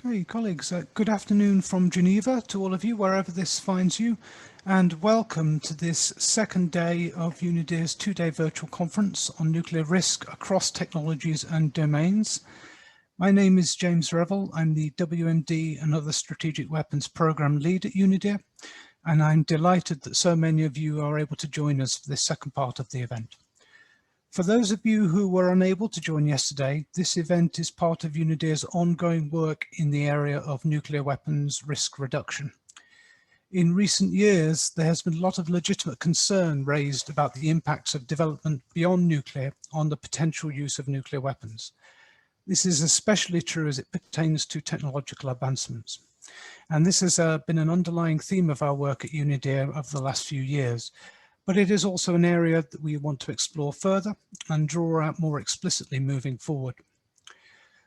Okay, colleagues, good afternoon from Geneva to all of you, wherever this finds you, and welcome to this second day of UNIDIR's two-day virtual conference on nuclear risk across technologies and domains. My name is James Revel. I'm the WMD and other strategic weapons program lead at UNIDIR, and I'm delighted that so many of you are able to join us for this second part of the event. For those of you who were unable to join yesterday, this event is part of UNIDIR's ongoing work in the area of nuclear weapons risk reduction. In recent years, there has been a lot of legitimate concern raised about the impacts of development beyond nuclear on the potential use of nuclear weapons. This is especially true as it pertains to technological advancements. And this has been an underlying theme of our work at UNIDIR over the last few years. But it is also an area that we want to explore further and draw out more explicitly moving forward.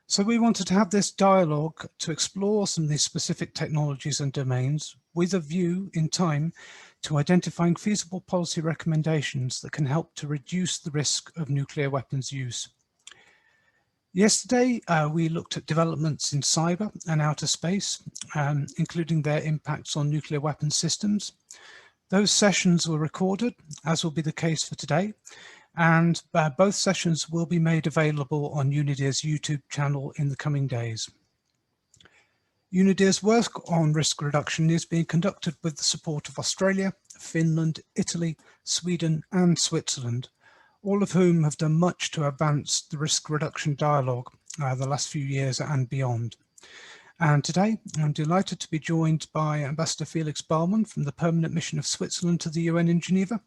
So we wanted to have this dialogue to explore some of these specific technologies and domains with a view in time to identifying feasible policy recommendations that can help to reduce the risk of nuclear weapons use. Yesterday, we looked at developments in cyber and outer space, including their impacts on nuclear weapons systems. Those sessions were recorded, as will be the case for today, and both sessions will be made available on UNIDIR's YouTube channel in the coming days. UNIDIR's work on risk reduction is being conducted with the support of Australia, Finland, Italy, Sweden, and Switzerland, all of whom have done much to advance the risk reduction dialogue the last few years and beyond. And today, I'm delighted to be joined by Ambassador Felix Ballmann from the Permanent Mission of Switzerland to the UN in Geneva.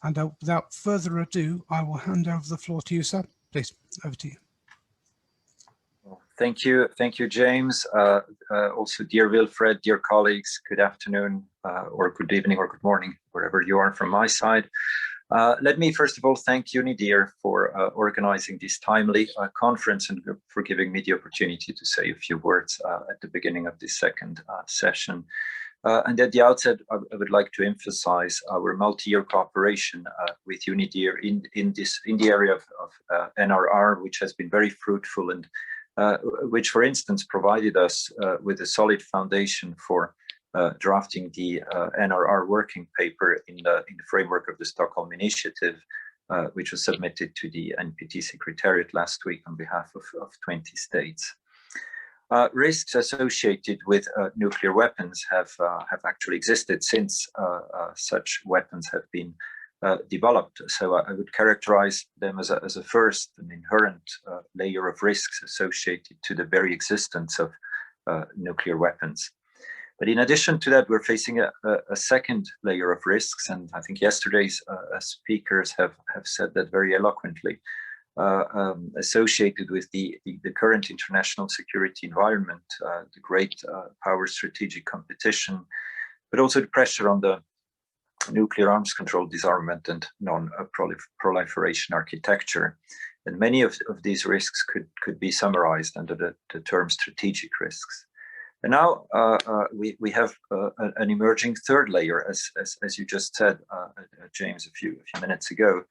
And without further ado, I will hand over the floor to you, sir. Please, over to you. Thank you, James. Also, dear Wilfred, dear colleagues, good afternoon, or good evening, or good morning, wherever you are from my side. Let me first of all thank UNIDIR for organizing this timely conference and for giving me the opportunity to say a few words at the beginning of this second session. And at the outset, I would like to emphasize our multi-year cooperation with UNIDIR in the area of NRR, which has been very fruitful and which, for instance, provided us with a solid foundation for drafting the NRR working paper in the framework of the Stockholm Initiative, which was submitted to the NPT Secretariat last week on behalf of 20 states. Risks associated with nuclear weapons have actually existed since such weapons have been developed. So I would characterize them as a first and inherent layer of risks associated to the very existence of nuclear weapons. But in addition to that, we're facing a second layer of risks, and I think yesterday's speakers have said that very eloquently, associated with the current international security environment, the great power strategic competition, but also the pressure on the nuclear arms control, disarmament, and non-proliferation architecture. And many of these risks could be summarized under the term strategic risks. And now we have an emerging third layer, as you just said, James, a few minutes ago,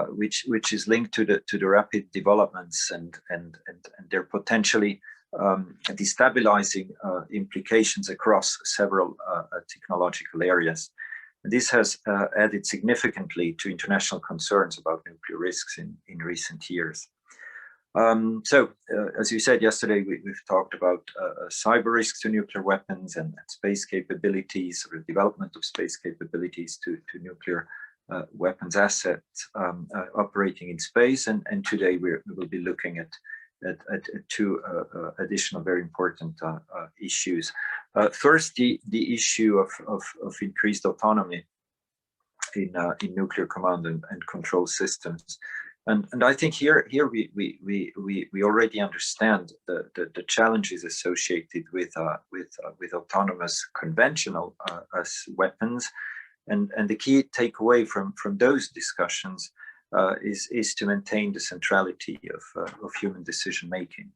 which is linked to the rapid developments and their potentially destabilizing implications across several technological areas. And this has added significantly to international concerns about nuclear risks in recent years. As you said yesterday, we've talked about cyber risks to nuclear weapons and space capabilities, or the development of space capabilities to nuclear weapons assets operating in space. And today we will be looking at two additional very important issues. First, the issue of increased autonomy in nuclear command and control systems. And I think here we already understand the challenges associated with autonomous conventional weapons, and the key takeaway from those discussions is to maintain the centrality of human decision making.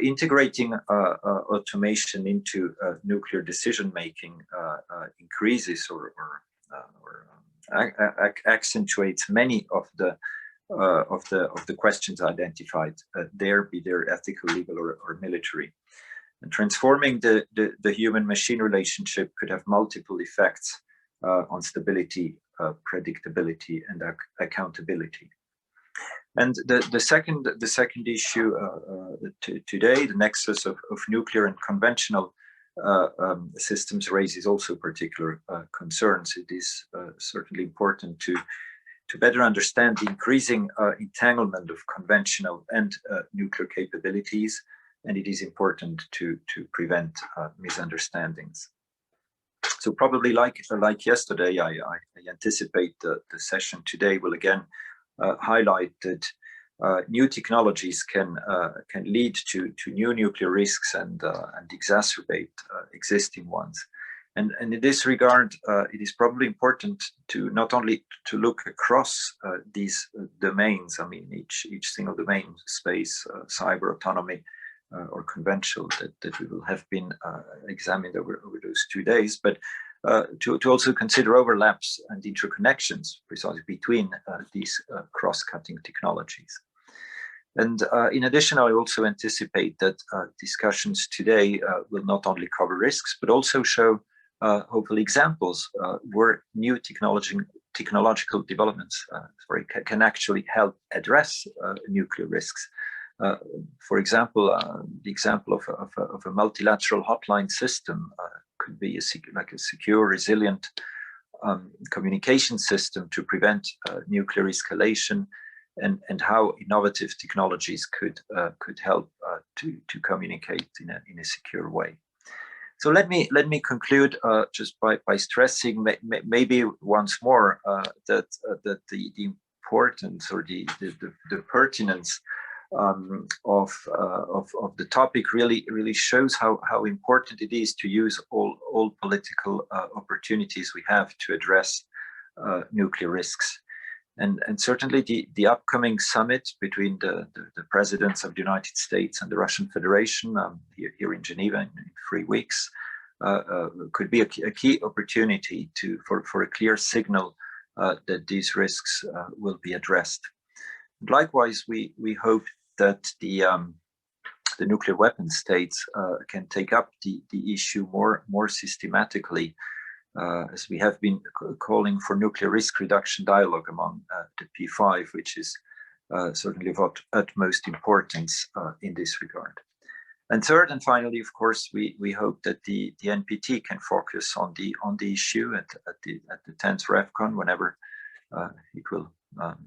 Integrating automation into nuclear decision making increases or accentuates many of the of the questions identified there, be they ethical, legal, or military. And transforming the human-machine relationship could have multiple effects on stability, predictability, and accountability. And the second issue today, the nexus of nuclear and conventional systems raises also particular concerns. It is certainly important to better understand the increasing entanglement of conventional and nuclear capabilities, and it is important to prevent misunderstandings. So probably like yesterday, I anticipate the session today will again highlight that new technologies can lead to new nuclear risks and exacerbate existing ones. And in this regard, it is probably important to not only to look across these domains. I mean, each single domain, space, cyber, autonomy, or conventional, that we will have been examined over those 2 days, but to also consider overlaps and interconnections precisely between these cross-cutting technologies. And in addition, I also anticipate that discussions today will not only cover risks, but also show hopefully examples where new technological developments can actually help address nuclear risks. For example, the example of a multilateral hotline system could be like a secure, resilient communication system to prevent nuclear escalation, and how innovative technologies could help to communicate in a secure way. So let me conclude just by stressing maybe once more that the importance or the pertinence of the topic really shows how important it is to use all political opportunities we have to address nuclear risks. And certainly the upcoming summit between the presidents of the United States and the Russian Federation here in Geneva in 3 weeks could be a key opportunity for a clear signal that these risks will be addressed. And likewise, we hope that the nuclear weapon states can take up the issue more systematically, as we have been calling for nuclear risk reduction dialogue among the P5, which is certainly of utmost importance in this regard. And third and finally, of course, we hope that the NPT can focus on the issue at the 10th REFCON, whenever it will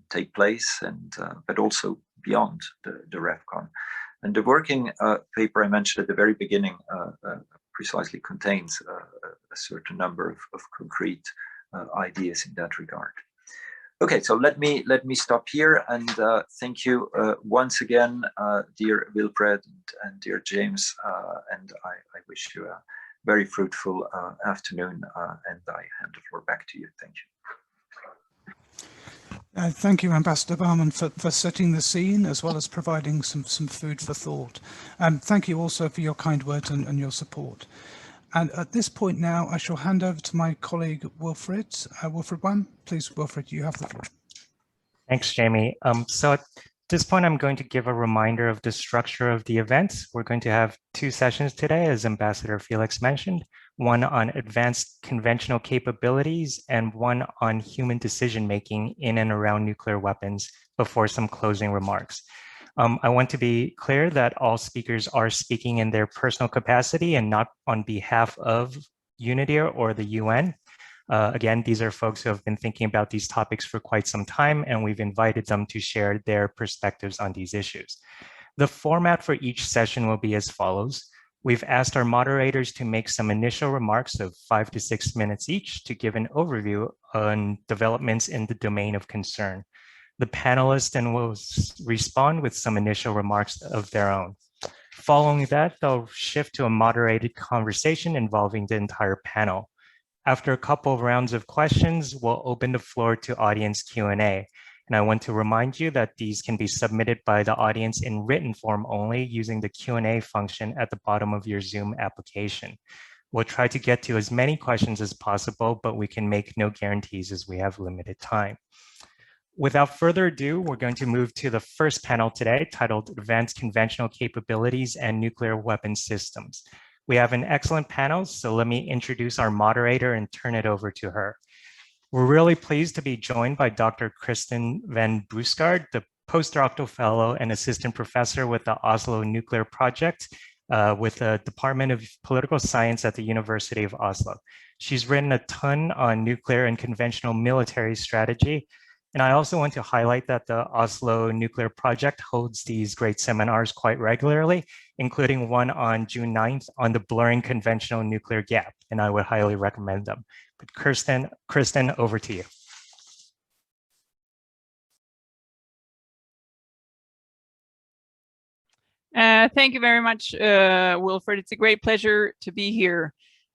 take place, and but also beyond the REFCON. And the working paper I mentioned at the very beginning precisely contains a certain number of concrete ideas in that regard. Okay, so let me stop here, and thank you once again, dear Wilfred and dear James, and I wish you a very fruitful afternoon, and I hand the floor back to you. Thank you. Thank you, Ambassador Baumann, for setting the scene as well as providing some food for thought. Thank you also for your kind words and your support. And at this point now, I shall hand over to my colleague, Wilfred. Wilfred Wham, please, Wilfred, you have the floor. Thanks, Jamie. So at this point, I'm going to give a reminder of the structure of the event. We're going to have 2 sessions today, as Ambassador Felix mentioned, one on advanced conventional capabilities and one on human decision-making in and around nuclear weapons before some closing remarks. I want to be clear that all speakers are speaking in their personal capacity and not on behalf of UNIDIR or the UN. Again, these are folks who have been thinking about these topics for quite some time, and we've invited them to share their perspectives on these issues. The format for each session will be as follows. We've asked our moderators to make some initial remarks of 5 to 6 minutes each to give an overview on developments in the domain of concern. The panelists then will respond with some initial remarks of their own. Following that, they'll shift to a moderated conversation involving the entire panel. After a couple of rounds of questions, we'll open the floor to audience Q&A. And I want to remind you that these can be submitted by the audience in written form only using the Q&A function at the bottom of your Zoom application. We'll try to get to as many questions as possible, but we can make no guarantees as we have limited time. Without further ado, we're going to move to the first panel today, titled Advanced Conventional Capabilities and Nuclear Weapon Systems. We have an excellent panel, so let me introduce our moderator and turn it over to her. We're really pleased to be joined by Dr. Kristen van Boesgaard, the postdoctoral fellow and assistant professor with the Oslo Nuclear Project with the Department of Political Science at the University of Oslo. She's written a ton on nuclear and conventional military strategy. And I also want to highlight that the Oslo Nuclear Project holds these great seminars quite regularly, including one on June 9th on the blurring conventional nuclear gap, and I would highly recommend them. But Kristen, over to you. Thank you very much, Wilfred. It's a great pleasure to be here.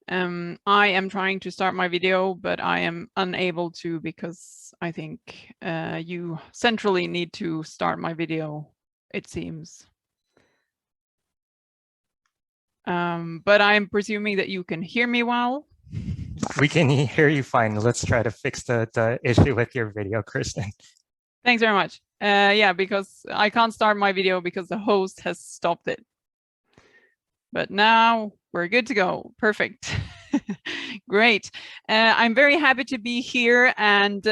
I am trying to start my video, but I am unable to because I think you centrally need to start my video, it seems. But I'm presuming that you can hear me well. We can hear you fine. Let's try to fix the issue with your video, Kristen. Thanks very much. Yeah, because I can't start my video because the host has stopped it. But now we're good to go. Perfect. Great. I'm very happy to be here, and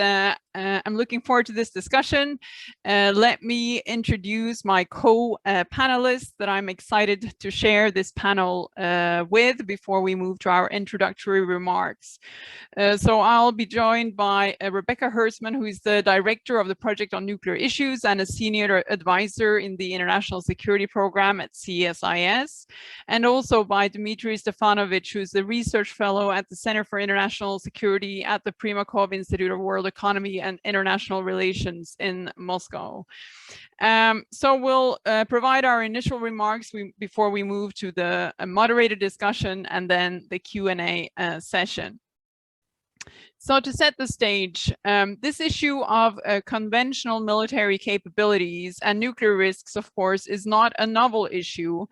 I'm looking forward to this discussion. Let me introduce my co-panelists that I'm excited to share this panel with before we move to our introductory remarks. So I'll be joined by Rebecca Hersman, who is the director of the Project on Nuclear Issues and a senior advisor in the International Security Program at CSIS, and also by Dmitry Stefanovic, who's the research fellow at the Center for International Security at the Primakov Institute of World Economy and International Relations in Moscow. So we'll provide our initial remarks before we move to the moderated discussion and then the Q&A session. So to set the stage, this issue of conventional military capabilities and nuclear risks, of course, is not a novel issue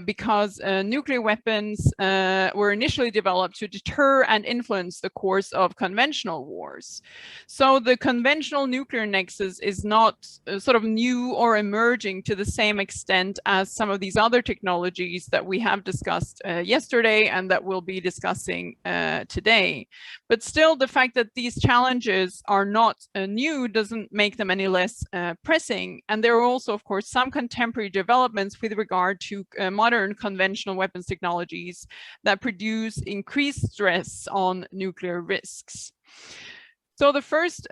because nuclear weapons were initially developed to deter and influence the course of conventional wars. So the conventional nuclear nexus is not sort of new or emerging to the same extent as some of these other technologies that we have discussed yesterday and that we'll be discussing today. But still, the fact that these challenges are not new doesn't make them any less pressing. And there are also, of course, some contemporary developments with regard to modern conventional weapons technologies that produce increased stress on nuclear risks. So the first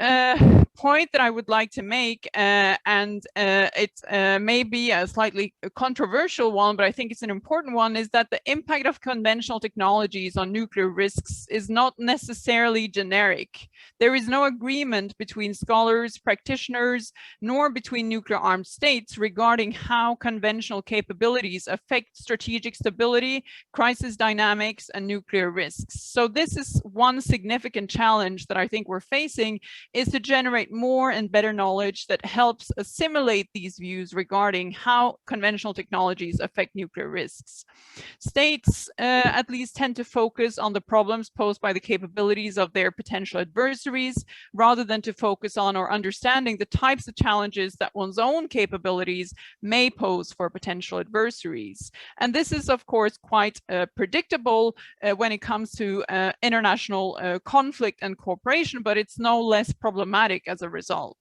point that I would like to make, and it may be a slightly controversial one, but I think it's an important one, is that the impact of conventional technologies on nuclear risks is not necessarily generic. There is no agreement between scholars, practitioners, nor between nuclear armed states regarding how conventional capabilities affect strategic stability, crisis dynamics, and nuclear risks. So this is one significant challenge that I think we're facing, is to generate more and better knowledge that helps assimilate these views regarding how conventional technologies affect nuclear risks. States at least tend to focus on the problems posed by the capabilities of their potential adversaries rather than to focus on or understanding the types of challenges that one's own capabilities may pose for potential adversaries. And this is, of course, quite predictable when it comes to international conflict and cooperation, but it's no less problematic as a result.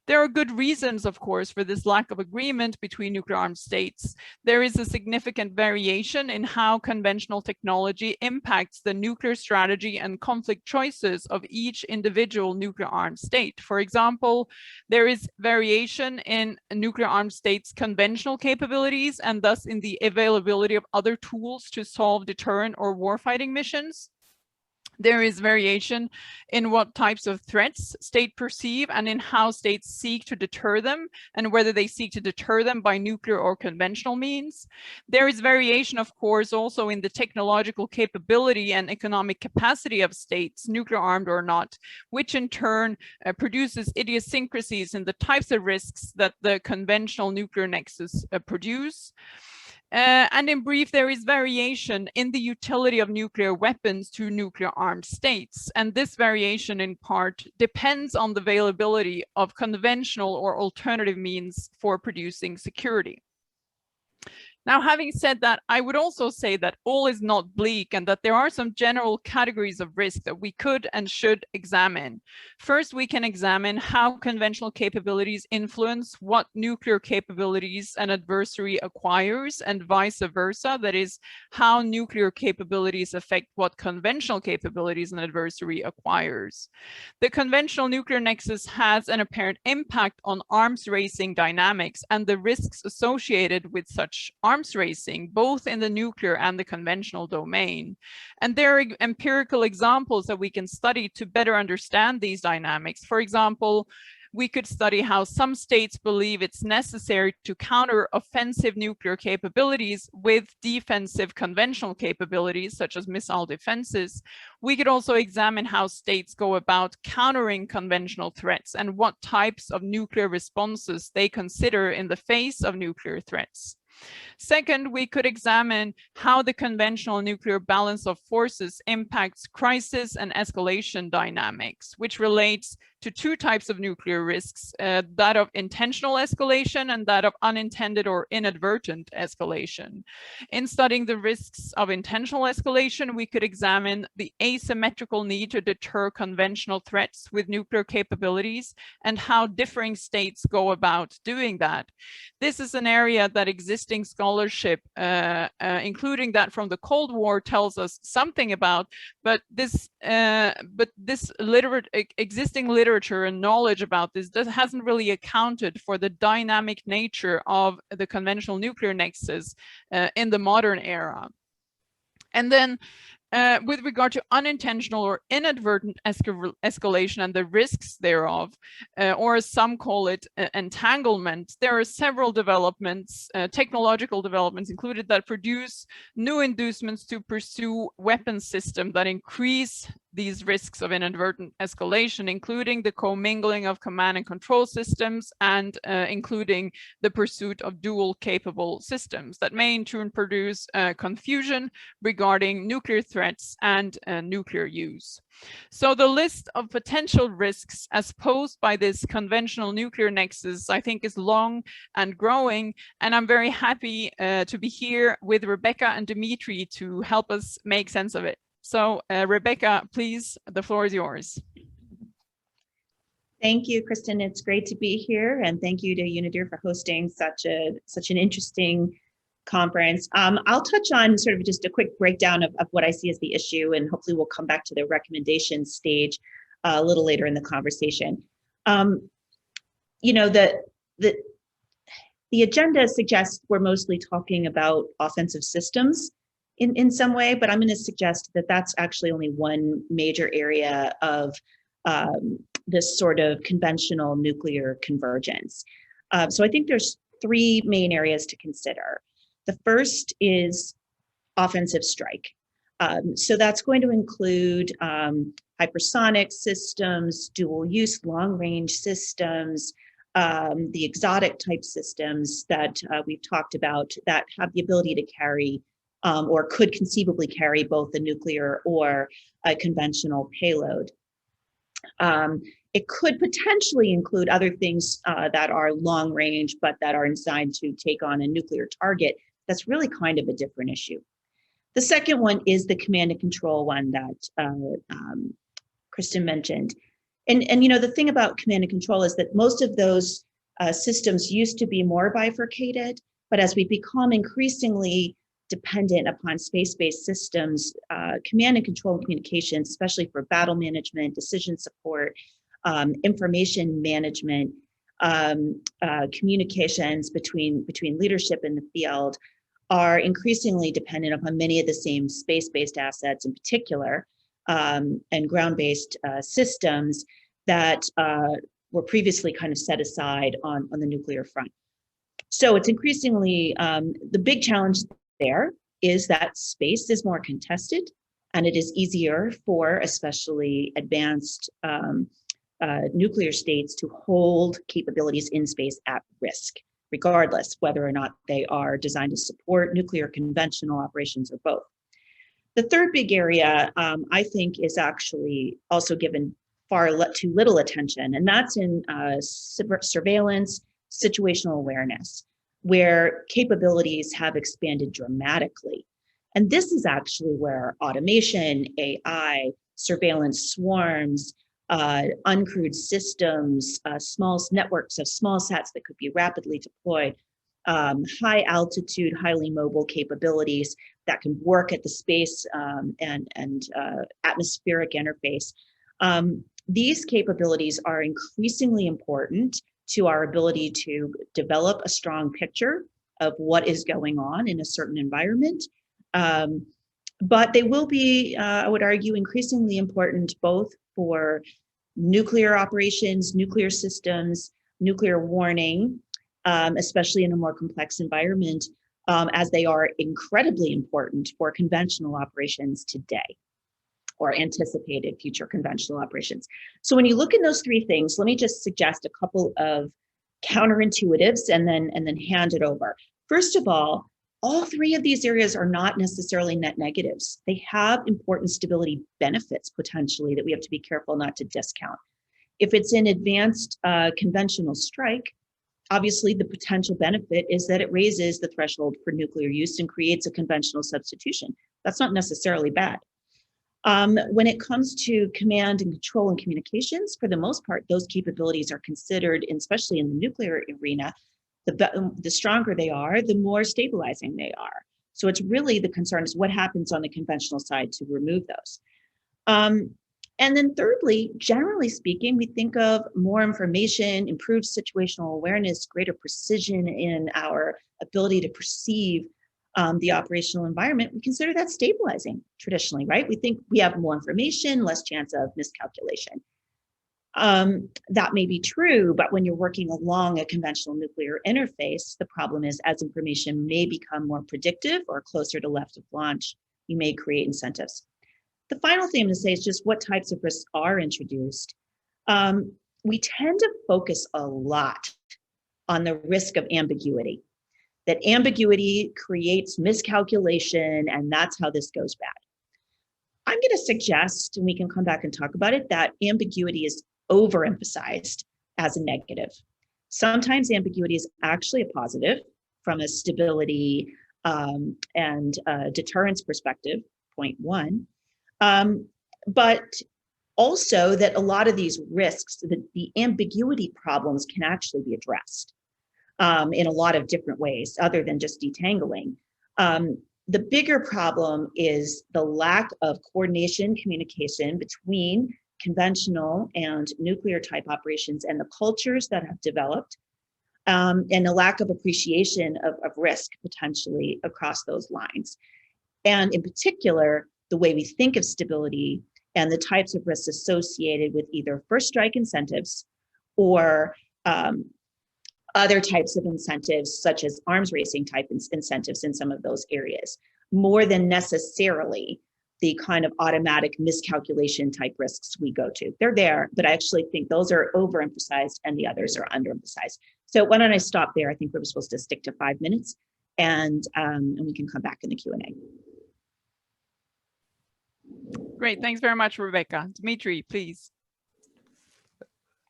There are good reasons, of course, for this lack of agreement between nuclear armed states. There is a significant variation in how conventional technology impacts the nuclear strategy and conflict choices of each individual nuclear armed state. For example, there is variation in nuclear armed states' conventional capabilities and thus in the availability of other tools to solve deterrent or warfighting missions. There is variation in what types of threats states perceive and in how states seek to deter them, and whether they seek to deter them by nuclear or conventional means. There is variation, of course, also in the technological capability and economic capacity of states, nuclear armed or not, which in turn produces idiosyncrasies in the types of risks that the conventional nuclear nexus produce. And in brief, there is variation in the utility of nuclear weapons to nuclear armed states. And this variation in part depends on the availability of conventional or alternative means for producing security. Now, having said that, I would also say that all is not bleak and that there are some general categories of risk that we could and should examine. First, we can examine how conventional capabilities influence what nuclear capabilities an adversary acquires and vice versa. That is, how nuclear capabilities affect what conventional capabilities an adversary acquires. The conventional nuclear nexus has an apparent impact on arms racing dynamics and the risks associated with such arms racing, both in the nuclear and the conventional domain. And there are empirical examples that we can study to better understand these dynamics. For example, we could study how some states believe it's necessary to counter offensive nuclear capabilities with defensive conventional capabilities, such as missile defenses. We could also examine how states go about countering conventional threats and what types of nuclear responses they consider in the face of nuclear threats. Second, we could examine how the conventional nuclear balance of forces impacts crisis and escalation dynamics, which relates to two types of nuclear risks, that of intentional escalation and that of unintended or inadvertent escalation. In studying the risks of intentional escalation, we could examine the asymmetrical need to deter conventional threats with nuclear capabilities and how differing states go about doing that. This is an area that existing scholarship, including that from the Cold War, tells us something about, but this existing literature and knowledge about this hasn't really accounted for the dynamic nature of the conventional nuclear nexus in the modern era. And then with regard to unintentional or inadvertent escalation and the risks thereof, or as some call it, entanglement, there are several developments, technological developments included, that produce new inducements to pursue weapon systems that increase these risks of inadvertent escalation, including the commingling of command and control systems and including the pursuit of dual capable systems that may in turn produce confusion regarding nuclear threats and nuclear use. So the list of potential risks as posed by this conventional nuclear nexus, I think, is long and growing, and I'm very happy to be here with Rebecca and Dimitri to help us make sense of it. So Rebecca, please, the floor is yours. Thank you, Kristen. It's great to be here, and thank you to Unidir for hosting such an interesting conference. I'll touch on sort of just a quick breakdown of what I see as the issue, and hopefully we'll come back to the recommendation stage a little later in the conversation. You know, the agenda suggests we're mostly talking about offensive systems in some way, but I'm going to suggest that that's actually only one major area of this sort of conventional nuclear convergence. So I think there's three main areas to consider. The first is offensive strike. So that's going to include hypersonic systems, dual use long range systems, the exotic type systems that we've talked about that have the ability to carry or could conceivably carry both a nuclear or a conventional payload. It could potentially include other things that are long range, but that are designed to take on a nuclear target. That's really kind of a different issue. The second one is the command and control one that Kristen mentioned. And you know, the thing about command and control is that most of those systems used to be more bifurcated, but as we become increasingly dependent upon space-based systems, command and control and communication, especially for battle management, decision support, information management, communications between leadership in the field, are increasingly dependent upon many of the same space-based assets in particular, and ground-based systems that were previously kind of set aside on the nuclear front. So it's increasingly, the big challenge there is that space is more contested, and it is easier for especially advanced nuclear states to hold capabilities in space at risk regardless whether or not they are designed to support nuclear, conventional operations, or both. The third big area, I think, is actually also given far too little attention, and that's in surveillance, situational awareness, where capabilities have expanded dramatically. And this is actually where automation, AI, surveillance swarms, uncrewed systems, small networks of small sats that could be rapidly deployed, high altitude, highly mobile capabilities that can work at the space and atmospheric interface. These capabilities are increasingly important to our ability to develop a strong picture of what is going on in a certain environment. But they will be, I would argue, increasingly important both for nuclear operations, nuclear systems, nuclear warning, especially in a more complex environment, as they are incredibly important for conventional operations today, or anticipated future conventional operations. So when you look at those three things, let me just suggest a couple of counterintuitives and then hand it over. First of all three of these areas are not necessarily net negatives. They have important stability benefits potentially that we have to be careful not to discount. If it's an advanced conventional strike, obviously the potential benefit is that it raises the threshold for nuclear use and creates a conventional substitution. That's not necessarily bad. When it comes to command and control and communications, for the most part, those capabilities are considered, especially in the nuclear arena, the stronger they are, the more stabilizing they are. So it's really the concern is what happens on the conventional side to remove those. And then thirdly, generally speaking, we think of more information, improved situational awareness, greater precision in our ability to perceive the operational environment. We consider that stabilizing traditionally, right? We think we have more information, less chance of miscalculation. That may be true, but when you're working along a conventional nuclear interface, the problem is as information may become more predictive or closer to left of launch, you may create incentives. The final thing I'm going to say is just what types of risks are introduced. We tend to focus a lot on the risk of ambiguity, that ambiguity creates miscalculation, and that's how this goes bad. I'm going to suggest, and we can come back and talk about it, that ambiguity is overemphasized as a negative. Sometimes ambiguity is actually a positive from a stability and deterrence perspective, point one. But also that a lot of these risks, the ambiguity problems can actually be addressed in a lot of different ways other than just detangling. The bigger problem is the lack of coordination, communication between conventional and nuclear type operations and the cultures that have developed, and the lack of appreciation of risk potentially across those lines. And in particular, the way we think of stability and the types of risks associated with either first strike incentives or other types of incentives, such as arms racing type incentives in some of those areas, more than necessarily the kind of automatic miscalculation type risks we go to. They're there, but I actually think those are overemphasized and the others are underemphasized. So why don't I stop there? I think we're supposed to stick to 5 minutes, and we can come back in the Q&A. Great, thanks very much, Rebecca. Dmitry, please.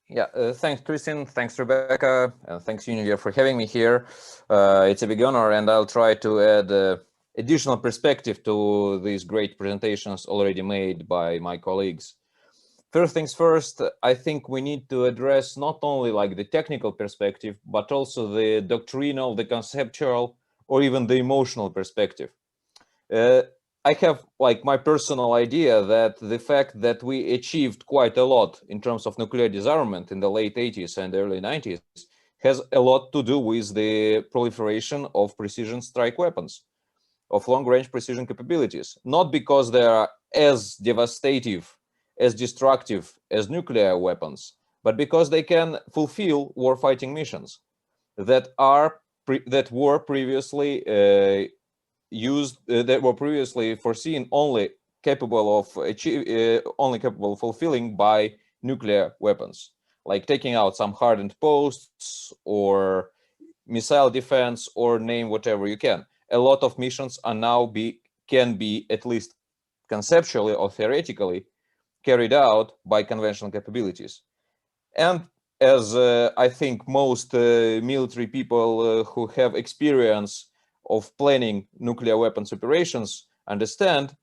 Yeah, thanks, Christine. Thanks, Rebecca. Thanks, Univia, for having me here. It's a big honor, and I'll try to add additional perspective to these great presentations already made by my colleagues. First things first, I think we need to address not only like the technical perspective, but also the doctrinal, the conceptual, or even the emotional perspective. I have like my personal idea that the fact that we achieved quite a lot in terms of nuclear disarmament in the late 80s and early 90s has a lot to do with the proliferation of precision strike weapons, of long-range precision capabilities, not because they are as devastative, as destructive as nuclear weapons, but because they can fulfill warfighting missions that were previously that were previously foreseen only capable of fulfilling by nuclear weapons, like taking out some hardened posts or missile defense, or name whatever you can. A lot of missions are now can be, at least conceptually or theoretically, carried out by conventional capabilities. And as I think most military people who have experience of planning nuclear weapons operations understand,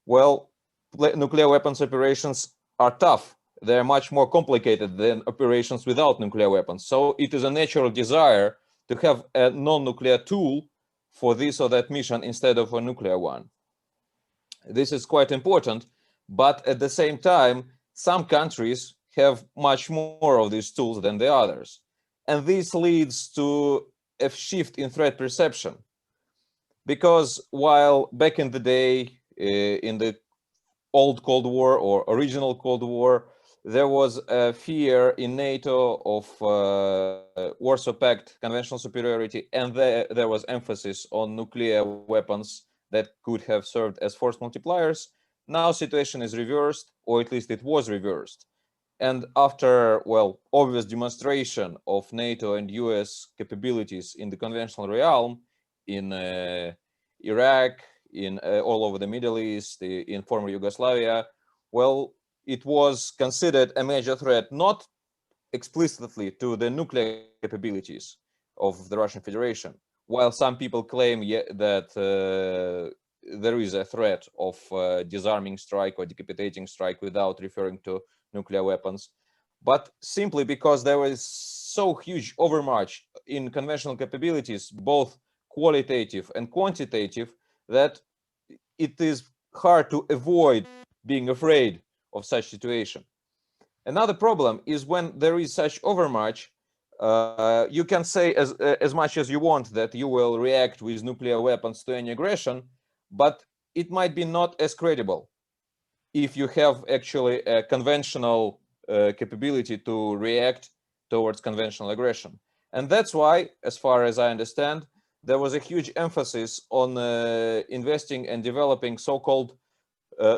well, nuclear weapons operations are tough. They're much more complicated than operations without nuclear weapons. So it is a natural desire to have a non-nuclear tool for this or that mission instead of a nuclear one. This is quite important, but at the same time, some countries have much more of these tools than the others. And this leads to a shift in threat perception. Because while back in the day, in the old Cold War or original Cold War, there was a fear in NATO of Warsaw Pact conventional superiority, and there was emphasis on nuclear weapons that could have served as force multipliers. Now situation is reversed, or at least it was reversed. And after, well, obvious demonstration of NATO and US capabilities in the conventional realm, in Iraq, in all over the Middle East, in former Yugoslavia, well, it was considered a major threat, not explicitly to the nuclear capabilities of the Russian Federation, while some people claim that there is a threat of disarming strike or decapitating strike without referring to nuclear weapons, but simply because there was so huge overmarch in conventional capabilities, both qualitative and quantitative, that it is hard to avoid being afraid of such situation. Another problem is when there is such overmarch, you can say as much as you want that you will react with nuclear weapons to any aggression, but it might be not as credible if you have actually a conventional capability to react towards conventional aggression. And that's why, as far as I understand, there was a huge emphasis on investing and developing so-called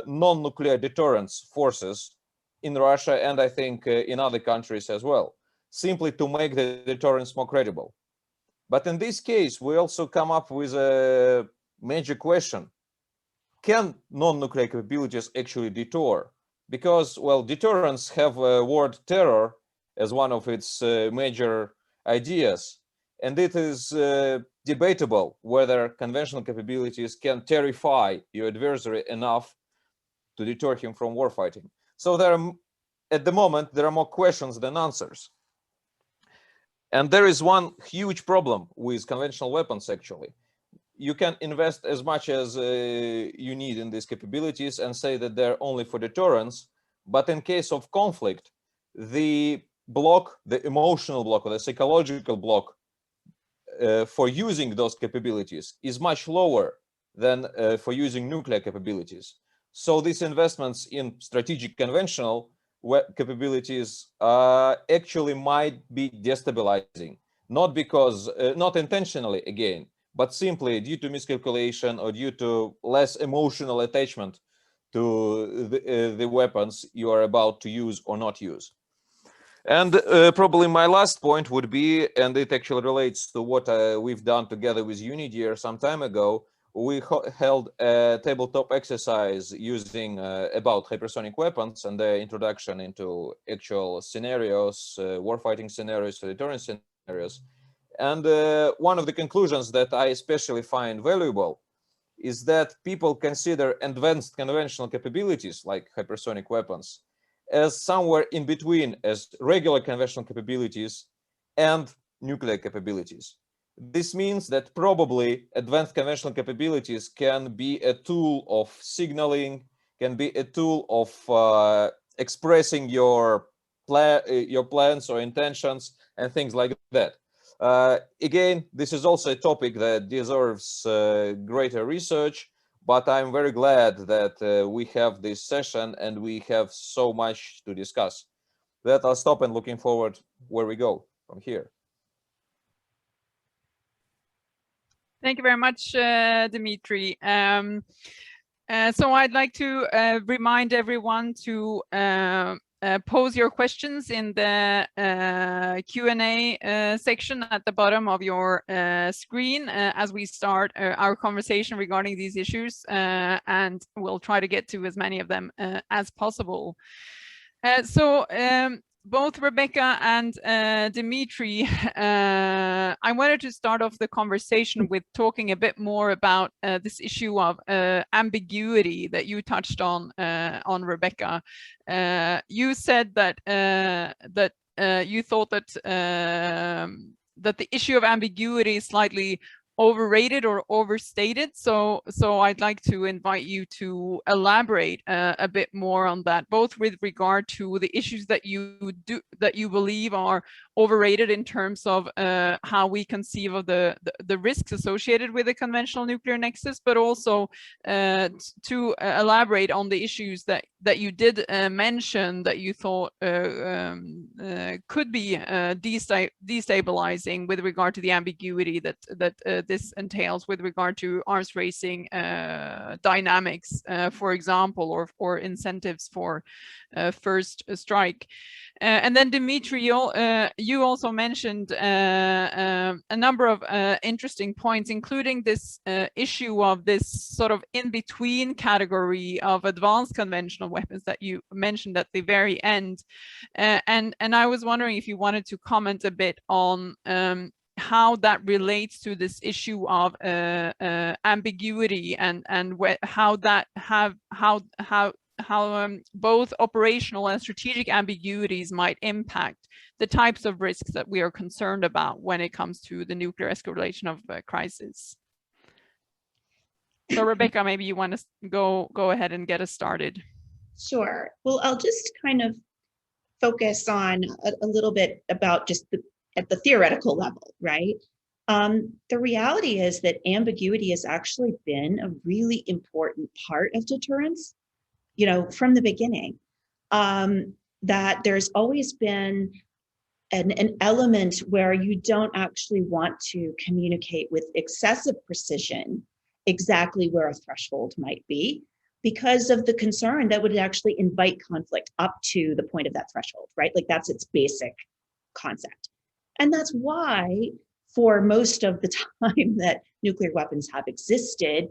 non-nuclear deterrence forces in Russia, and I think in other countries as well, simply to make the deterrence more credible. But in this case, we also come up with a major question. Can non-nuclear capabilities actually deter? Because, well, deterrence have a word terror as one of its major ideas. And it is debatable whether conventional capabilities can terrify your adversary enough to deter him from warfighting. So there are, at the moment, there are more questions than answers. And there is one huge problem with conventional weapons, actually. You can invest as much as you need in these capabilities and say that they're only for deterrence. But in case of conflict, the block, the emotional block or the psychological block for using those capabilities is much lower than for using nuclear capabilities. So these investments in strategic conventional capabilities actually might be destabilizing, not because, not intentionally again, but simply due to miscalculation or due to less emotional attachment to the weapons you are about to use or not use. And probably my last point would be, and it actually relates to what we've done together with Unideer some time ago. We held a tabletop exercise using about hypersonic weapons and their introduction into actual scenarios, warfighting scenarios, deterrence scenarios. And one of the conclusions that I especially find valuable is that people consider advanced conventional capabilities like hypersonic weapons as somewhere in between as regular conventional capabilities and nuclear capabilities. This means that probably advanced conventional capabilities can be a tool of signaling, can be a tool of expressing your plans or intentions and things like that. Again, this is also a topic that deserves greater research, but I'm very glad that we have this session and we have so much to discuss. With that, I'll stop and looking forward where we go from here. Thank you very much, Dmitry. So I'd like to remind everyone to pose your questions in the Q&A section at the bottom of your screen as we start our conversation regarding these issues, and we'll try to get to as many of them as possible. Both Rebecca and Dimitri, I wanted to start off the conversation with talking a bit more about this issue of ambiguity that you touched on Rebecca. You said that you thought that that the issue of ambiguity is slightly overrated or overstated. So I'd like to invite you to elaborate a bit more on that, both with regard to the issues that you believe are overrated in terms of how we conceive of the risks associated with a conventional nuclear nexus, but also to elaborate on the issues that you did mention that you thought could be destabilizing with regard to the ambiguity that this entails with regard to arms racing dynamics, for example, or incentives for first strike. And then Dimitri, you also mentioned a number of interesting points, including this issue of this sort of in-between category of advanced conventional weapons that you mentioned at the very end. And I was wondering if you wanted to comment a bit on how that relates to this issue of ambiguity and how both operational and strategic ambiguities might impact the types of risks that we are concerned about when it comes to the nuclear escalation of crisis. So Rebecca, maybe you want to go ahead and get us started. Sure. Well, I'll just kind of focus on a little bit about just at the theoretical level, right? The reality is that ambiguity has actually been a really important part of deterrence, you know, from the beginning. That there's always been an element where you don't actually want to communicate with excessive precision exactly where a threshold might be, because of the concern that would actually invite conflict up to the point of that threshold, right? Like that's its basic concept. And that's why for most of the time that nuclear weapons have existed,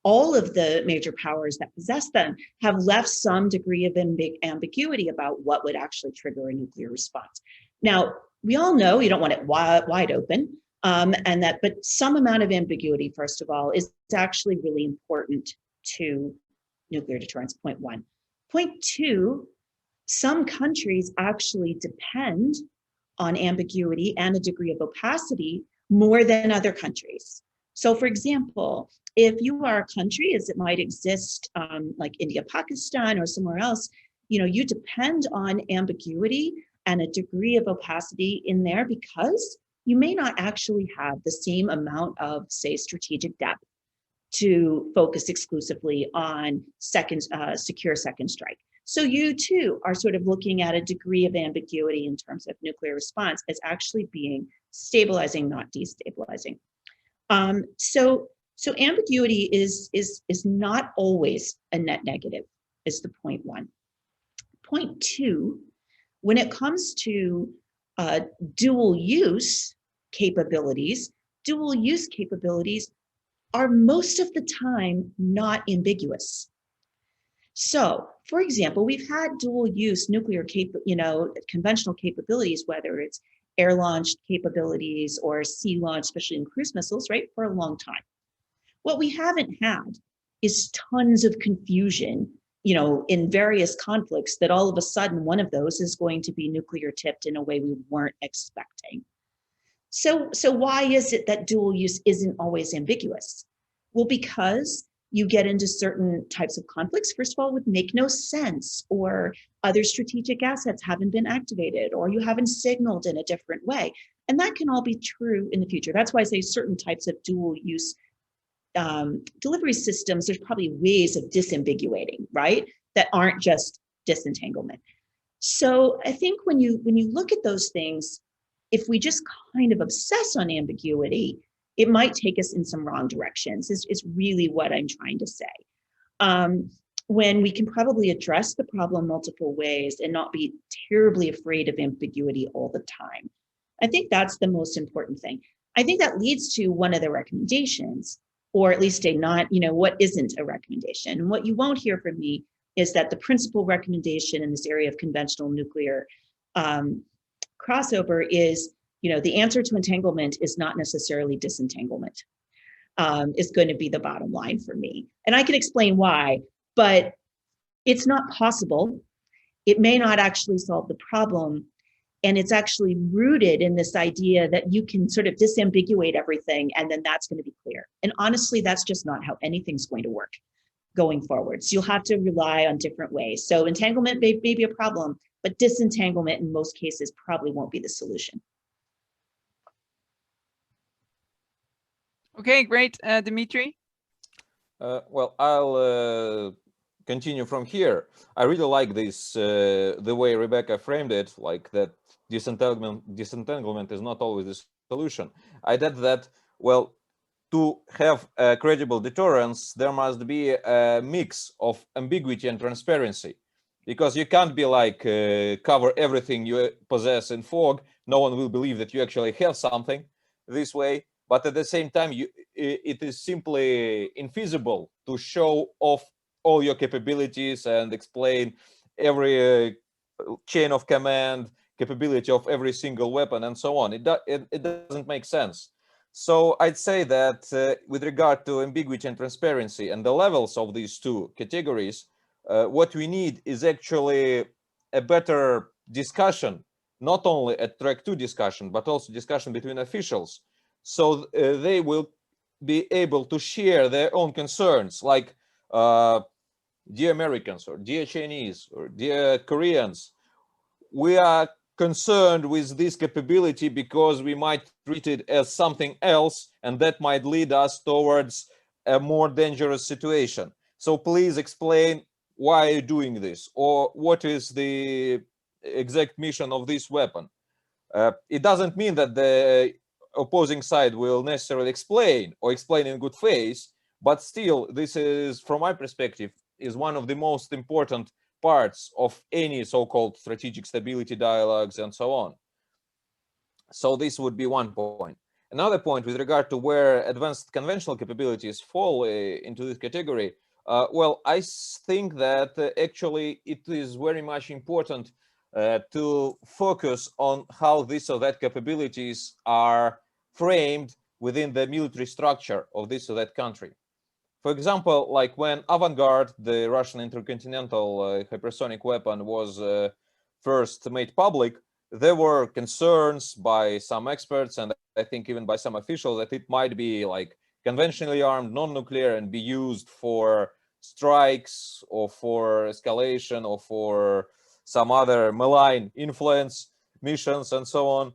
all of the major powers that possess them have left some degree of ambiguity about what would actually trigger a nuclear response. Now, we all know you don't want it wide open, but some amount of ambiguity, first of all, is actually really important to nuclear deterrence, point one. Point two, some countries actually depend on ambiguity and a degree of opacity more than other countries. So for example, if you are a country, as it might exist like India, Pakistan, or somewhere else, you know, you depend on ambiguity and a degree of opacity in there because you may not actually have the same amount of, say, strategic depth to focus exclusively on secure second strike. So you too are sort of looking at a degree of ambiguity in terms of nuclear response as actually being stabilizing, not destabilizing. So ambiguity is not always a net negative, is the point one. Point two, when it comes to dual use capabilities are most of the time not ambiguous. So, for example, we've had dual use nuclear conventional capabilities, whether it's air launched capabilities or sea launch, especially in cruise missiles, right, for a long time. What we haven't had is tons of confusion, you know, in various conflicts that all of a sudden one of those is going to be nuclear tipped in a way we weren't expecting. So why is it that dual use isn't always ambiguous? Well, because you get into certain types of conflicts, first of all, would make no sense, or other strategic assets haven't been activated, or you haven't signaled in a different way. And that can all be true in the future. That's why I say certain types of dual use delivery systems, there's probably ways of disambiguating, right? That aren't just disentanglement. So I think when you look at those things, if we just kind of obsess on ambiguity, it might take us in some wrong directions, is really what I'm trying to say. when we can probably address the problem multiple ways and not be terribly afraid of ambiguity all the time. I think that's the most important thing. I think that leads to one of the recommendations, or at least a not, what isn't a recommendation. And what you won't hear from me is that the principal recommendation in this area of conventional nuclear crossover is, the answer to entanglement is not necessarily disentanglement, is going to be the bottom line for me. And I can explain why, but it's not possible. It may not actually solve the problem. And it's actually rooted in this idea that you can sort of disambiguate everything and then that's going to be clear. And honestly, that's just not how anything's going to work going forward. So you'll have to rely on different ways. So entanglement may be a problem, but disentanglement in most cases probably won't be the solution. Okay, great. Dimitri? Well, I'll continue from here. I really like this, the way Rebecca framed it, like that disentanglement is not always the solution. I'd add that, well, to have a credible deterrence, there must be a mix of ambiguity and transparency, because you can't be like, cover everything you possess in fog. No one will believe that you actually have something this way. But at the same time, it is simply infeasible to show off all your capabilities and explain every chain of command, capability of every single weapon, and so on. It doesn't make sense. So I'd say that with regard to ambiguity and transparency and the levels of these two categories, what we need is actually a better discussion, not only a track 2 discussion, but also discussion between officials. So they will be able to share their own concerns, like, dear Americans, or dear Chinese, or dear Koreans, we are concerned with this capability because we might treat it as something else, and that might lead us towards a more dangerous situation. So please explain why you're doing this, or what is the exact mission of this weapon. It doesn't mean that the opposing side will necessarily explain or explain in good faith, but still, this is, from my perspective, is one of the most important parts of any so-called strategic stability dialogues and so on. So this would be one point. Another point with regard to where advanced conventional capabilities fall into this category, well, I think that actually it is very much important to focus on how this or that capabilities are framed within the military structure of this or that country. For example, like when Avangard, the Russian intercontinental hypersonic weapon, was first made public, there were concerns by some experts, and I think even by some officials, that it might be like conventionally armed, non-nuclear, and be used for strikes or for escalation or for some other malign influence missions and so on.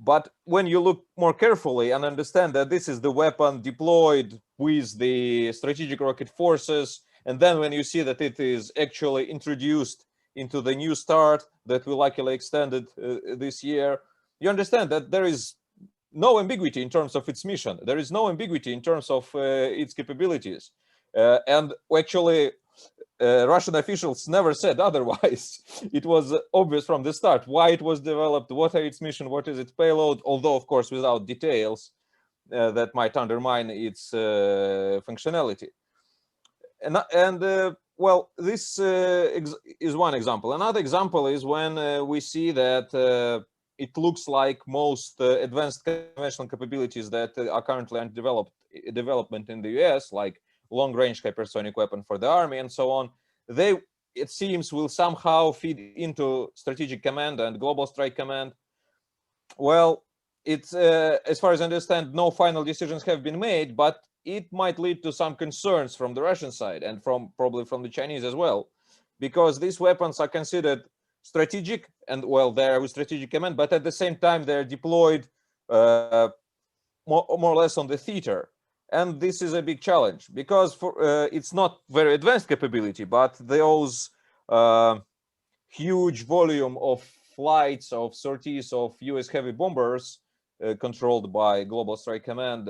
But when you look more carefully and understand that this is the weapon deployed with the strategic rocket forces, and then when you see that it is actually introduced into the new START that we luckily extended this year, you understand that there is no ambiguity in terms of its mission. There is no ambiguity in terms of its capabilities. And actually, Russian officials never said otherwise. It was obvious from the start why it was developed, what are its mission, what is its payload, although of course without details that might undermine its functionality. Well, this is one example. Another example is when we see that it looks like most advanced conventional capabilities that are currently under development in the US, like long-range hypersonic weapon for the army and so on, they, it seems, will somehow feed into strategic command and global strike command. Well, it's as far as I understand, no final decisions have been made, but it might lead to some concerns from the Russian side and probably from the Chinese as well, because these weapons are considered strategic, and well, they're with strategic command, but at the same time they're deployed more or less on the theater. And this is a big challenge because it's not very advanced capability, but those huge volume of flights of sorties of US heavy bombers controlled by Global Strike Command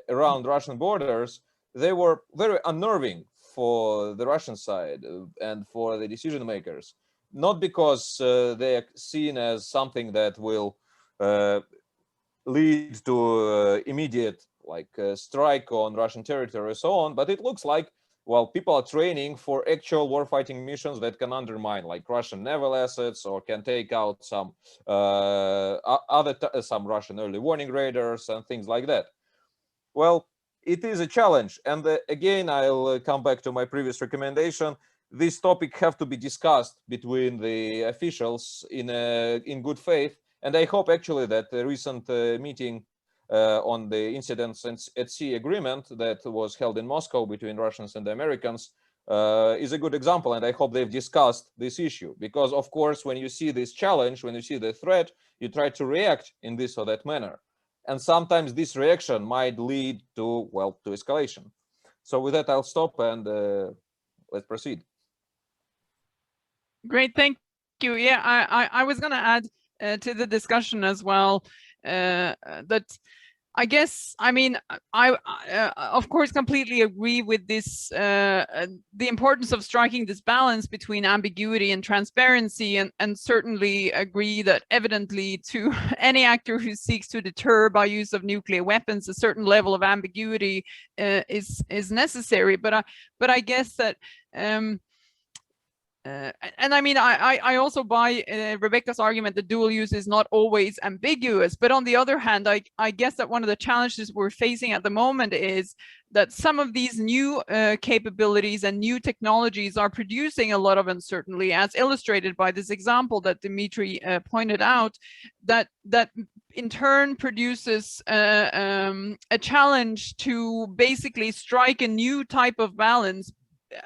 around Russian borders, they were very unnerving for the Russian side and for the decision makers, not because they are seen as something that will lead to immediate strike on Russian territory and so on, but it looks like, well, people are training for actual warfighting missions that can undermine Russian naval assets or can take out some some Russian early warning radars and things like that. Well, it is a challenge, and again, I'll come back to my previous recommendation. This topic have to be discussed between the officials in good faith, and I hope actually that the recent meeting on the incidents at sea agreement that was held in Moscow between Russians and the Americans is a good example, and I hope they've discussed this issue, because of course when you see this challenge, when you see the threat, you try to react in this or that manner, and sometimes this reaction might lead to, well, to escalation. So with that, I'll stop and let's proceed. Great, thank you. Yeah, I was going to add to the discussion as well that I guess, I mean, I of course completely agree with this, the importance of striking this balance between ambiguity and transparency, and certainly agree that evidently to any actor who seeks to deter by use of nuclear weapons, a certain level of ambiguity is necessary. But I guess that and I mean, I also buy Rebecca's argument that dual use is not always ambiguous. But on the other hand, I guess that one of the challenges we're facing at the moment is that some of these new capabilities and new technologies are producing a lot of uncertainty, as illustrated by this example that Dimitri pointed out, that in turn produces a challenge to basically strike a new type of balance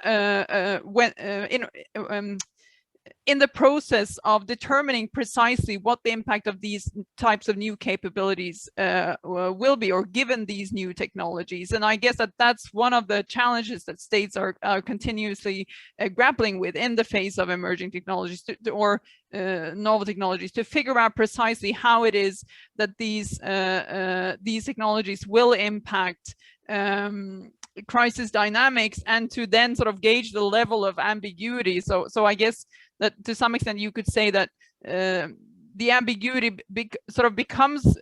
when in the process of determining precisely what the impact of these types of new capabilities will be, or given these new technologies. And I guess that that's one of the challenges that states are continuously grappling with in the face of emerging technologies or novel technologies, to figure out precisely how it is that these technologies will impact crisis dynamics, and to then sort of gauge the level of ambiguity. So I guess that to some extent you could say that the ambiguity sort of becomes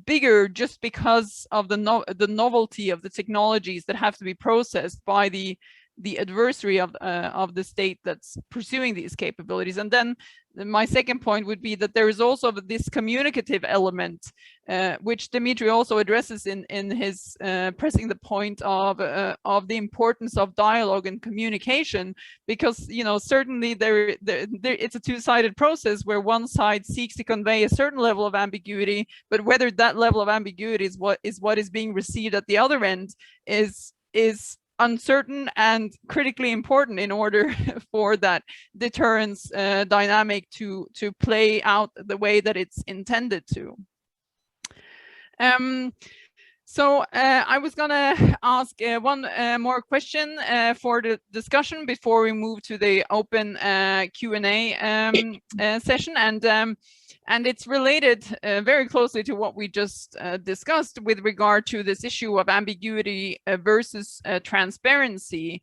bigger just because of the novelty of the technologies that have to be processed by the adversary of the state that's pursuing these capabilities. And then my second point would be that there is also this communicative element, which Dimitri also addresses in his pressing the point of the importance of dialogue and communication, because, you know, certainly there it's a two-sided process where one side seeks to convey a certain level of ambiguity, but whether that level of ambiguity is what is being received at the other end is uncertain and critically important in order for that deterrence dynamic to play out the way that it's intended to. So I was gonna ask one more question for the discussion before we move to the open Q&A session, and it's related very closely to what we just discussed with regard to this issue of ambiguity versus transparency,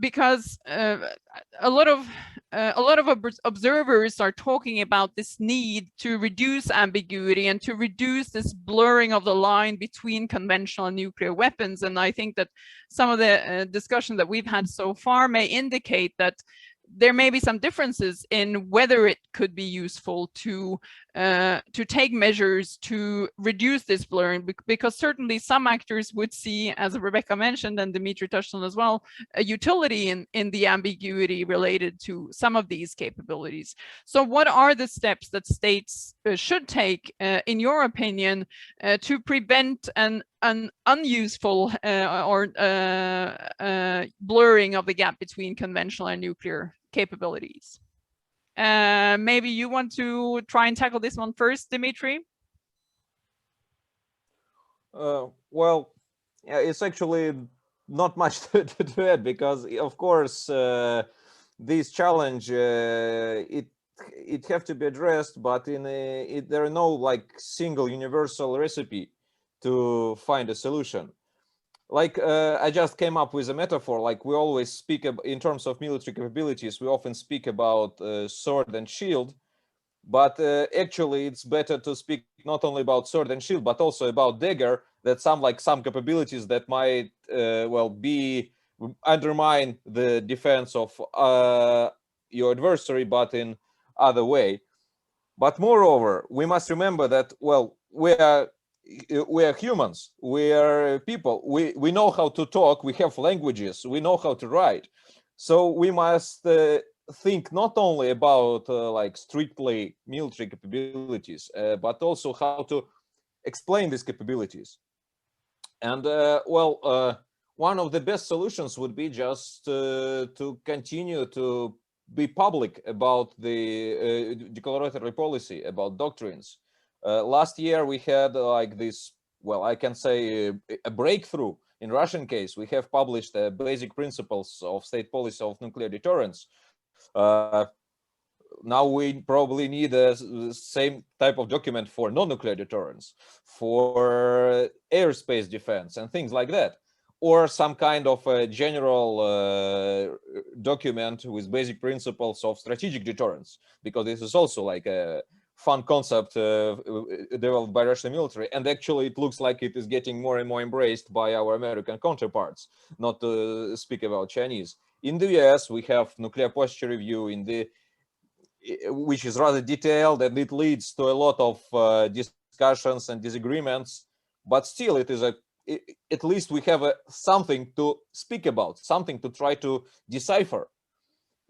because a lot of observers are talking about this need to reduce ambiguity and to reduce this blurring of the line between conventional and nuclear weapons. And I think that some of the discussion that we've had so far may indicate that there may be some differences in whether it could be useful to take measures to reduce this blurring, because certainly some actors would see, as Rebecca mentioned and Dimitri touched on as well, a utility in the ambiguity related to some of these capabilities. So what are the steps that states should take, in your opinion, to prevent an unuseful or blurring of the gap between conventional and nuclear capabilities? Maybe you want to try and tackle this one first, Dimitri? Well, yeah, it's actually not much to add, because of course this challenge it have to be addressed, but there are no like single universal recipe to find a solution. like I just came up with a metaphor. Like we always speak in terms of military capabilities, we often speak about sword and shield, but actually it's better to speak not only about sword and shield, but also about dagger, that some capabilities that might undermine the defense of your adversary, but in other way. But moreover, we must remember that, well, we are humans, we are people, we know how to talk, we have languages, we know how to write. So we must think not only about like strictly military capabilities, but also how to explain these capabilities. And one of the best solutions would be just to continue to be public about the declaratory policy, about doctrines. Last year we had like this, well, I can say a breakthrough. In Russian case, we have published basic principles of state policy of nuclear deterrence. Now we probably need the same type of document for non-nuclear deterrence, for airspace defense and things like that, or some kind of a general document with basic principles of strategic deterrence, because this is also like a fun concept developed by Russian military, and actually it looks like it is getting more and more embraced by our American counterparts, not to speak about Chinese. In the US, we have nuclear posture review which is rather detailed, and it leads to a lot of discussions and disagreements, but still it is at least we have something to speak about, something to try to decipher.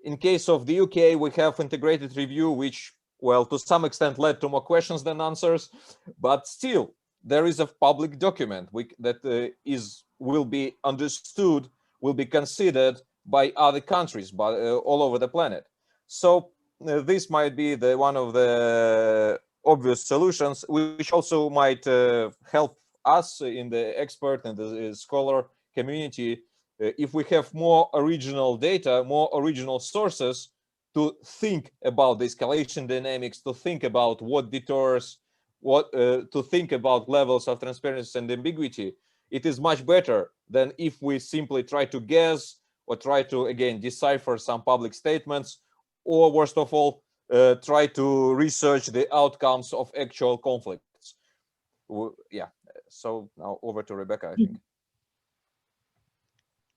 In case of the UK, we have integrated review, which, well, to some extent led to more questions than answers, but still there is a public document that will be understood, will be considered by other countries, all over the planet. So this might be one of the obvious solutions, which also might help us in the expert and the scholar community if we have more original data, more original sources to think about the escalation dynamics, to think about what deters, to think about levels of transparency and ambiguity. It is much better than if we simply try to guess or try to, again, decipher some public statements, or worst of all, try to research the outcomes of actual conflicts. Yeah, so now over to Rebecca, I think.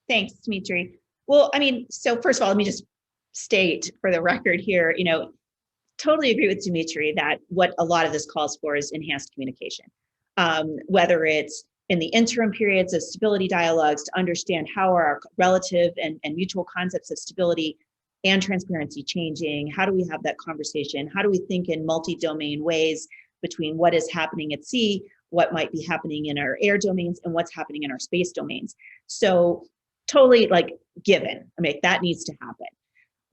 Thanks, Dmitry. Well, I mean, so first of all, let me just state for the record here, totally agree with Dmitry that what a lot of this calls for is enhanced communication, whether it's in the interim periods of stability dialogues to understand how are our relative and mutual concepts of stability and transparency changing. How do we have that conversation? How do we think in multi-domain ways between what is happening at sea, what might be happening in our air domains, and what's happening in our space domains? So totally like given, I mean, that needs to happen.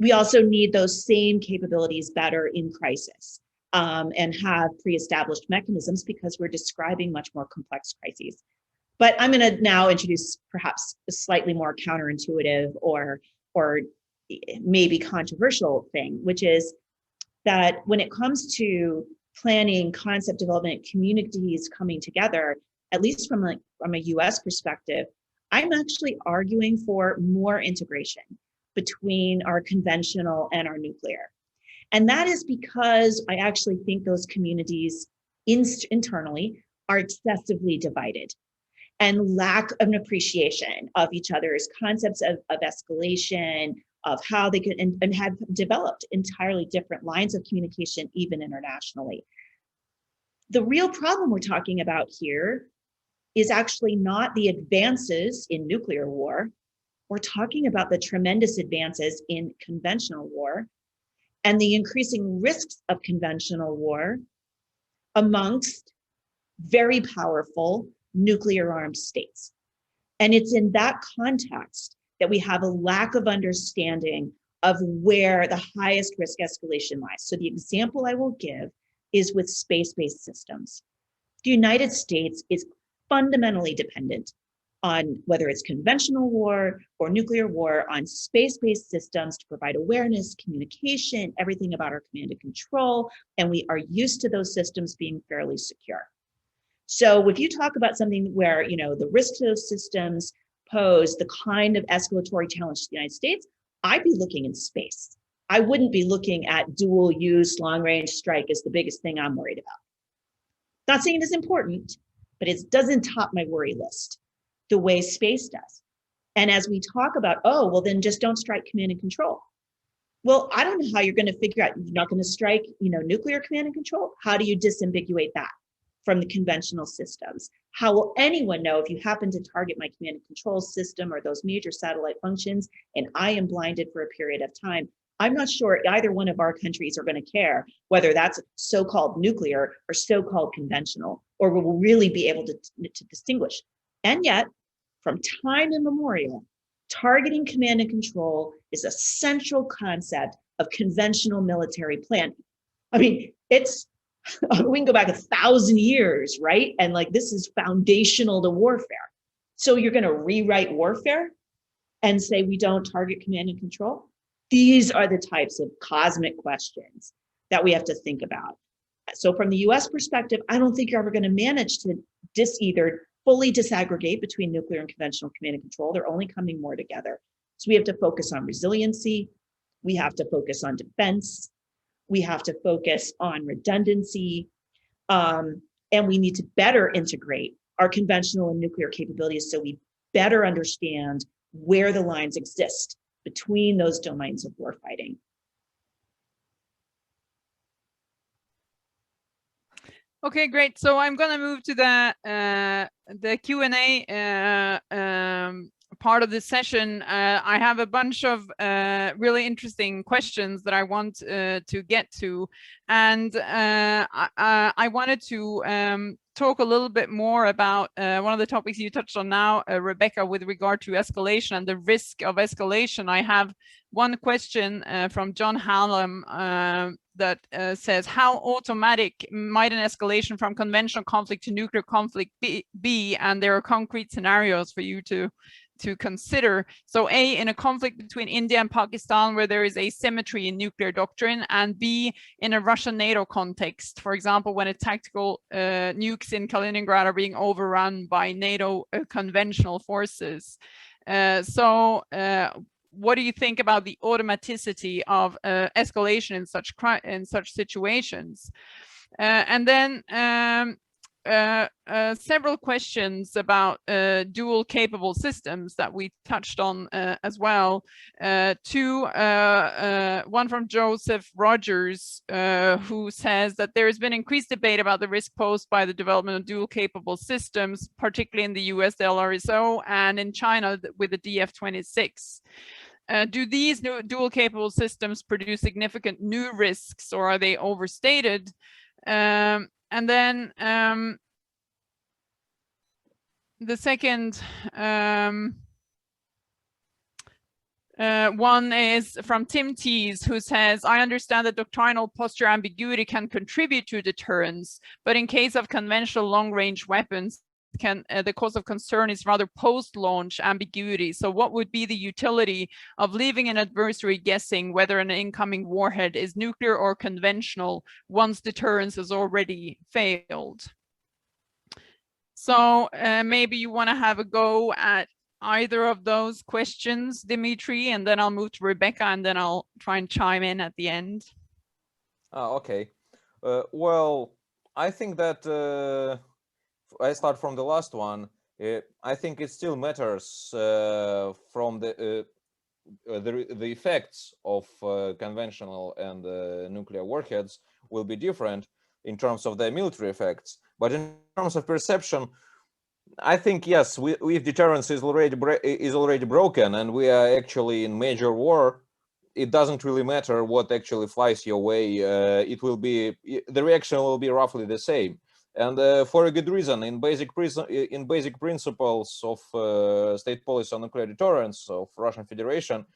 We also need those same capabilities better in crisis and have pre-established mechanisms, because we're describing much more complex crises. But I'm going to now introduce perhaps a slightly more counterintuitive or maybe controversial thing, which is that when it comes to planning concept development, communities coming together, at least from a US perspective, I'm actually arguing for more integration between our conventional and our nuclear. And that is because I actually think those communities internally are excessively divided and lack of an appreciation of each other's concepts of escalation, of how they could, and have developed entirely different lines of communication, even internationally. The real problem we're talking about here is actually not the advances in nuclear war. We're talking about the tremendous advances in conventional war and the increasing risks of conventional war amongst very powerful nuclear armed states. And it's in that context that we have a lack of understanding of where the highest risk escalation lies. So the example I will give is with space-based systems. The United States is fundamentally dependent on whether it's conventional war or nuclear war, on space-based systems to provide awareness, communication, everything about our command and control, and we are used to those systems being fairly secure. So if you talk about something where, you know, the risk to those systems pose the kind of escalatory challenge to the United States, I'd be looking in space. I wouldn't be looking at dual use long range strike as the biggest thing I'm worried about. Not saying it is important, but it doesn't top my worry list the way space does. And as we talk about, oh, well, then just don't strike command and control. Well, I don't know how you're going to figure out you're not going to strike, you know, nuclear command and control. How do you disambiguate that from the conventional systems? How will anyone know if you happen to target my command and control system or those major satellite functions and I am blinded for a period of time? I'm not sure either one of our countries are going to care whether that's so-called nuclear or so-called conventional, or we will really be able to distinguish. And yet, from time immemorial, targeting command and control is a central concept of conventional military planning. I mean, it's, we can go back 1,000 years, right? And like, this is foundational to warfare. So you're going to rewrite warfare and say we don't target command and control? These are the types of cosmic questions that we have to think about. So from the US perspective, I don't think you're ever going to manage to either fully disaggregate between nuclear and conventional command and control. They're only coming more together. So we have to focus on resiliency. We have to focus on defense. We have to focus on redundancy. And we need to better integrate our conventional and nuclear capabilities so we better understand where the lines exist between those domains of warfighting. Okay, great. So I'm going to move to the Q&A part of this session. I have a bunch of really interesting questions that I want to get to, and I wanted to talk a little bit more about one of the topics you touched on now, Rebecca, with regard to escalation and the risk of escalation. I have one question from John Hallam that says, how automatic might an escalation from conventional conflict to nuclear conflict be? And there are concrete scenarios for you to consider. So A, in a conflict between India and Pakistan where there is asymmetry in nuclear doctrine, and B, in a Russian-NATO context, for example, when a tactical nukes in Kaliningrad are being overrun by NATO conventional forces. What do you think about the automaticity of escalation in such situations? And then several questions about dual capable systems that we touched on as well. One from Joseph Rogers, who says that there has been increased debate about the risk posed by the development of dual capable systems, particularly in the US, the LRSO, and in China with the DF-26. Do these new dual capable systems produce significant new risks, or are they overstated? And then the second one is from Tim Tees, who says, I understand that doctrinal posture ambiguity can contribute to deterrence, but in case of conventional long-range weapons, the cause of concern is rather post-launch ambiguity. So what would be the utility of leaving an adversary guessing whether an incoming warhead is nuclear or conventional once deterrence has already failed? So maybe you want to have a go at either of those questions, Dimitri, and then I'll move to Rebecca, and then I'll try and chime in at the end. Okay. Well, I think that I start from the last one. I think it still matters from the effects of conventional and nuclear warheads will be different in terms of their military effects. But in terms of perception, I think, yes, if deterrence is already broken and we are actually in major war, it doesn't really matter what actually flies your way. The reaction will be roughly the same. And for a good reason. In basic principles of state policy on nuclear deterrence of Russian Federation,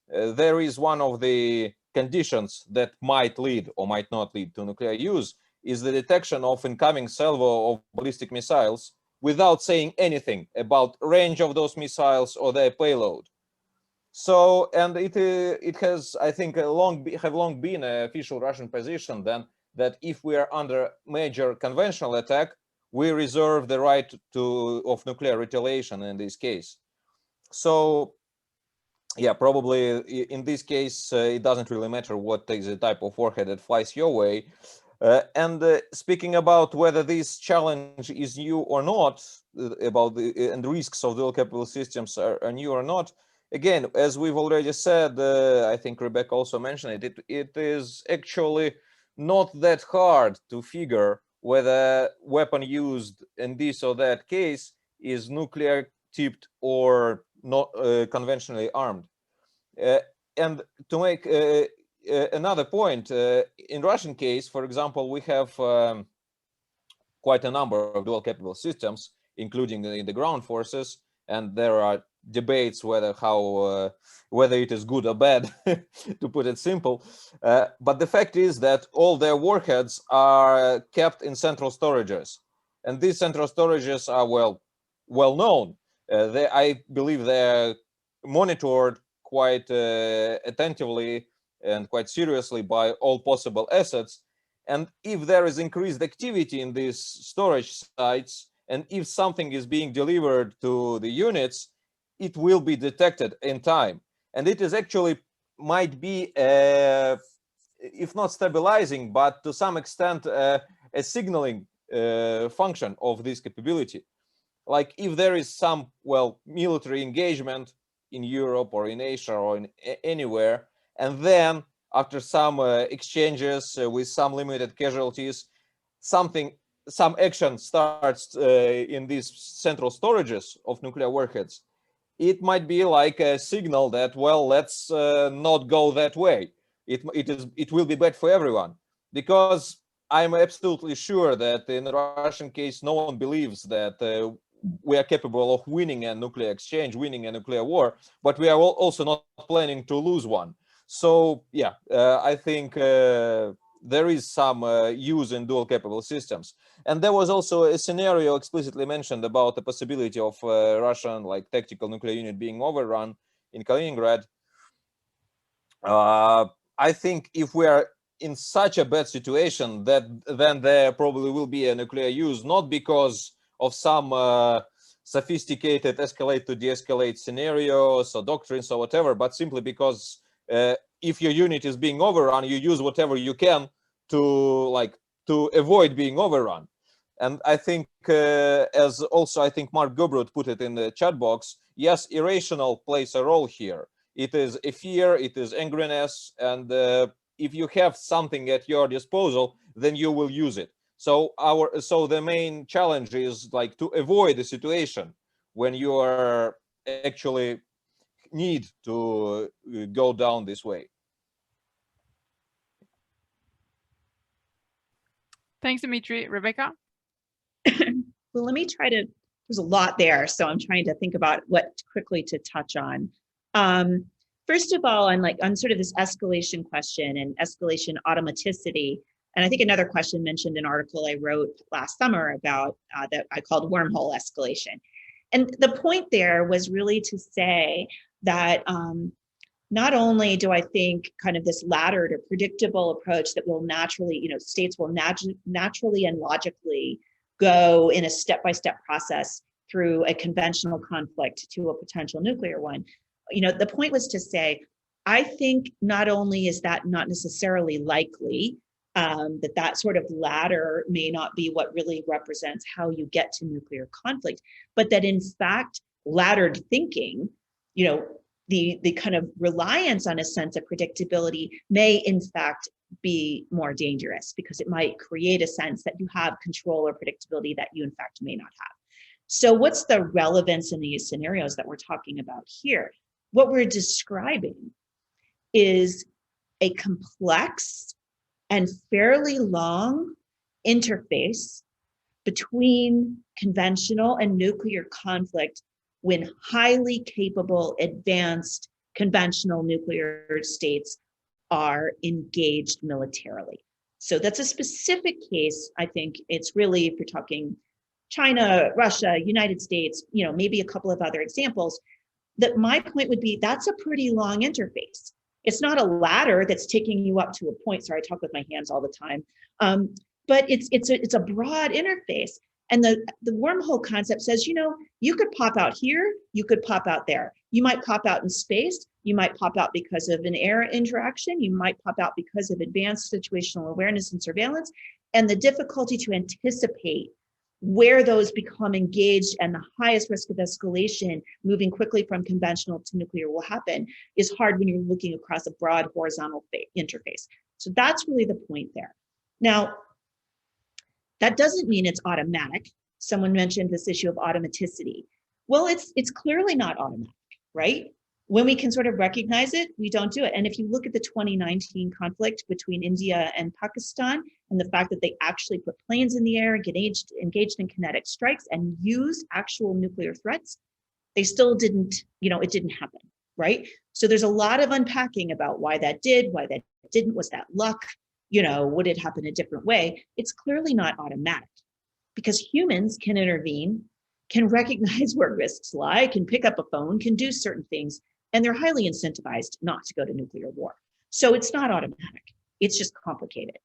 there is one of the conditions that might lead or might not lead to nuclear use is the detection of incoming salvo of ballistic missiles without saying anything about range of those missiles or their payload. So, and it has, I think, long been an official Russian position then that if we are under major conventional attack, we reserve the right of nuclear retaliation in this case. So yeah, probably in this case, it doesn't really matter what is the type of warhead that flies your way. Speaking about whether this challenge is new or not, about the risks of dual capable systems are new or not, again, as we've already said, I think Rebecca also mentioned it, it is actually not that hard to figure whether weapon used in this or that case is nuclear tipped or not conventionally armed. And to make another point, in Russian case, for example, we have quite a number of dual capable systems, including in the ground forces, and there are debates whether whether it is good or bad, to put it simple. But the fact is that all their warheads are kept in central storages, and these central storages are well known. I believe they're monitored quite attentively and quite seriously by all possible assets. And if there is increased activity in these storage sites, and if something is being delivered to the units, it will be detected in time. And it is actually might be, if not stabilizing, but to some extent, a signaling function of this capability. Like if there is some, military engagement in Europe or in Asia or in anywhere, and then after some exchanges with some limited casualties, some action starts in these central storages of nuclear warheads, it might be like a signal that, let's not go that way. It will be bad for everyone, because I'm absolutely sure that in the Russian case, no one believes that we are capable of winning a nuclear exchange, winning a nuclear war, but we are also not planning to lose one. So yeah, I think there is some use in dual capable systems. And there was also a scenario explicitly mentioned about the possibility of Russian tactical nuclear unit being overrun in Kaliningrad. I think if we are in such a bad situation, then there probably will be a nuclear use, not because of some sophisticated escalate to de-escalate scenarios or doctrines or whatever, but simply because if your unit is being overrun, you use whatever you can to avoid being overrun. And I think, as also I think Mark Gobrud put it in the chat box, yes, irrational plays a role here. It is a fear, it is angriness, and if you have something at your disposal, then you will use it. So the main challenge is to avoid a situation when you are actually need to go down this way. Thanks, Dimitri. Rebecca? Well, let me try to, there's a lot there, so I'm trying to think about what quickly to touch on. First of all, on sort of this escalation question and escalation automaticity, and I think another question mentioned an article I wrote last summer about that I called Wormhole Escalation. And the point there was really to say that not only do I think kind of this laddered or predictable approach that will naturally, states will naturally and logically go in a step-by-step process through a conventional conflict to a potential nuclear one. The point was to say, I think not only is that not necessarily likely, that sort of ladder may not be what really represents how you get to nuclear conflict, but that in fact, laddered thinking, the kind of reliance on a sense of predictability may in fact be more dangerous, because it might create a sense that you have control or predictability that you in fact may not have. So what's the relevance in these scenarios that we're talking about here? What we're describing is a complex and fairly long interface between conventional and nuclear conflict when highly capable, advanced conventional nuclear states are engaged militarily. So that's a specific case. I think it's really, if you're talking China, Russia, United States, maybe a couple of other examples, that my point would be that's a pretty long interface. It's not a ladder that's taking you up to a point. Sorry, I talk with my hands all the time. But it's a broad interface. And the wormhole concept says, you know, you could pop out here, you could pop out there. You might pop out in space, you might pop out because of an air interaction, you might pop out because of advanced situational awareness and surveillance, and the difficulty to anticipate where those become engaged and the highest risk of escalation, moving quickly from conventional to nuclear, will happen, is hard when you're looking across a broad horizontal interface. So that's really the point there. Now, that doesn't mean it's automatic. Someone mentioned this issue of automaticity. Well, it's clearly not automatic, right? When we can sort of recognize it, we don't do it. And if you look at the 2019 conflict between India and Pakistan, and the fact that they actually put planes in the air, engaged in kinetic strikes and use actual nuclear threats, they still didn't, you know, it didn't happen, right? So there's a lot of unpacking about why that did, why that didn't, was that luck? You know, would it happen a different way? It's clearly not automatic, because humans can intervene, can recognize where risks lie, can pick up a phone, can do certain things, and they're highly incentivized not to go to nuclear war. So it's not automatic, it's just complicated.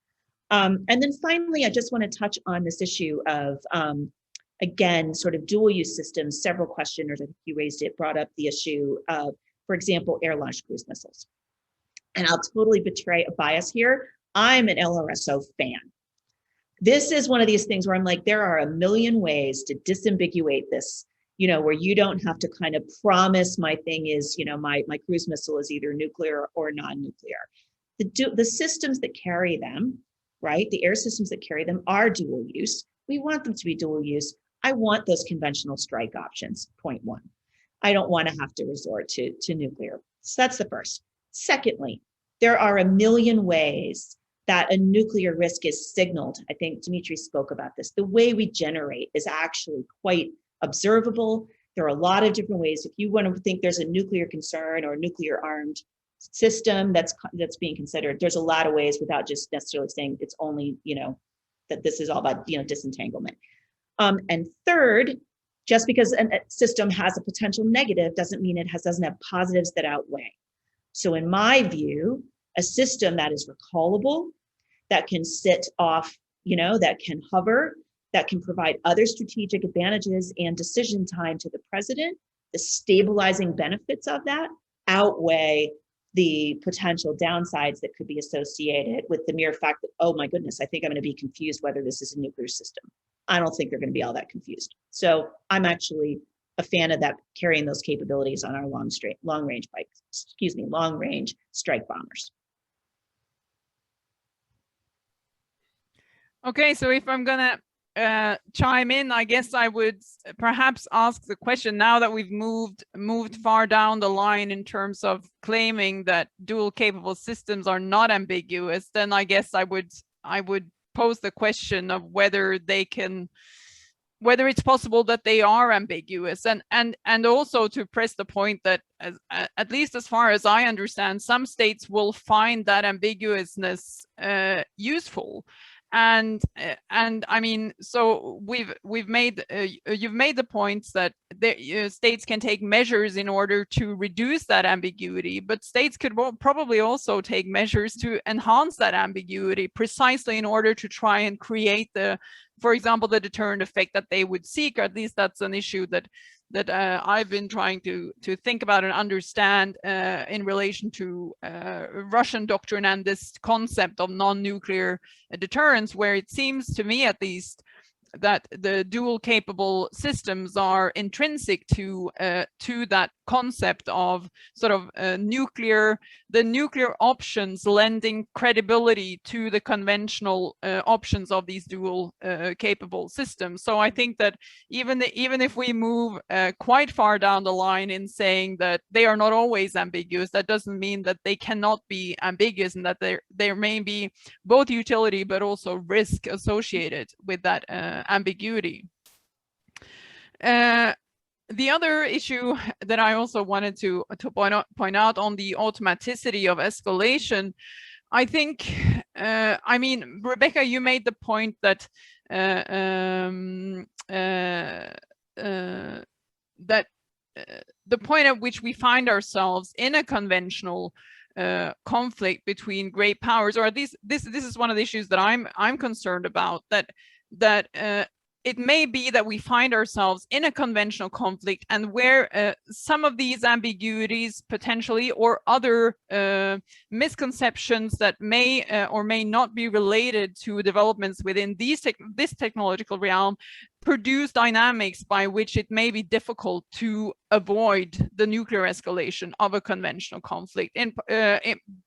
And then finally, I just want to touch on this issue of, again, sort of dual use systems. Several questioners, I think you raised it, brought up the issue of, for example, air-launched cruise missiles. And I'll totally betray a bias here. I'm an LRSO fan. This is one of these things where I'm like, there are a million ways to disambiguate this, you know, where you don't have to kind of promise my thing is, you know, my cruise missile is either nuclear or non-nuclear. The systems that carry them, right, the air systems that carry them are dual use. We want them to be dual use. I want those conventional strike options, point one. I don't want to have to resort to nuclear. So that's the first. Secondly, there are a million ways that a nuclear risk is signaled. I think Dimitri spoke about this. The way we generate is actually quite observable. There are a lot of different ways. If you want to think there's a nuclear concern or a nuclear armed system that's being considered, there's a lot of ways without just necessarily saying it's only, you know, that this is all about, you know, disentanglement. And third, just because a system has a potential negative doesn't mean it doesn't have positives that outweigh. So in my view, a system that is recallable, that can sit off, you know, that can hover, that can provide other strategic advantages and decision time to the president, the stabilizing benefits of that outweigh the potential downsides that could be associated with the mere fact that, oh my goodness, I think I'm going to be confused whether this is a nuclear system. I don't think they're going to be all that confused. So I'm actually a fan of that, carrying those capabilities on our long range strike bombers. Okay, so if I'm gonna chime in, I guess I would perhaps ask the question, now that we've moved far down the line in terms of claiming that dual capable systems are not ambiguous, then I guess I would pose the question of whether it's possible that they are ambiguous, and also to press the point that at least as far as I understand, some states will find that ambiguousness useful. And I mean, so you've made the points that states can take measures in order to reduce that ambiguity, but states could probably also take measures to enhance that ambiguity, precisely in order to try and create for example, the deterrent effect that they would seek. Or at least that's an issue that I've been trying to think about and understand in relation to Russian doctrine and this concept of non-nuclear deterrence, where it seems to me at least that the dual capable systems are intrinsic to that concept of sort of the nuclear options lending credibility to the conventional options of these dual capable systems. So I think that even if we move quite far down the line in saying that they are not always ambiguous, that doesn't mean that they cannot be ambiguous, and that there may be both utility but also risk associated with that ambiguity. The other issue that I also wanted to point out on the automaticity of escalation, I think, I mean, Rebecca, you made the point that the point at which we find ourselves in a conventional conflict between great powers, or at least this is one of the issues that I'm concerned about, that it may be that we find ourselves in a conventional conflict, and where some of these ambiguities potentially, or other misconceptions that may or may not be related to developments within this technological realm, produce dynamics by which it may be difficult to avoid the nuclear escalation of a conventional conflict,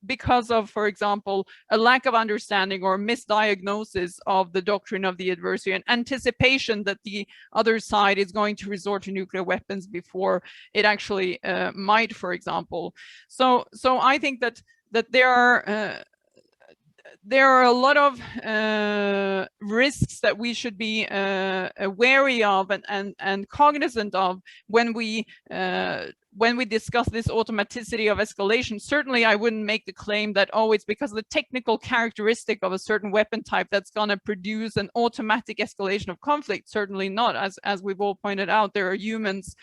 because of, for example, a lack of understanding or misdiagnosis of the doctrine of the adversary, and anticipation that the other side is going to resort to nuclear weapons before it actually might, for example. So I think that there are a lot of risks that we should be wary of and cognizant of when we discuss this automaticity of escalation. Certainly, I wouldn't make the claim that, oh, it's because of the technical characteristic of a certain weapon type that's going to produce an automatic escalation of conflict. Certainly not. As we've all pointed out, there are humans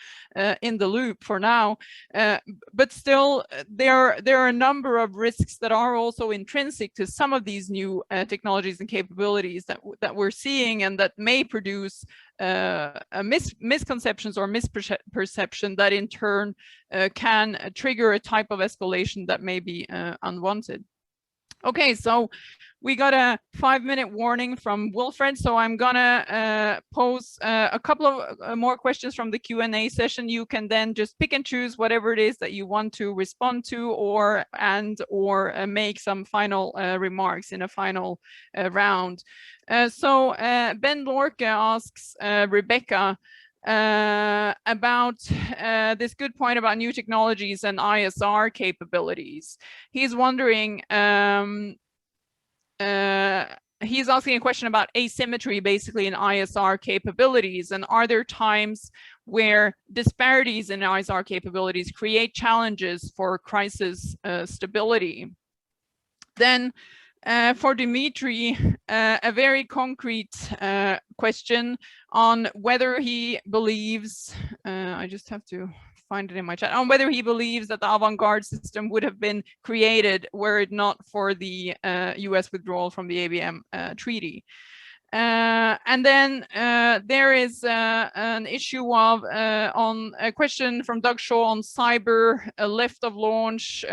in the loop for now. But still, there are a number of risks that are also intrinsic to some of these new technologies and capabilities that we're seeing, and that may produce misconceptions or misperception that in turn can trigger a type of escalation that may be unwanted. Okay, so we got a 5-minute warning from Wilfred, so I'm gonna pose a couple of more questions from the Q&A session. You can then just pick and choose whatever it is that you want to respond to, or make some final remarks in a final round. So Ben Lorca asks Rebecca about this good point about new technologies and ISR capabilities. He's wondering, he's asking a question about asymmetry basically in ISR capabilities, and are there times where disparities in ISR capabilities create challenges for crisis stability? Then for Dimitri, a very concrete question on whether he believes, I just have to find it in my chat, on whether he believes that the avant-garde system would have been created were it not for the US withdrawal from the ABM treaty. And then there is an issue of on a question from Doug Shaw on cyber left of launch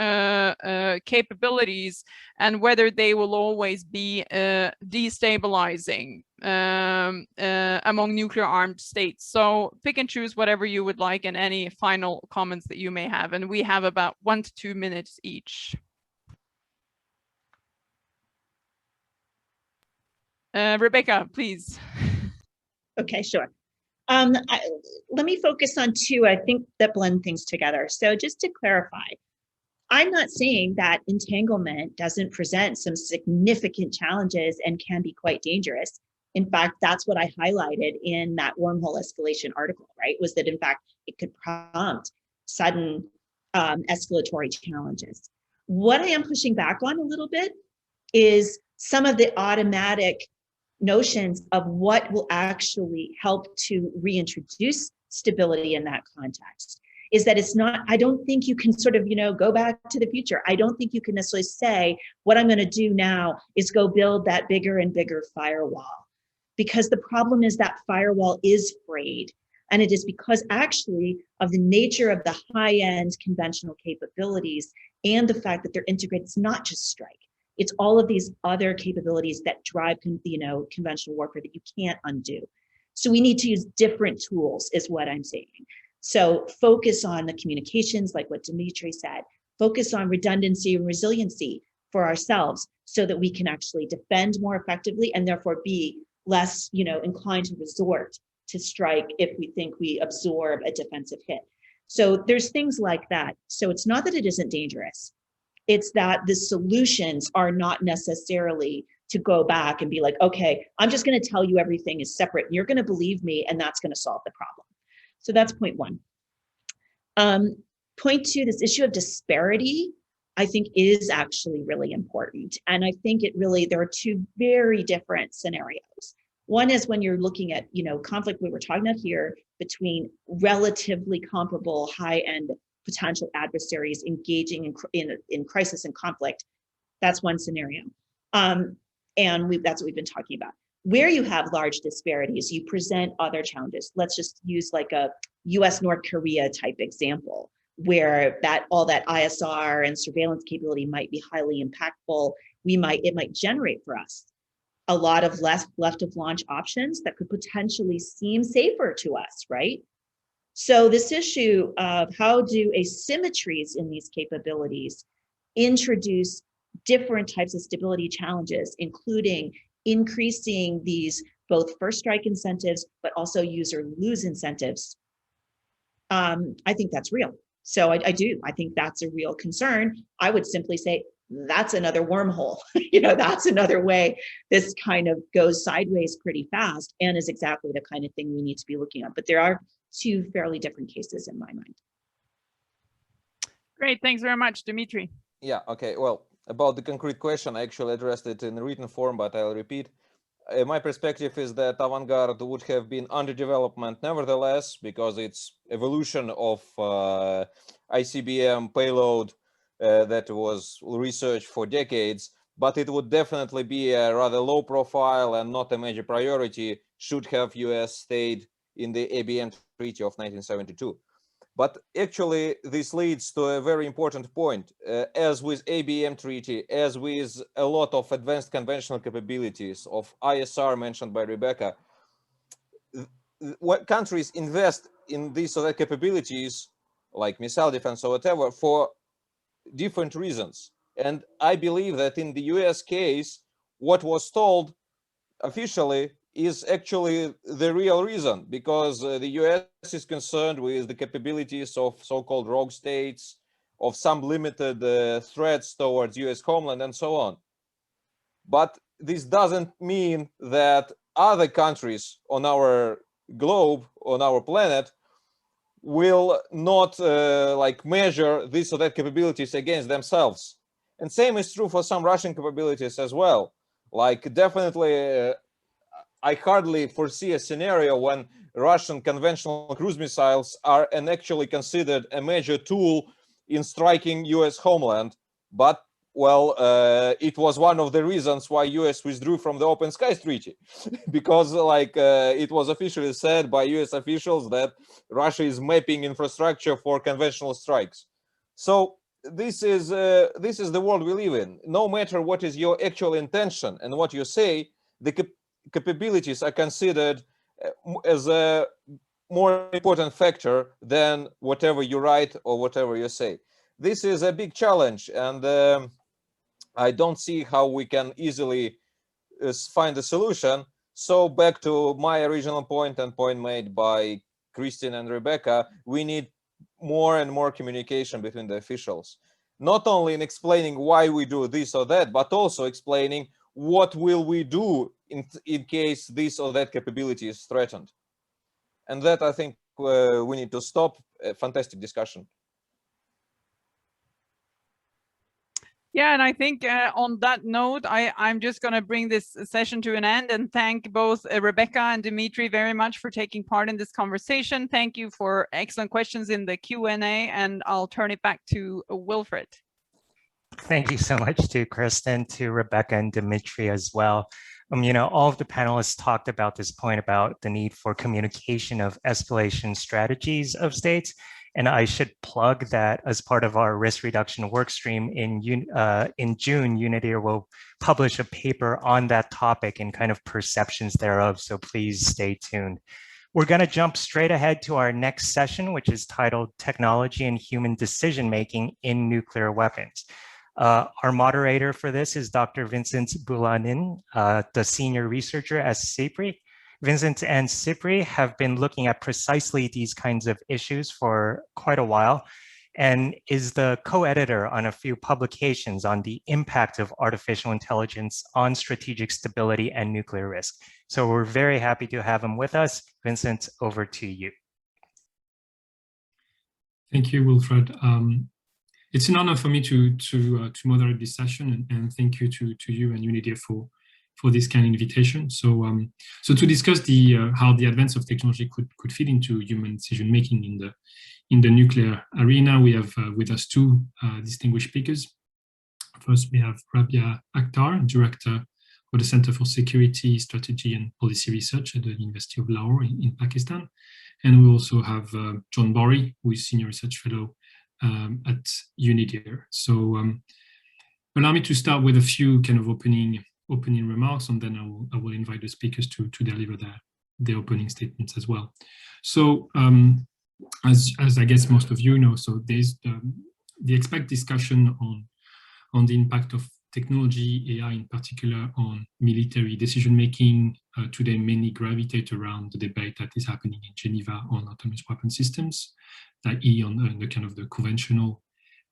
capabilities, and whether they will always be destabilizing among nuclear armed states. So pick and choose whatever you would like, and any final comments that you may have. And we have about 1 to 2 minutes each. Rebecca, please. Okay, sure. Let me focus on two, I think, that blend things together. So just to clarify, I'm not saying that entanglement doesn't present some significant challenges and can be quite dangerous. In fact, that's what I highlighted in that wormhole escalation article, right? Was that in fact, it could prompt sudden escalatory challenges. What I am pushing back on a little bit is some of the automatic notions of what will actually help to reintroduce stability in that context. Is that it's not, I don't think you can sort of, go back to the future. I don't think you can necessarily say, what I'm going to do now is go build that bigger and bigger firewall. Because the problem is that firewall is frayed. And it is because actually of the nature of the high-end conventional capabilities and the fact that they're integrated. It's not just strike. It's all of these other capabilities that drive, conventional warfare that you can't undo. So we need to use different tools, is what I'm saying. So focus on the communications, like what Dimitri said. Focus on redundancy and resiliency for ourselves, so that we can actually defend more effectively, and therefore be less, inclined to resort to strike if we think we absorb a defensive hit. So there's things like that. So it's not that it isn't dangerous. It's that the solutions are not necessarily to go back and be like, okay, I'm just going to tell you everything is separate and you're going to believe me, and that's going to solve the problem. So that's point one. Point two, this issue of disparity, I think, is actually really important. And I think there are two very different scenarios. One is when you're looking at, conflict we were talking about here between relatively comparable high-end potential adversaries engaging in crisis and conflict. That's one scenario. And that's what we've been talking about. Where you have large disparities, you present other challenges. Let's just use like a US North Korea type example, where all that ISR and surveillance capability might be highly impactful. It might generate for us a lot of left of launch options that could potentially seem safer to us, right? So this issue of how do asymmetries in these capabilities introduce different types of stability challenges, including increasing these both first strike incentives, but also user lose incentives. I think that's real. So I think that's a real concern. I would simply say, that's another wormhole. That's another way this kind of goes sideways pretty fast and is exactly the kind of thing we need to be looking at. But there are two fairly different cases in my mind. Great, thanks very much, Dimitri. Yeah, okay, well, about the concrete question, I actually addressed it in written form, but I'll repeat. My perspective is that avant-garde would have been under development nevertheless, because it's evolution of ICBM payload that was researched for decades, but it would definitely be a rather low profile and not a major priority should have US stayed in the ABM Treaty of 1972. But actually, this leads to a very important point. As with ABM Treaty, as with a lot of advanced conventional capabilities of ISR mentioned by Rebecca, what countries invest in these other capabilities, like missile defense or whatever, for different reasons. And I believe that in the US case, what was told officially is actually the real reason, because the US is concerned with the capabilities of so-called rogue states, of some limited threats towards US homeland and so on. But this doesn't mean that other countries on our globe, on our planet, will not measure this or that capabilities against themselves. And same is true for some Russian capabilities as well. Like definitely, I hardly foresee a scenario when Russian conventional cruise missiles are actually considered a major tool in striking US homeland. But well, it was one of the reasons why US withdrew from the Open Skies Treaty, because it was officially said by US officials that Russia is mapping infrastructure for conventional strikes. So this is the world we live in. No matter what is your actual intention and what you say, the capabilities are considered as a more important factor than whatever you write or whatever you say. This is a big challenge, and I don't see how we can easily find a solution. So back to my original point and point made by Christine and Rebecca, we need more and more communication between the officials, not only in explaining why we do this or that, but also explaining what will we do in case this or that capability is threatened. And that, I think, we need to stop. A fantastic discussion. Yeah, and I think on that note, I'm just going to bring this session to an end and thank both Rebecca and Dimitri very much for taking part in this conversation. Thank you for excellent questions in the Q&A, and I'll turn it back to Wilfred. Thank you so much to Kristen, to Rebecca and Dimitri as well. All of the panelists talked about this point about the need for communication of escalation strategies of states. And I should plug that as part of our risk reduction workstream in June, Unity will publish a paper on that topic and kind of perceptions thereof. So please stay tuned. We're going to jump straight ahead to our next session, which is titled Technology and Human Decision-Making in Nuclear Weapons. Our moderator for this is Dr. Vincent Boulanin, the senior researcher at CIPRI. Vincent and CIPRI have been looking at precisely these kinds of issues for quite a while and is the co-editor on a few publications on the impact of artificial intelligence on strategic stability and nuclear risk. So we're very happy to have him with us. Vincent, over to you. Thank you, Wilfred. It's an honor for me to moderate this session, and thank you to you and Unity for this kind of invitation. So to discuss how the advance of technology could fit into human decision making in the nuclear arena, we have with us two distinguished speakers. First, we have Rabia Akhtar, director for the Center for Security, Strategy and Policy Research at the University of Lahore in Pakistan. And we also have John Borry, who is Senior Research Fellow at Unidir. So allow me to start with a few kind of opening remarks, and then I will invite the speakers to deliver their opening statements as well. So as I guess most of you know, so there's the expect discussion on the impact of technology, AI in particular, on military decision-making today mainly gravitate around the debate that is happening in Geneva on autonomous weapon systems, i.e. on the kind of the conventional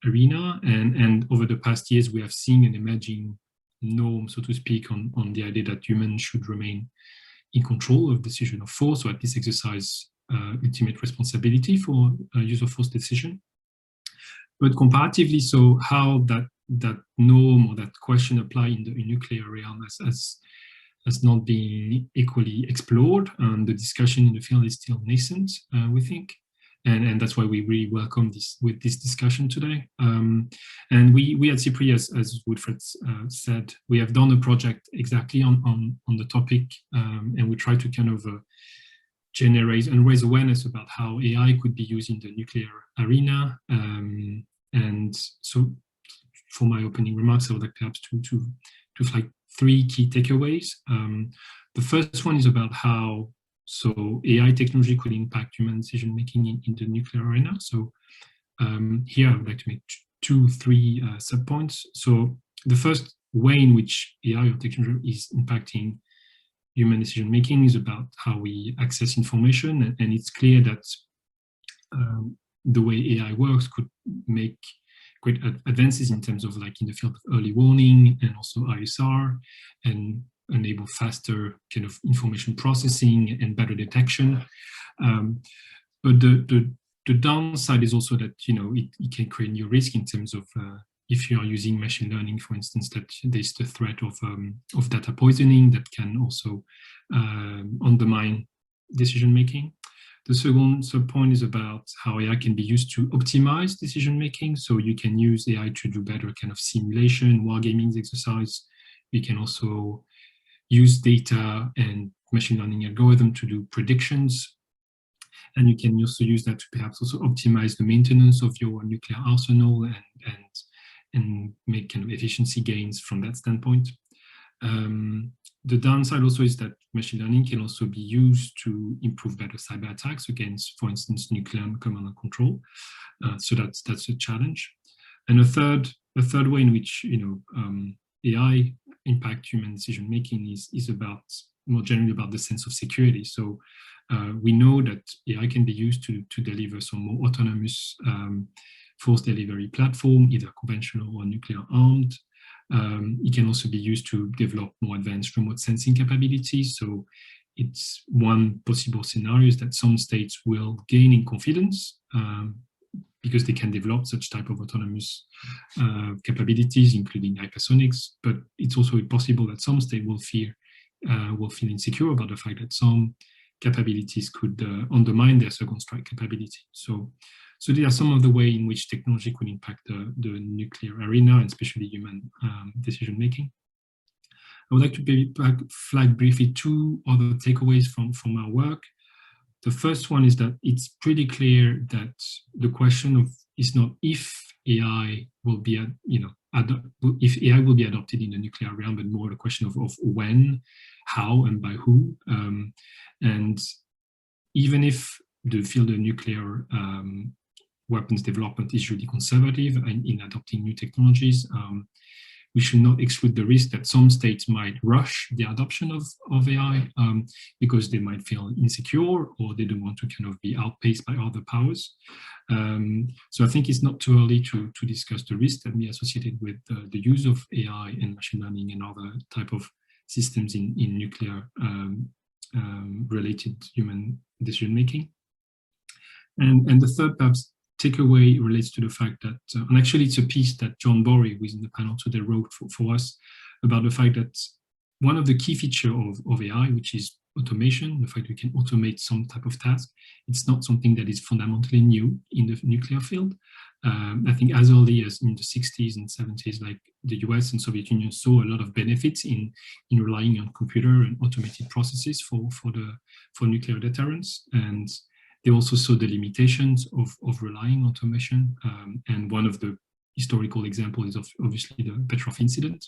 arena. And over the past years, we have seen an emerging norm, so to speak, on the idea that humans should remain in control of decision of force, or at least exercise ultimate responsibility for use of force decision. But comparatively, so how that norm or that question apply in the nuclear realm has not been equally explored, and the discussion in the field is still nascent, we think. And that's why we really welcome this discussion today. And we at CIPRI, as Wilfred said, we have done a project exactly on the topic, and we try to kind of generate and raise awareness about how AI could be used in the nuclear arena. And so for my opening remarks, I would like perhaps to flag 3 key takeaways. The first one is about how AI technology could impact human decision-making in the nuclear arena. So here I would like to make 3 sub-points. So the first way in which AI or technology is impacting human decision-making is about how we access information. And it's clear that the way AI works could make great advances in terms of like in the field of early warning and also ISR, and enable faster kind of information processing and better detection. But the downside is also that, you know, it can create new risk in terms of if you are using machine learning, for instance, that there's the threat of data poisoning that can also undermine decision making. The second sub-point is about how AI can be used to optimize decision-making. So you can use AI to do better kind of simulation, wargaming exercise. We can also use data and machine learning algorithm to do predictions. And you can also use that to perhaps also optimize the maintenance of your nuclear arsenal and make kind of efficiency gains from that standpoint. The downside also is that machine learning can also be used to improve better cyber attacks against, for instance, nuclear command and control. So that's a challenge. And a third way in which, you know, AI impact human decision making is about more generally about the sense of security. So we know that AI can be used to deliver some more autonomous force delivery platform, either conventional or nuclear armed. It can also be used to develop more advanced remote sensing capabilities. So it's one possible scenario is that some states will gain in confidence because they can develop such type of autonomous capabilities, including hypersonics. But it's also possible that some state will feel insecure about the fact that some capabilities could undermine their second strike capability. So there are some of the way in which technology could impact the nuclear arena, and especially human decision-making. I would like to flag briefly 2 other takeaways from our work. The first one is that it's pretty clear that the question is not if AI will be, if AI will be adopted in the nuclear realm, but more the question of when, how, and by who. And even if the field of nuclear weapons development is really conservative in adopting new technologies, we should not exclude the risk that some states might rush the adoption of AI because they might feel insecure or they don't want to kind of be outpaced by other powers. So I think it's not too early to discuss the risk that may be associated with the use of AI and machine learning and other type of systems in nuclear related human decision making. And the third perhaps takeaway relates to the fact that, and actually it's a piece that John Borry, who is in the panel today, wrote for us about the fact that one of the key features of AI, which is automation, the fact we can automate some type of task, it's not something that is fundamentally new in the nuclear field. I think as early as in the 60s and 70s, like the US and Soviet Union saw a lot of benefits in relying on computer and automated processes for nuclear deterrence. And they also saw the limitations of relying on automation. And one of the historical examples is obviously the Petrov incident.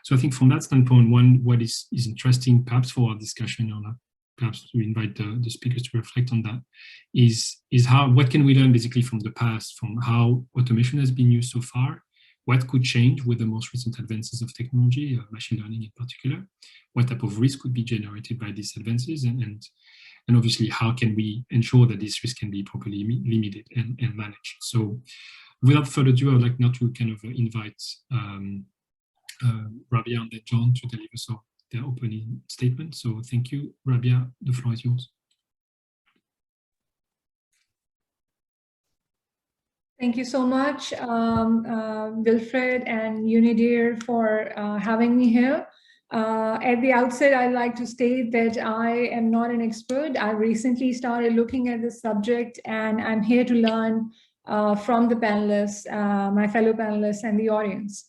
So I think from that standpoint, what is interesting perhaps for our discussion, or perhaps we invite the speakers to reflect on that, is what can we learn basically from the past, from how automation has been used so far, what could change with the most recent advances of technology, machine learning in particular, what type of risk could be generated by these advances, and obviously how can we ensure that this risk can be properly limited and managed. So without further ado, I would like now to kind of invite Rabia and then John to deliver their opening statement. So thank you, Rabia, the floor is yours. Thank you so much, Wilfred and Unidir, for having me here. At the outset, I'd like to state that I am not an expert. I recently started looking at this subject, and I'm here to learn from the panelists, my fellow panelists and the audience.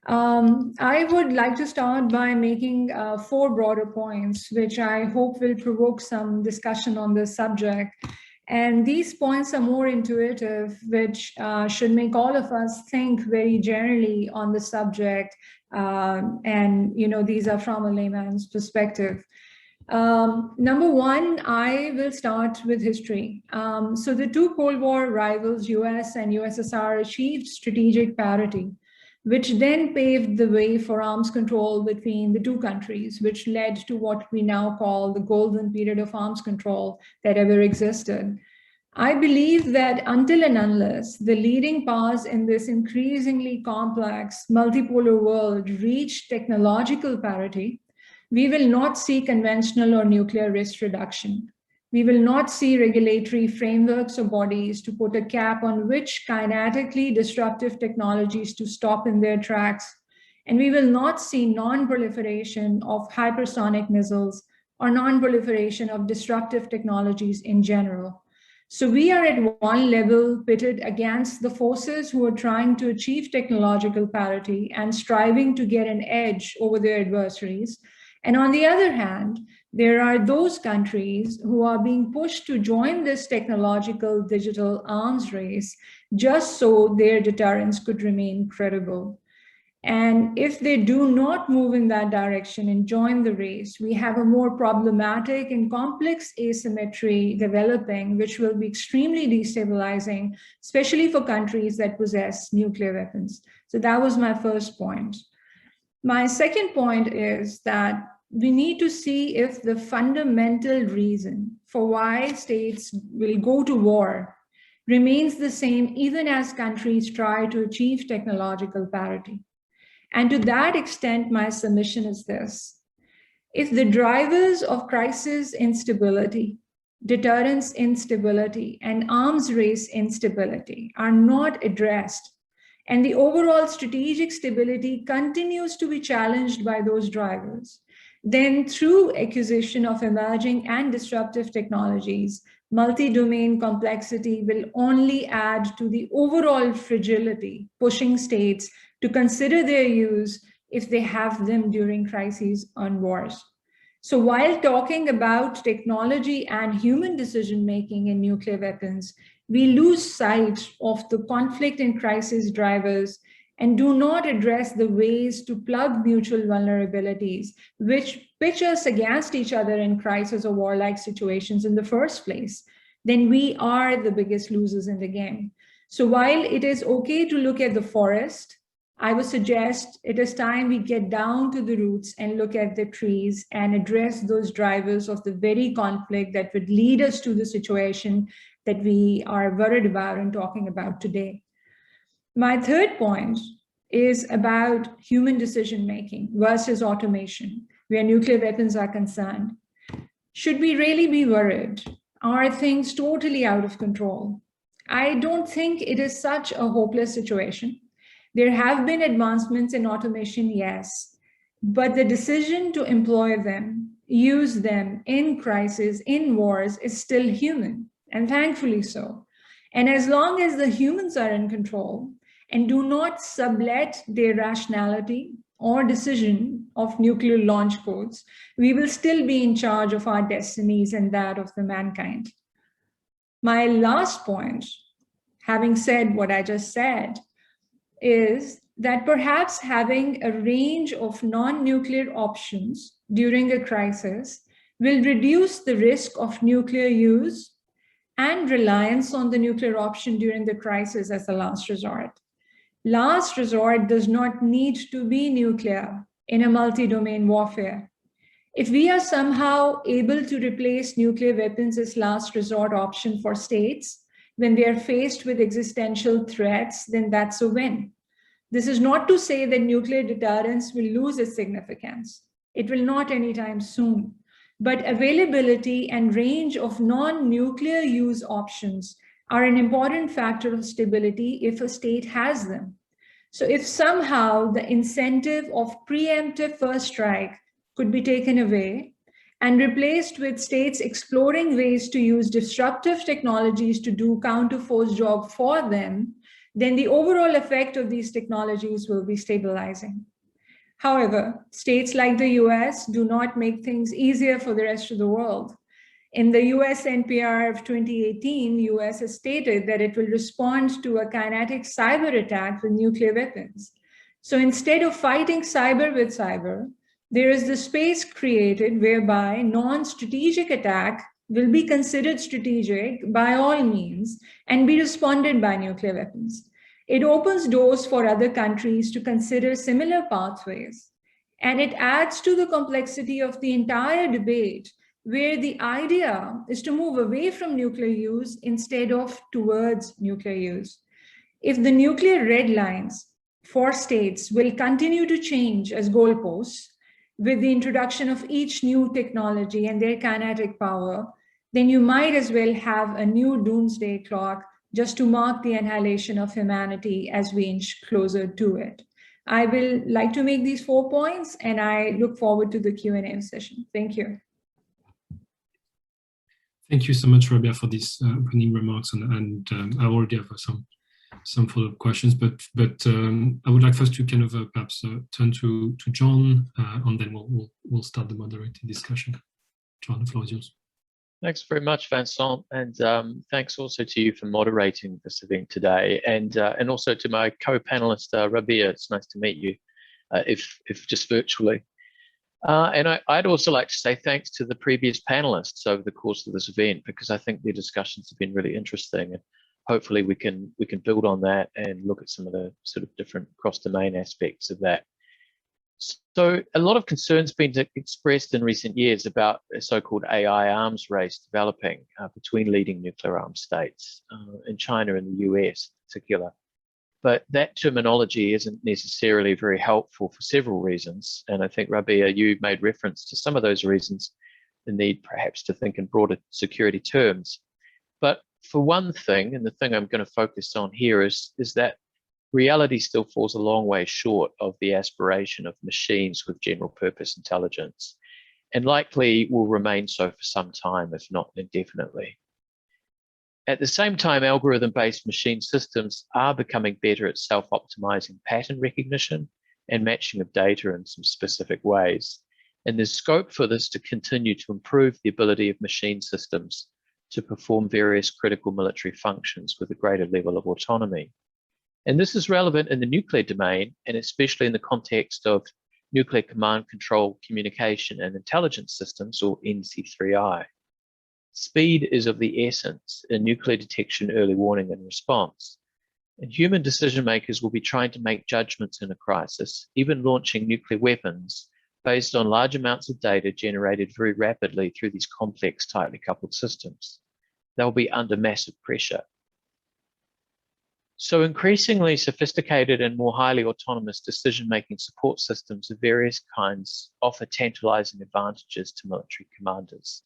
I would like to start by making 4 broader points, which I hope will provoke some discussion on this subject. And these points are more intuitive, which should make all of us think very generally on the subject. And, these are from a layman's perspective. Number 1, I will start with history. So the 2 Cold War rivals, US and USSR, achieved strategic parity, which then paved the way for arms control between the 2 countries, which led to what we now call the golden period of arms control that ever existed. I believe that until and unless the leading powers in this increasingly complex multipolar world reach technological parity, we will not see conventional or nuclear risk reduction. We will not see regulatory frameworks or bodies to put a cap on which kinetically disruptive technologies to stop in their tracks. And we will not see non-proliferation of hypersonic missiles or non-proliferation of disruptive technologies in general. So we are at one level pitted against the forces who are trying to achieve technological parity and striving to get an edge over their adversaries. And on the other hand, there are those countries who are being pushed to join this technological digital arms race just so their deterrence could remain credible. And if they do not move in that direction and join the race, we have a more problematic and complex asymmetry developing, which will be extremely destabilizing, especially for countries that possess nuclear weapons. So that was my first point. My second point is that we need to see if the fundamental reason for why states will go to war remains the same even as countries try to achieve technological parity. And to that extent, my submission is this. If the drivers of crisis instability, deterrence instability, and arms race instability are not addressed, and the overall strategic stability continues to be challenged by those drivers, then through acquisition of emerging and disruptive technologies, multi-domain complexity will only add to the overall fragility, pushing states to consider their use if they have them during crises and wars. So while talking about technology and human decision-making in nuclear weapons, we lose sight of the conflict and crisis drivers and do not address the ways to plug mutual vulnerabilities, which pitch us against each other in crisis or warlike situations in the first place, then we are the biggest losers in the game. So while it is okay to look at the forest, I would suggest it is time we get down to the roots and look at the trees and address those drivers of the very conflict that would lead us to the situation that we are worried about and talking about today. My third point is about human decision-making versus automation, where nuclear weapons are concerned. Should we really be worried? Are things totally out of control? I don't think it is such a hopeless situation. There have been advancements in automation, yes, but the decision to employ them, use them in crisis, in wars, is still human, and thankfully so. And as long as the humans are in control and do not sublet their rationality or decision of nuclear launch codes, we will still be in charge of our destinies and that of the mankind. My last point, having said what I just said, is that perhaps having a range of non-nuclear options during a crisis will reduce the risk of nuclear use and reliance on the nuclear option during the crisis as a last resort. Last resort does not need to be nuclear in a multi-domain warfare. If we are somehow able to replace nuclear weapons as last resort option for states when they are faced with existential threats, then that's a win. This is not to say that nuclear deterrence will lose its significance. It will not anytime soon. But availability and range of non-nuclear use options are an important factor of stability if a state has them. So if somehow the incentive of preemptive first strike could be taken away and replaced with states exploring ways to use disruptive technologies to do counterforce job for them, then the overall effect of these technologies will be stabilizing. However, states like the US do not make things easier for the rest of the world. In the US NPR of 2018, US has stated that it will respond to a kinetic cyber attack with nuclear weapons. So instead of fighting cyber with cyber, there is the space created whereby non-strategic attack will be considered strategic by all means and be responded by nuclear weapons. It opens doors for other countries to consider similar pathways, and it adds to the complexity of the entire debate, where the idea is to move away from nuclear use instead of towards nuclear use. If the nuclear red lines for states will continue to change as goalposts with the introduction of each new technology and their kinetic power, then you might as well have a new doomsday clock just to mark the annihilation of humanity as we inch closer to it. I will like to make these 4 points, and I look forward to the Q&A session. Thank you. Thank you so much, Rabia, for these opening remarks, and I already have some follow-up questions, but I would like first to kind of perhaps turn to John, and then we'll start the moderated discussion. John, the floor is yours. Thanks very much, Vincent, and thanks also to you for moderating this event today, and also to my co-panelist Rabia. It's nice to meet you, if just virtually. And I'd also like to say thanks to the previous panelists over the course of this event, because I think their discussions have been really interesting, and hopefully we can build on that and look at some of the sort of different cross-domain aspects of that. So a lot of concerns been expressed in recent years about a so-called AI arms race developing between leading nuclear armed states in China and the US in particular. But that terminology isn't necessarily very helpful for several reasons. And I think, Rabia, you made reference to some of those reasons, the need perhaps to think in broader security terms. But for one thing, and the thing I'm going to focus on here is that reality still falls a long way short of the aspiration of machines with general purpose intelligence, and likely will remain so for some time, if not indefinitely. At the same time, algorithm-based machine systems are becoming better at self-optimizing pattern recognition and matching of data in some specific ways. And there's scope for this to continue to improve the ability of machine systems to perform various critical military functions with a greater level of autonomy. And this is relevant in the nuclear domain, and especially in the context of nuclear command, control, communication, and intelligence systems, or NC3I. Speed is of the essence in nuclear detection, early warning, and response. And human decision makers will be trying to make judgments in a crisis, even launching nuclear weapons, based on large amounts of data generated very rapidly through these complex, tightly coupled systems. They'll be under massive pressure. So increasingly sophisticated and more highly autonomous decision-making support systems of various kinds offer tantalizing advantages to military commanders.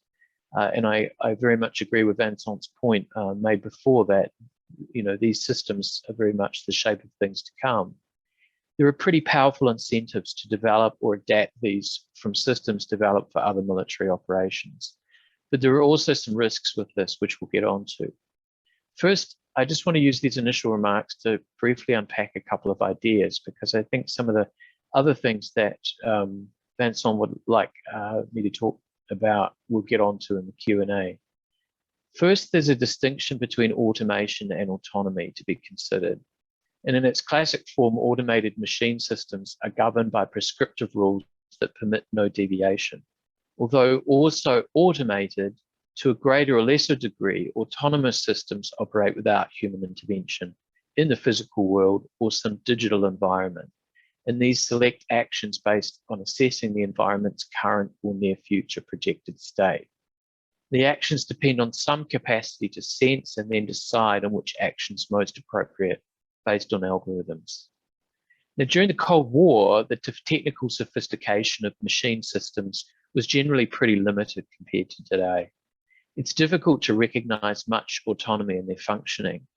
And I very much agree with Vincent's point made before that, these systems are very much the shape of things to come. There are pretty powerful incentives to develop or adapt these from systems developed for other military operations. But there are also some risks with this, which we'll get onto. First, I just want to use these initial remarks to briefly unpack a couple of ideas, because I think some of the other things that Vincent would like me to talk about, we'll get onto in the Q&A. First, there's a distinction between automation and autonomy to be considered. And in its classic form, automated machine systems are governed by prescriptive rules that permit no deviation. Although also automated, to a greater or lesser degree, autonomous systems operate without human intervention in the physical world or some digital environment. And these select actions based on assessing the environment's current or near future projected state. The actions depend on some capacity to sense and then decide on which action is most appropriate based on algorithms. Now, during the Cold War, the technical sophistication of machine systems was generally pretty limited compared to today. It's difficult to recognize much autonomy in their functioning.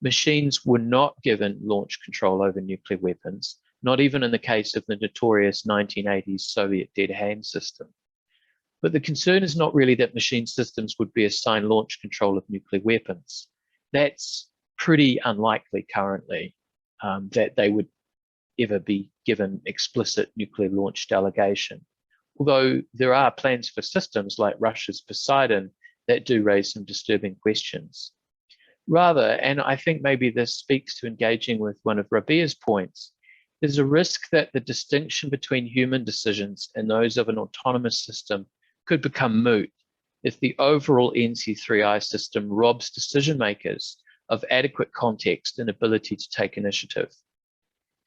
Machines were not given launch control over nuclear weapons, not even in the case of the notorious 1980s Soviet dead hand system. But the concern is not really that machine systems would be assigned launch control of nuclear weapons. That's pretty unlikely currently, that they would ever be given explicit nuclear launch delegation. Although there are plans for systems like Russia's Poseidon that do raise some disturbing questions. Rather, and I think maybe this speaks to engaging with one of Rabia's points, there's a risk that the distinction between human decisions and those of an autonomous system could become moot if the overall NC3I system robs decision makers of adequate context and ability to take initiative.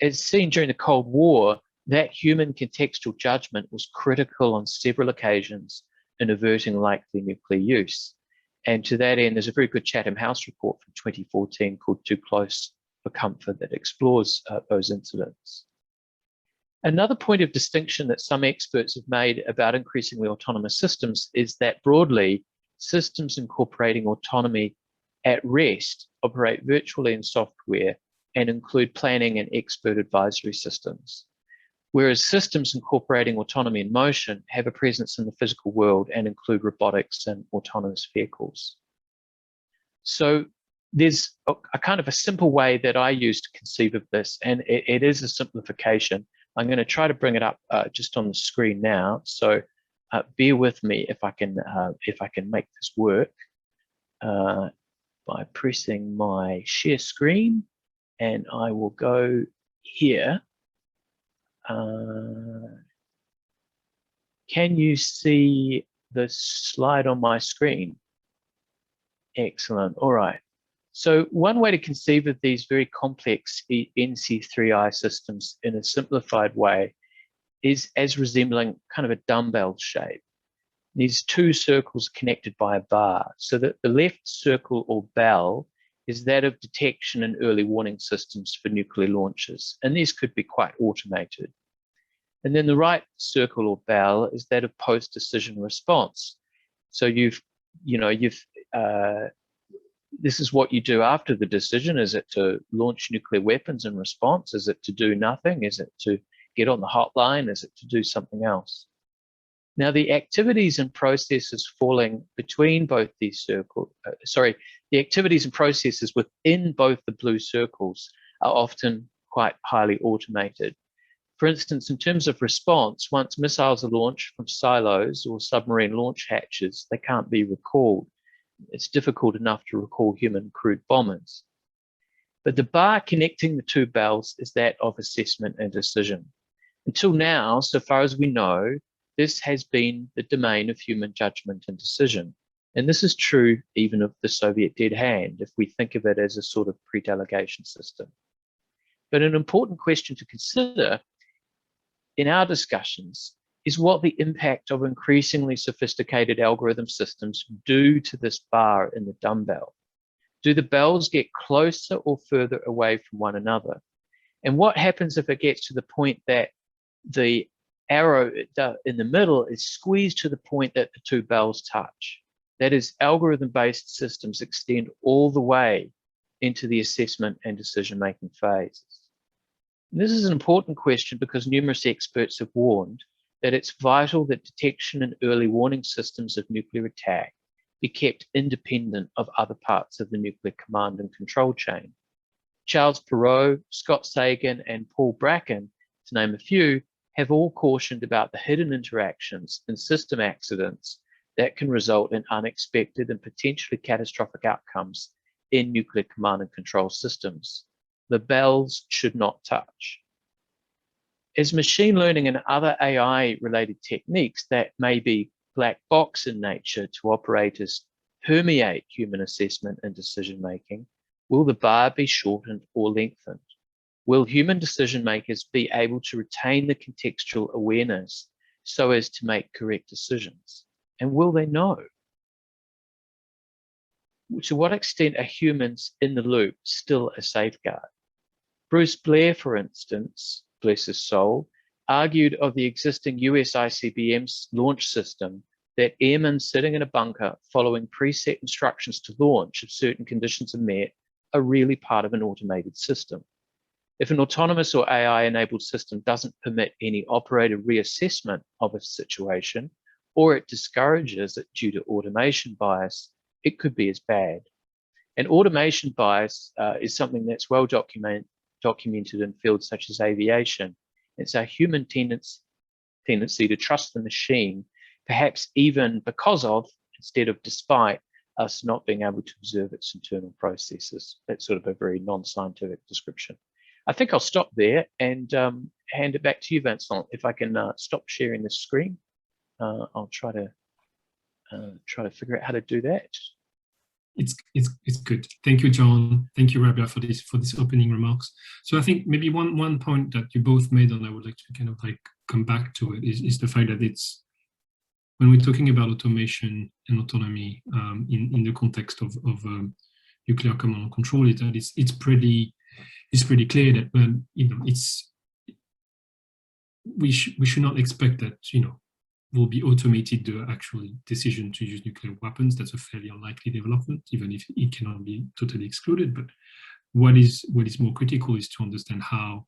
As seen during the Cold War, that human contextual judgment was critical on several occasions in averting likely nuclear use. And to that end, there's a very good Chatham House report from 2014 called Too Close for Comfort that explores those incidents. Another point of distinction that some experts have made about increasingly autonomous systems is that broadly, systems incorporating autonomy at rest operate virtually in software and include planning and expert advisory systems, whereas systems incorporating autonomy in motion have a presence in the physical world and include robotics and autonomous vehicles. So there's a kind of a simple way that I use to conceive of this, and it is a simplification. I'm going to try to bring it up just on the screen now. So bear with me if I can make this work by pressing my share screen, and I will go here. Can you see the slide on my screen? Excellent. All right. So one way to conceive of these very complex NC3I systems in a simplified way is as resembling kind of a dumbbell shape. These two circles are connected by a bar, so that the left circle or bell is that of detection and early warning systems for nuclear launches, and these could be quite automated. And then the right circle or bell is that of post-decision response. So this is what you do after the decision. Is it to launch nuclear weapons in response? Is it to do nothing? Is it to get on the hotline? Is it to do something else? Now, the activities and processes falling between both these circles, the activities and processes within both the blue circles are often quite highly automated. For instance, in terms of response, once missiles are launched from silos or submarine launch hatches, they can't be recalled. It's difficult enough to recall human crewed bombers. But the bar connecting the two bells is that of assessment and decision. Until now, so far as we know, this has been the domain of human judgment and decision. And this is true even of the Soviet dead hand, if we think of it as a sort of pre-delegation system. But an important question to consider in our discussions is what the impact of increasingly sophisticated algorithm systems do to this bar in the dumbbell. Do the bells get closer or further away from one another? And what happens if it gets to the point that the arrow in the middle is squeezed to the point that the two bells touch? That is, algorithm-based systems extend all the way into the assessment and decision-making phases. And this is an important question because numerous experts have warned that it's vital that detection and early warning systems of nuclear attack be kept independent of other parts of the nuclear command and control chain. Charles Perrow, Scott Sagan, and Paul Bracken, to name a few, have all cautioned about the hidden interactions and system accidents that can result in unexpected and potentially catastrophic outcomes in nuclear command and control systems. The bells should not touch. As machine learning and other AI-related techniques that may be black box in nature to operators permeate human assessment and decision-making, will the bar be shortened or lengthened? Will human decision makers be able to retain the contextual awareness so as to make correct decisions? And will they know? To what extent are humans in the loop still a safeguard? Bruce Blair, for instance, bless his soul, argued of the existing US ICBM's launch system that airmen sitting in a bunker following preset instructions to launch if certain conditions are met are really part of an automated system. If an autonomous or AI-enabled system doesn't permit any operator reassessment of a situation, or it discourages it due to automation bias, it could be as bad. And automation bias is something that's well documented in fields such as aviation. It's our human tendency to trust the machine, perhaps even because of, instead of despite, us not being able to observe its internal processes. That's sort of a very non-scientific description. I think I'll stop there and hand it back to you, Vincent. If I can stop sharing the screen, I'll try to figure out how to do that. It's good. Thank you, John. Thank you, Rabia, for these opening remarks. So I think maybe one point that you both made, and I would like to kind of like come back to it, is the fact that it's, when we're talking about automation and autonomy in the context of nuclear command and control, it's pretty clear that we should not expect that will be automated the actual decision to use nuclear weapons. That's a fairly unlikely development, even if it cannot be totally excluded. But what is more critical is to understand how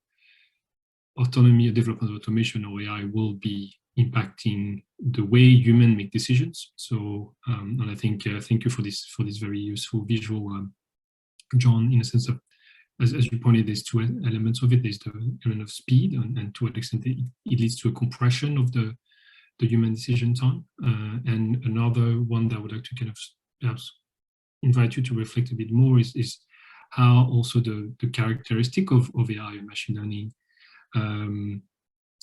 autonomy, development of automation or AI will be impacting the way humans make decisions. So, and I think thank you for this very useful visual, John, in a sense of, as you pointed, there's two elements of it. There's the element of speed, and to what extent it leads to a compression of the human decision time. And another one that I would like to kind of perhaps invite you to reflect a bit more is how also the characteristic of AI and machine learning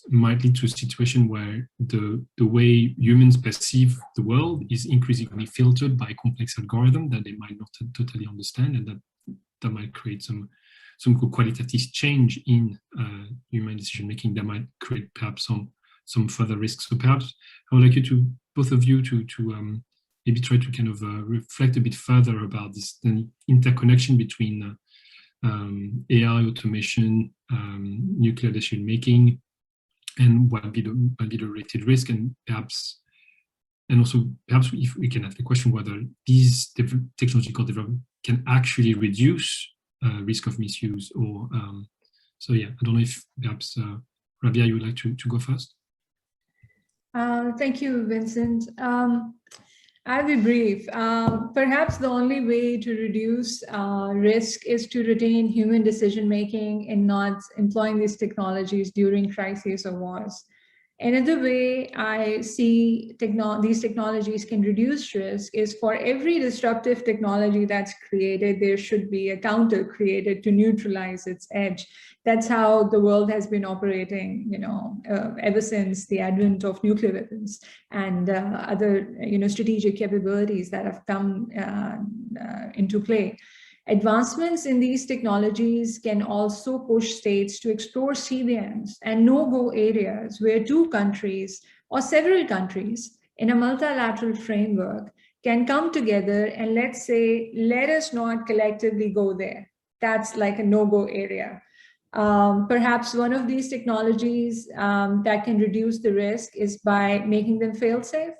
might lead to a situation where the way humans perceive the world is increasingly filtered by complex algorithms that they might not totally understand, and that might create some qualitative change in human decision making that might create perhaps some further risks. So perhaps I would like you both of you to maybe try to kind of reflect a bit further about this interconnection between AI, automation, nuclear decision making, and what might be the related risk, and also perhaps if we can ask the question whether these technological development can actually reduce risk of misuse, or so yeah, I don't know if perhaps Rabia, you would like to go first. Thank you, Vincent. I'll be brief. Perhaps the only way to reduce risk is to retain human decision-making and not employing these technologies during crises or wars. Another way I see these technologies can reduce risk is for every disruptive technology that's created, there should be a counter created to neutralize its edge. That's how the world has been operating, ever since the advent of nuclear weapons and other, strategic capabilities that have come into play. Advancements in these technologies can also push states to explore CBMs and no-go areas where two countries or several countries in a multilateral framework can come together and let's say, let us not collectively go there. That's like a no-go area. Perhaps one of these technologies that can reduce the risk is by making them fail-safe.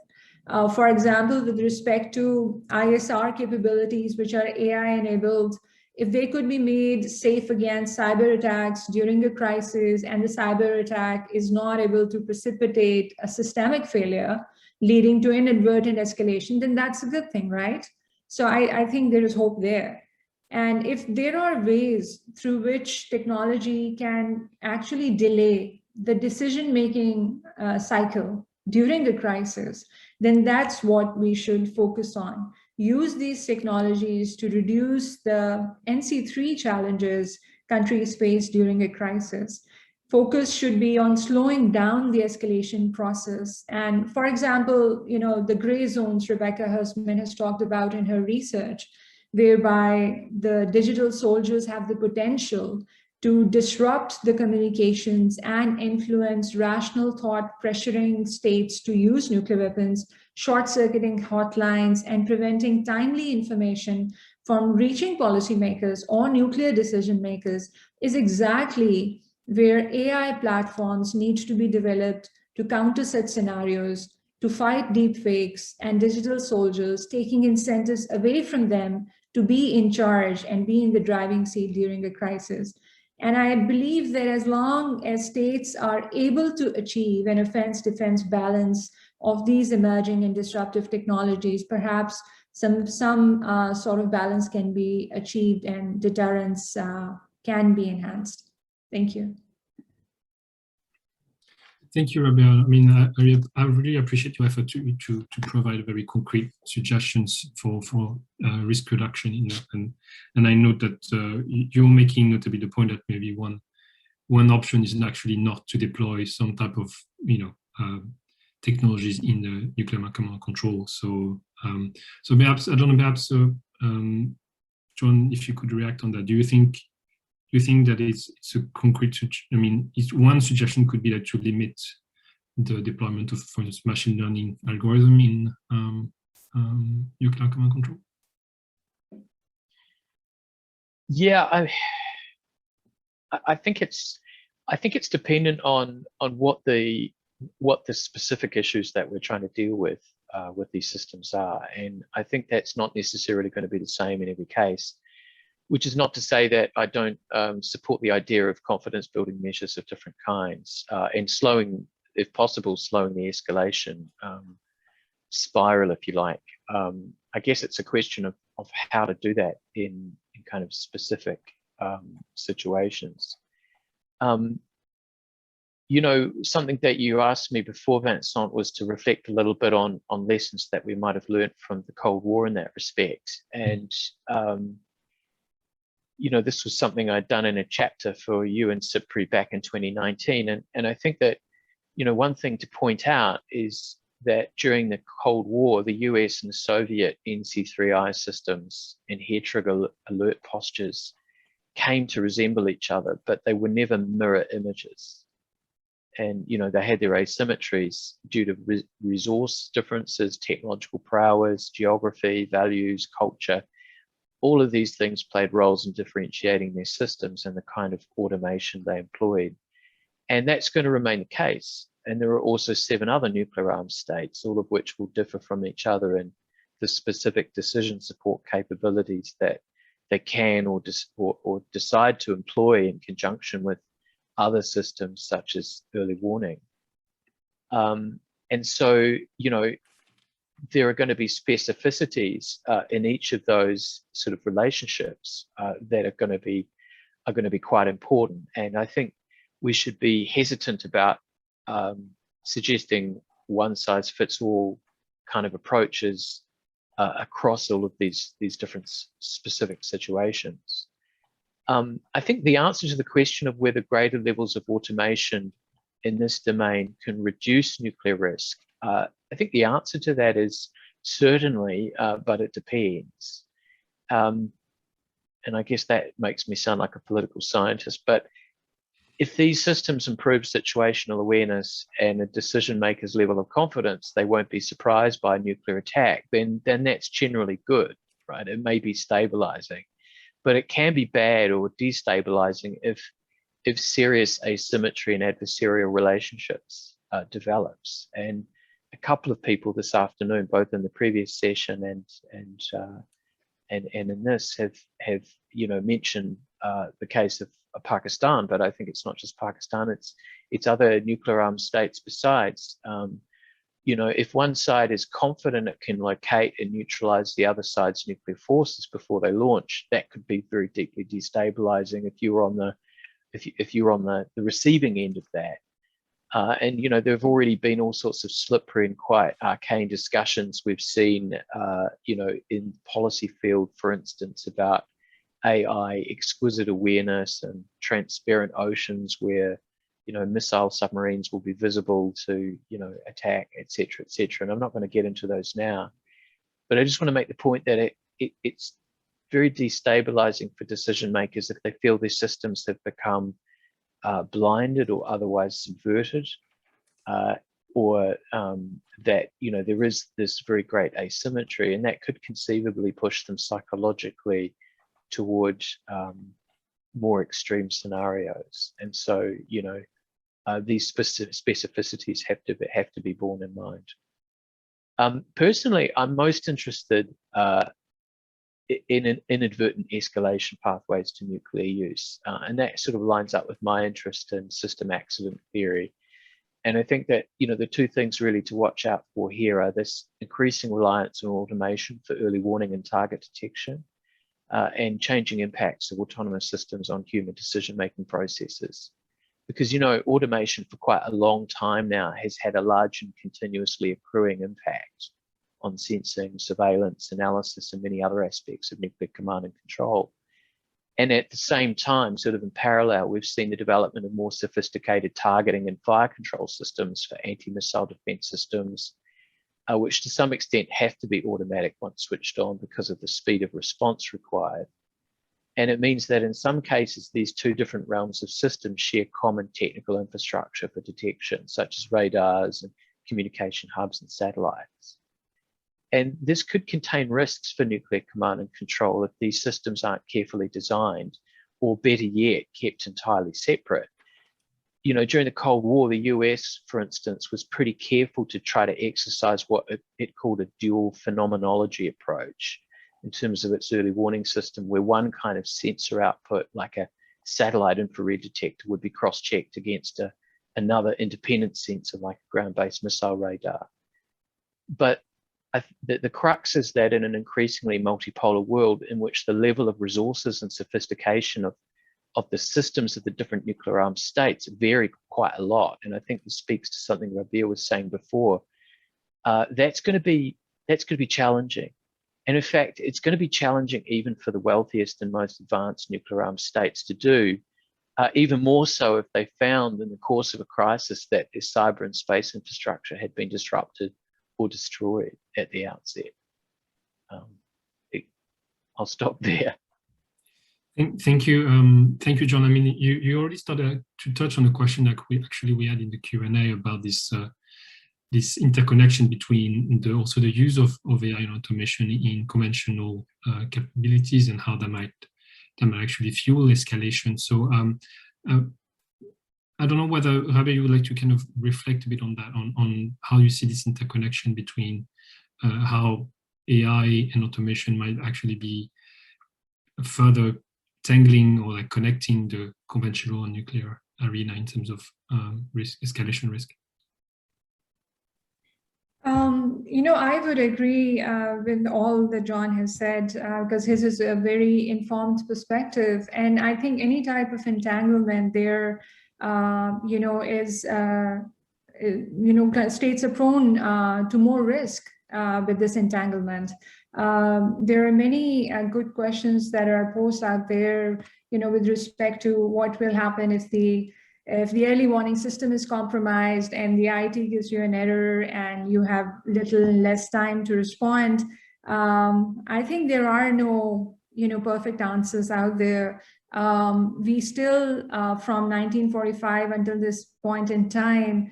For example, with respect to ISR capabilities, which are AI-enabled, if they could be made safe against cyber attacks during a crisis and the cyber attack is not able to precipitate a systemic failure, leading to inadvertent escalation, then that's a good thing, right? So I think there is hope there. And if there are ways through which technology can actually delay the decision-making cycle during a crisis, then that's what we should focus on. Use these technologies to reduce the NC3 challenges countries face during a crisis. Focus should be on slowing down the escalation process. And for example, the gray zones Rebecca Hersman has talked about in her research, whereby the digital soldiers have the potential to disrupt the communications and influence rational thought, pressuring states to use nuclear weapons, short-circuiting hotlines, and preventing timely information from reaching policymakers or nuclear decision makers is exactly where AI platforms need to be developed to counter such scenarios, to fight deepfakes and digital soldiers, taking incentives away from them to be in charge and be in the driving seat during a crisis. And I believe that as long as states are able to achieve an offense-defense balance of these emerging and disruptive technologies, perhaps some sort of balance can be achieved and deterrence can be enhanced. Thank you. Thank you, Rabia. I mean, I really appreciate your effort to provide very concrete suggestions for risk reduction. And I note that you're making notably the point that maybe one option is actually not to deploy some type of technologies in the nuclear command control. So so perhaps I don't know, perhaps John, if you could react on that. Do you think that it's a concrete, I mean, one suggestion could be that to limit the deployment of, for instance, machine learning algorithm in nuclear command control? Yeah, I think it's dependent on what the specific issues that we're trying to deal with these systems are, and I think that's not necessarily going to be the same in every case. Which is not to say that I don't support the idea of confidence building measures of different kinds and slowing, if possible, slowing the escalation spiral, if you like. I guess it's a question of how to do that in kind of specific situations. Something that you asked me before, Vincent, was to reflect a little bit on lessons that we might have learned from the Cold War in that respect. And this was something I'd done in a chapter for you and CIPRI back in 2019. And I think that, one thing to point out is that during the Cold War, the US and the Soviet NC3I systems and hair trigger alert postures came to resemble each other, but they were never mirror images. And, they had their asymmetries due to resource differences, technological prowess, geography, values, culture. All of these things played roles in differentiating their systems and the kind of automation they employed. And that's going to remain the case. And there are also 7 other nuclear armed states, all of which will differ from each other in the specific decision support capabilities that they can or decide to employ in conjunction with other systems such as early warning. And so, there are going to be specificities in each of those sort of relationships that are going to be quite important. And I think we should be hesitant about suggesting one-size-fits-all kind of approaches across all of these different specific situations. I think the answer to the question of whether greater levels of automation in this domain can reduce nuclear risk, I think the answer to that is certainly, but it depends. And I guess that makes me sound like a political scientist, but if these systems improve situational awareness and a decision maker's level of confidence, they won't be surprised by a nuclear attack, then that's generally good, right? It may be stabilizing, but it can be bad or destabilizing if serious asymmetry in adversarial relationships develops. And a couple of people this afternoon, both in the previous session and in this, have mentioned the case of Pakistan, but I think it's not just Pakistan; it's other nuclear armed states besides. you know, if one side is confident it can locate and neutralize the other side's nuclear forces before they launch, that could be very deeply destabilizing if you're on the receiving end of that. And, you know, there have already been all sorts of slippery and quite arcane discussions we've seen, you know, in policy field, for instance, about AI exquisite awareness and transparent oceans where, you know, missile submarines will be visible to, you know, attack, et cetera, et cetera. And I'm not going to get into those now, but I just want to make the point that it's very destabilizing for decision makers if they feel their systems have become blinded or otherwise subverted, or that, you know, there is this very great asymmetry, and that could conceivably push them psychologically towards more extreme scenarios. And so, you know, these specificities have to be borne in mind. Personally, I'm most interested in inadvertent escalation pathways to nuclear use, and that sort of lines up with my interest in system accident theory. And I think that, you know, the two things really to watch out for here are this increasing reliance on automation for early warning and target detection, and changing impacts of autonomous systems on human decision-making processes. Because, you know, automation for quite a long time now has had a large and continuously accruing impact on sensing, surveillance, analysis, and many other aspects of nuclear command and control. And at the same time, sort of in parallel, we've seen the development of more sophisticated targeting and fire control systems for anti-missile defense systems, which to some extent have to be automatic once switched on because of the speed of response required. And it means that in some cases, these two different realms of systems share common technical infrastructure for detection, such as radars and communication hubs and satellites. And this could contain risks for nuclear command and control if these systems aren't carefully designed, or better yet, kept entirely separate. You know, during the Cold War, the US, for instance, was pretty careful to try to exercise what it called a dual phenomenology approach in terms of its early warning system, where one kind of sensor output, like a satellite infrared detector, would be cross-checked against another independent sensor, like a ground-based missile radar. But the crux is that in an increasingly multipolar world in which the level of resources and sophistication of the systems of the different nuclear armed states vary quite a lot, and I think this speaks to something Rabia was saying before, that's going to be challenging. And in fact, it's going to be challenging even for the wealthiest and most advanced nuclear armed states to do, even more so if they found in the course of a crisis that their cyber and space infrastructure had been disrupted or destroyed at the outset. I'll stop there. Thank you, John. I mean, you already started to touch on a question that we had in the Q&A about this this interconnection between also the use of AI and automation in conventional capabilities and how that might actually fuel escalation. So I don't know whether, Rabia, you would like to kind of reflect a bit on that, on how you see this interconnection between how AI and automation might actually be further tangling or like connecting the conventional and nuclear arena in terms of escalation risk. You know, I would agree with all that John has said, because his is a very informed perspective. And I think any type of entanglement there, you know, is, you know, states are prone to more risk with this entanglement. There are many good questions that are posed out there, you know, with respect to what will happen if the early warning system is compromised and the IT gives you an error and you have little less time to respond. I think there are no, you know, perfect answers out there. We still, from 1945 until this point in time,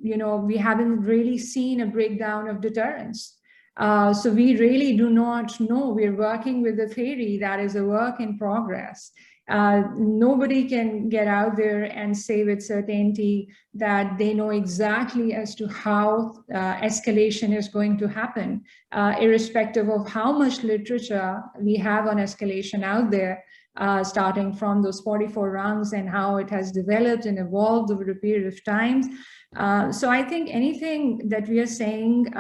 you know, we haven't really seen a breakdown of deterrence. So we really do not know. We're working with a theory that is a work in progress. Nobody can get out there and say with certainty that they know exactly as to how escalation is going to happen, irrespective of how much literature we have on escalation out there. starting from those 44 rungs and how it has developed and evolved over a period of time. So I think anything that we are saying,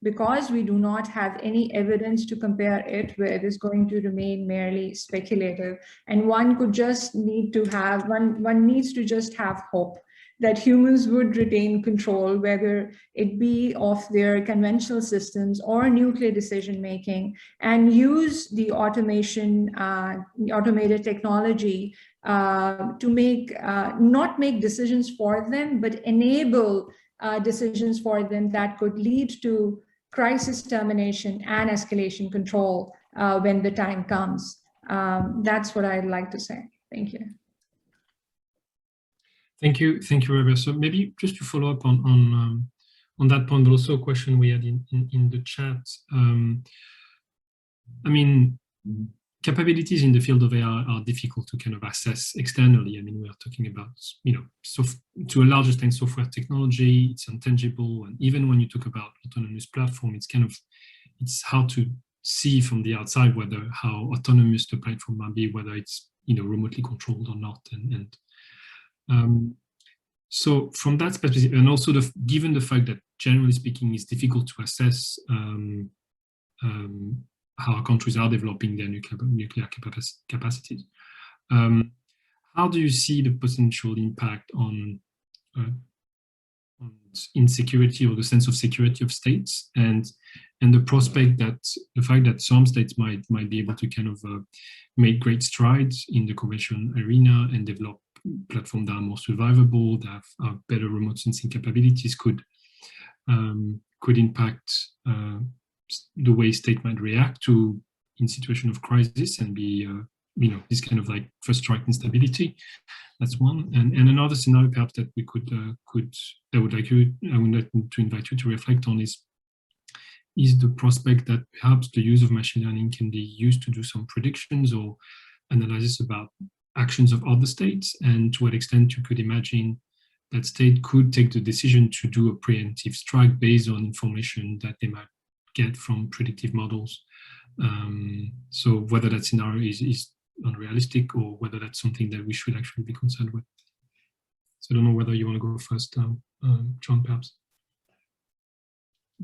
because we do not have any evidence to compare it with, is going to remain merely speculative. And one needs to just have hope that humans would retain control, whether it be of their conventional systems or nuclear decision-making, and use the automation, automated technology to not make decisions for them, but enable decisions for them that could lead to crisis termination and escalation control when the time comes. That's what I'd like to say. Thank you. Thank you, Rebecca. So maybe just to follow up on that point, but also a question we had in the chat. I mean, capabilities in the field of AI are difficult to kind of assess externally. I mean, we are talking about, to a large extent, software technology. It's intangible, and even when you talk about autonomous platform, it's hard to see from the outside how autonomous the platform might be, whether it's remotely controlled or not, so from that perspective, and also given the fact that generally speaking, it's difficult to assess how countries are developing their nuclear capacities. How do you see the potential impact on insecurity or the sense of security of states, and the prospect that the fact that some states might be able to kind of make great strides in the conventional arena and develop platforms that are more survivable, that have better remote sensing capabilities, could impact the way state might react to in situation of crisis and be this kind of like first strike instability. That's one. And another scenario perhaps that we I would like to invite you to reflect on is the prospect that perhaps the use of machine learning can be used to do some predictions or analysis about actions of other states, and to what extent you could imagine that state could take the decision to do a preemptive strike based on information that they might get from predictive models. So whether that scenario is unrealistic or whether that's something that we should actually be concerned with. So I don't know whether you want to go first, John, perhaps.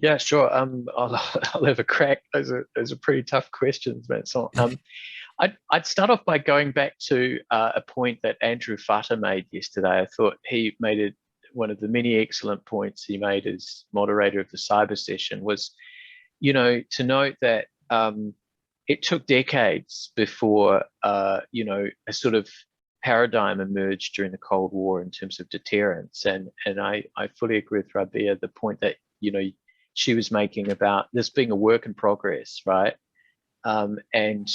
Yeah, sure. I'll have a crack. Those are pretty tough questions, Vincent. I'd start off by going back to a point that Andrew Futter made yesterday. I thought he made it one of the many excellent points he made as moderator of the cyber session was, to note that it took decades before, a sort of paradigm emerged during the Cold War in terms of deterrence. And I fully agree with Rabia, the point that, she was making about this being a work in progress, right? And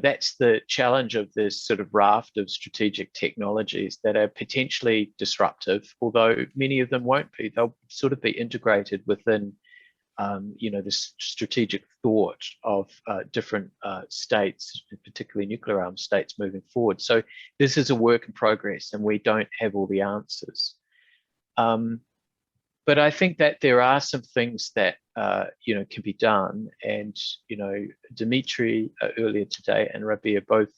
that's the challenge of this sort of raft of strategic technologies that are potentially disruptive, although many of them won't be. They'll sort of be integrated within, this strategic thought of different states, particularly nuclear armed states moving forward. So this is a work in progress and we don't have all the answers. But I think that there are some things that can be done, and Dimitri earlier today and Rabia both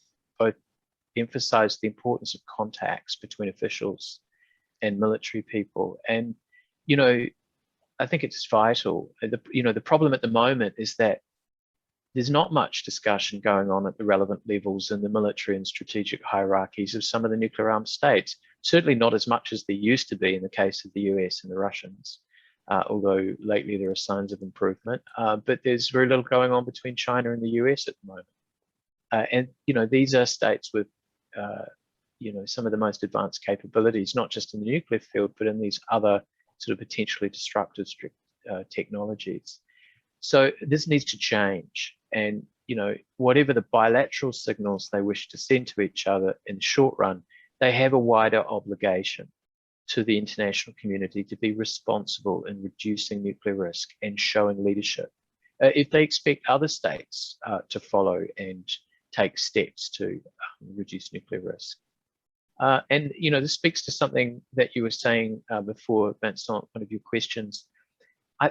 emphasized the importance of contacts between officials and military people, and I think it's vital. The problem at the moment is that there's not much discussion going on at the relevant levels in the military and strategic hierarchies of some of the nuclear armed states. Certainly not as much as there used to be in the case of the US and the Russians, although lately there are signs of improvement. But there's very little going on between China and the US at the moment. And these are states with some of the most advanced capabilities, not just in the nuclear field, but in these other sort of potentially disruptive technologies. So this needs to change, and whatever the bilateral signals they wish to send to each other in the short run, they have a wider obligation to the international community to be responsible in reducing nuclear risk and showing leadership. If they expect other states to follow and take steps to reduce nuclear risk. And this speaks to something that you were saying before, Vincent, one of your questions.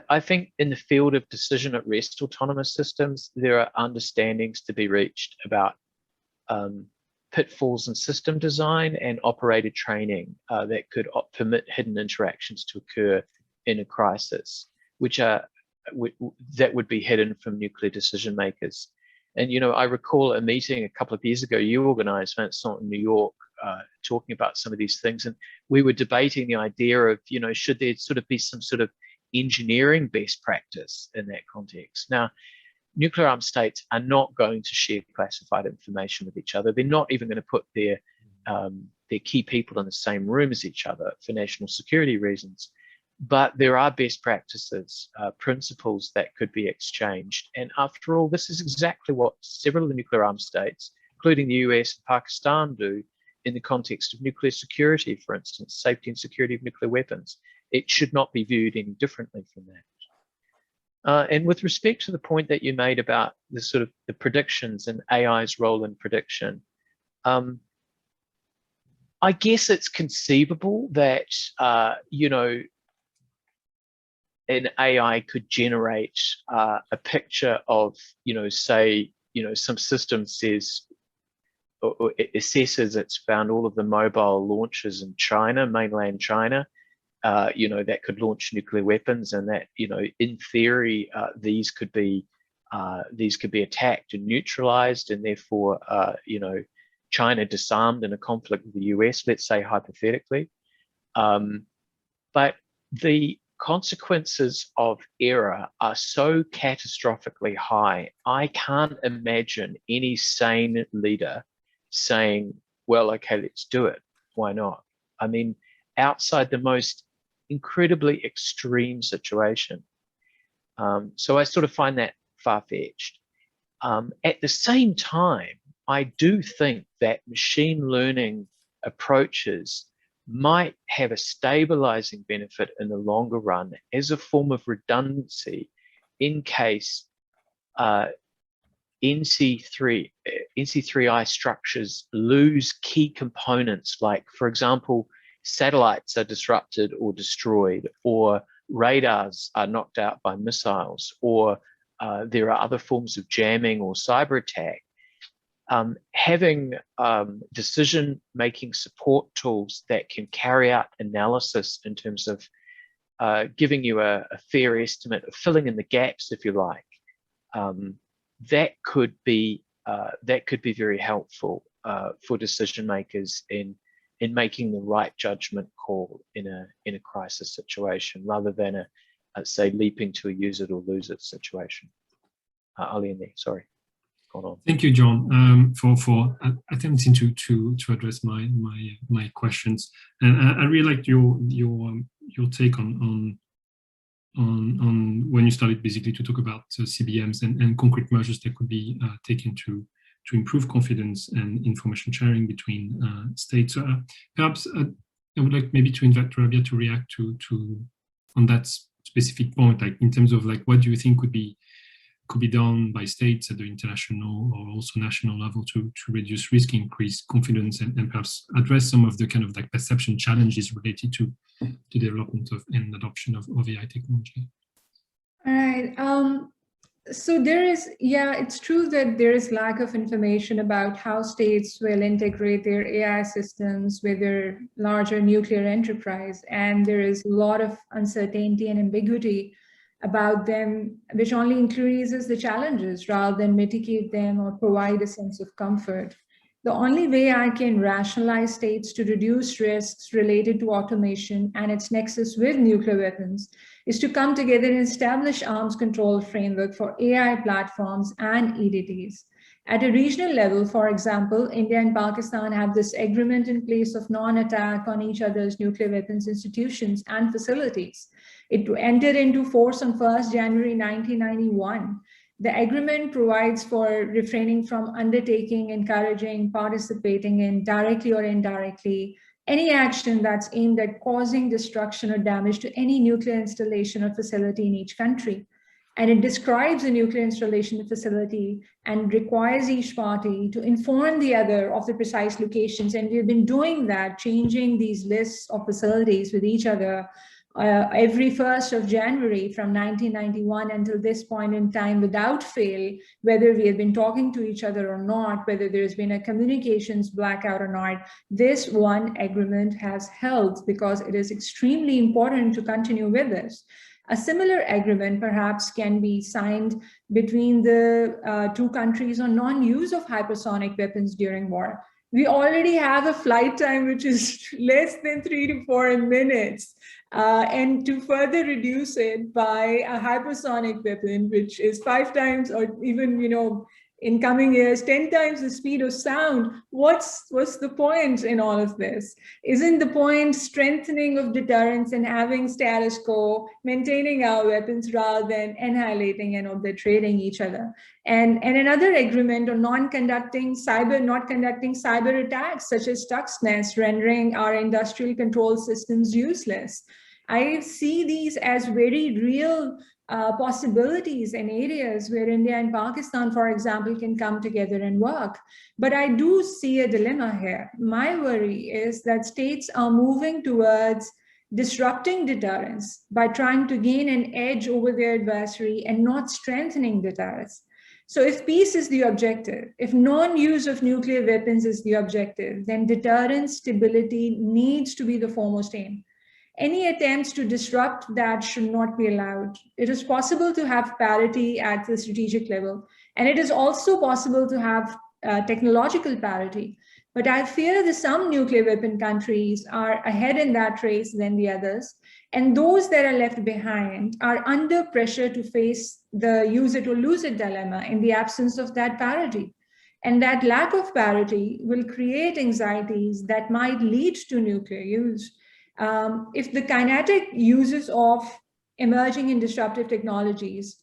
I think in the field of decision at rest autonomous systems, there are understandings to be reached about pitfalls in system design and operator training that could permit hidden interactions to occur in a crisis, that would be hidden from nuclear decision makers. And, I recall a meeting a couple of years ago you organized, Vincent, in New York, talking about some of these things. And we were debating the idea of, should there sort of be some sort of engineering best practice in that context? Now, nuclear armed states are not going to share classified information with each other. They're not even going to put their key people in the same room as each other for national security reasons. But there are best practices, principles that could be exchanged. And after all, this is exactly what several of the nuclear armed states, including the US and Pakistan, do in the context of nuclear security, for instance, safety and security of nuclear weapons. It should not be viewed any differently from that. And with respect to the point that you made about the sort of the predictions and AI's role in prediction, I guess it's conceivable that, an AI could generate a picture of, say, some system says, or it assesses it's found all of the mobile launches in China, mainland China, that could launch nuclear weapons, and that, in theory, these could be attacked and neutralized, and therefore, China disarmed in a conflict with the US, let's say hypothetically. But the consequences of error are so catastrophically high, I can't imagine any sane leader saying, well, okay, let's do it. Why not? I mean, outside the most incredibly extreme situation. So I sort of find that far-fetched. At the same time, I do think that machine learning approaches might have a stabilizing benefit in the longer run as a form of redundancy in case NC3I structures lose key components, like, for example, satellites are disrupted or destroyed, or radars are knocked out by missiles, or there are other forms of jamming or cyber attack. Having decision-making support tools that can carry out analysis in terms of giving you a fair estimate of filling in the gaps, if you like, that could be very helpful for decision makers in making the right judgment call in a crisis situation, rather than a say leaping to a use it or lose it situation. I'll end there. Sorry. Thank you, John, for attempting to address my questions, and I really liked your take on when you started basically to talk about CBMs and concrete measures that could be taken to improve confidence and information sharing between states. Perhaps I would like maybe to invite Rabia to react to on that specific point, like in terms of like what do you think could be done by states at the international or also national level to reduce risk, increase confidence, and perhaps address some of the kind of like perception challenges related to the development of and adoption of AI technology. All right. So there is, it's true that there is lack of information about how states will integrate their AI systems with their larger nuclear enterprise. And there is a lot of uncertainty and ambiguity about them, which only increases the challenges rather than mitigate them or provide a sense of comfort. The only way I can rationalize states to reduce risks related to automation and its nexus with nuclear weapons is to come together and establish arms control framework for AI platforms and EDTs. At a regional level, for example, India and Pakistan have this agreement in place of non-attack on each other's nuclear weapons institutions and facilities. It entered into force on 1st January 1991. The agreement provides for refraining from undertaking, encouraging, participating in, directly or indirectly, any action that's aimed at causing destruction or damage to any nuclear installation or facility in each country. And it describes a nuclear installation facility and requires each party to inform the other of the precise locations. And we've been doing that, changing these lists of facilities with each other every 1st of January from 1991 until this point in time, without fail, whether we have been talking to each other or not, whether there's been a communications blackout or not, this one agreement has held because it is extremely important to continue with this. A similar agreement perhaps can be signed between the two countries on non-use of hypersonic weapons during war. We already have a flight time which is less than 3 to 4 minutes. And to further reduce it by a hypersonic weapon, which is 5 times or even, in coming years, 10 times the speed of sound, what's the point in all of this? Isn't the point strengthening of deterrence and having status quo, maintaining our weapons rather than annihilating and obliterating each other? And another agreement on not conducting cyber attacks such as Stuxnet, rendering our industrial control systems useless. I see these as very real possibilities and areas where India and Pakistan, for example, can come together and work. But I do see a dilemma here. My worry is that states are moving towards disrupting deterrence by trying to gain an edge over their adversary and not strengthening deterrence. So if peace is the objective, if non-use of nuclear weapons is the objective, then deterrence, stability needs to be the foremost aim. Any attempts to disrupt that should not be allowed. It is possible to have parity at the strategic level, and it is also possible to have technological parity. But I fear that some nuclear weapon countries are ahead in that race than the others, and those that are left behind are under pressure to face the use it or lose it dilemma in the absence of that parity. And that lack of parity will create anxieties that might lead to nuclear use. If the kinetic uses of emerging and disruptive technologies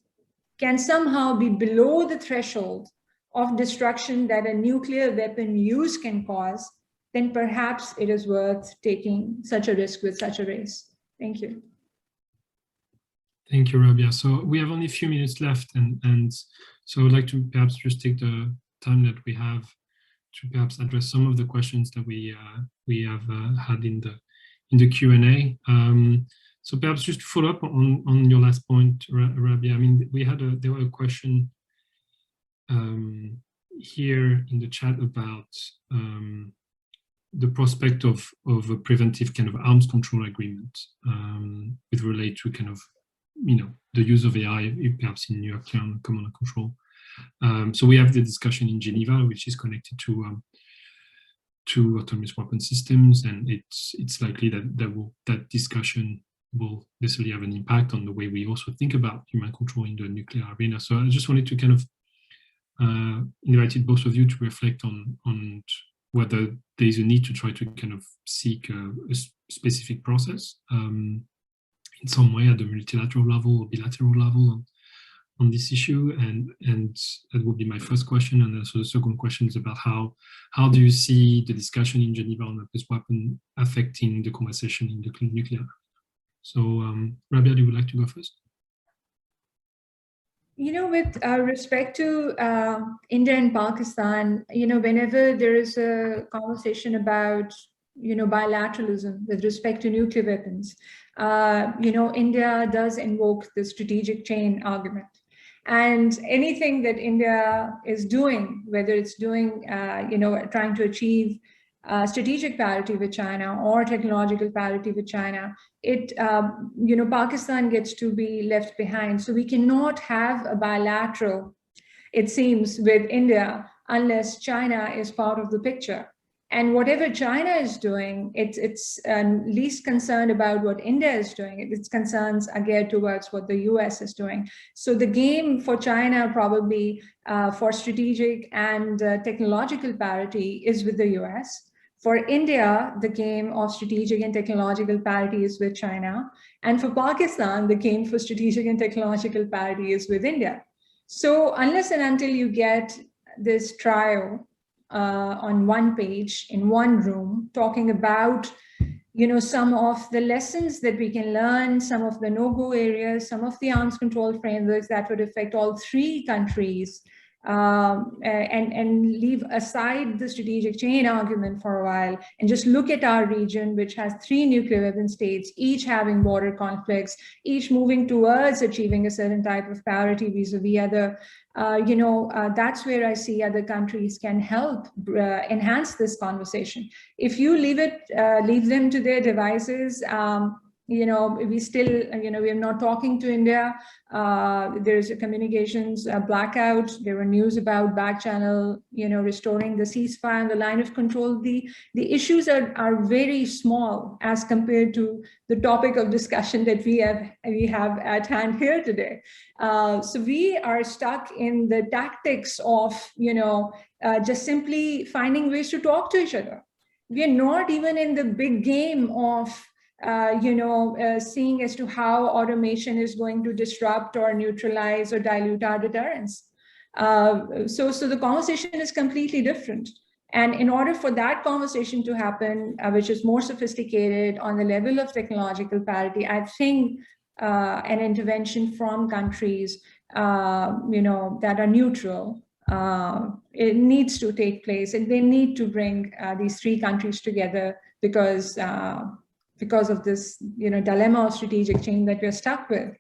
can somehow be below the threshold of destruction that a nuclear weapon use can cause, then perhaps it is worth taking such a risk with such a race. Thank you. Thank you, Rabia. So we have only a few minutes left, and so I'd like to perhaps just take the time that we have to perhaps address some of the questions that we have had in the Q&A. So perhaps just to follow up on your last point, Rabia. I mean, there was a question here in the chat about the prospect of a preventive kind of arms control agreement with relate to kind of, the use of AI, perhaps in nuclear command and control. So we have the discussion in Geneva, which is connected to autonomous weapon systems, and it's likely that discussion will necessarily have an impact on the way we also think about human control in the nuclear arena. So I just wanted to kind of invite both of you to reflect on whether there is a need to try to kind of seek a specific process in some way at the multilateral level or bilateral level on this issue, and that would be my first question. And so the second question is about how do you see the discussion in Geneva on weapons weapon affecting the conversation in the nuclear? So Rabia, you would like to go first? With respect to India and Pakistan, whenever there is a conversation about, bilateralism with respect to nuclear weapons, India does invoke the strategic chain argument. And anything that India is doing, whether it's doing, trying to achieve strategic parity with China or technological parity with China, Pakistan gets to be left behind. So we cannot have a bilateral, it seems, with India unless China is part of the picture. And whatever China is doing, it's least concerned about what India is doing. Its concerns are geared towards what the US is doing. So the game for China probably for strategic and technological parity is with the US. For India, the game of strategic and technological parity is with China. And for Pakistan, the game for strategic and technological parity is with India. So unless and until you get this trio on one page in one room talking about, some of the lessons that we can learn, some of the no-go areas, some of the arms control frameworks that would affect all three countries, and leave aside the strategic chain argument for a while and just look at our region, which has 3 nuclear weapon states, each having border conflicts, each moving towards achieving a certain type of parity vis-a-vis other, that's where I see other countries can help enhance this conversation. If you leave them to their devices, we still, we are not talking to India. There's a communications blackout. There were news about back channel, restoring the ceasefire and the line of control. The issues are very small as compared to the topic of discussion that we have at hand here today. So we are stuck in the tactics of, just simply finding ways to talk to each other. We are not even in the big game of seeing as to how automation is going to disrupt or neutralize or dilute our deterrence. So the conversation is completely different. And in order for that conversation to happen, which is more sophisticated on the level of technological parity, I think an intervention from countries, that are neutral, it needs to take place, and they need to bring these 3 countries together because of this, dilemma of strategic chain that we're stuck with.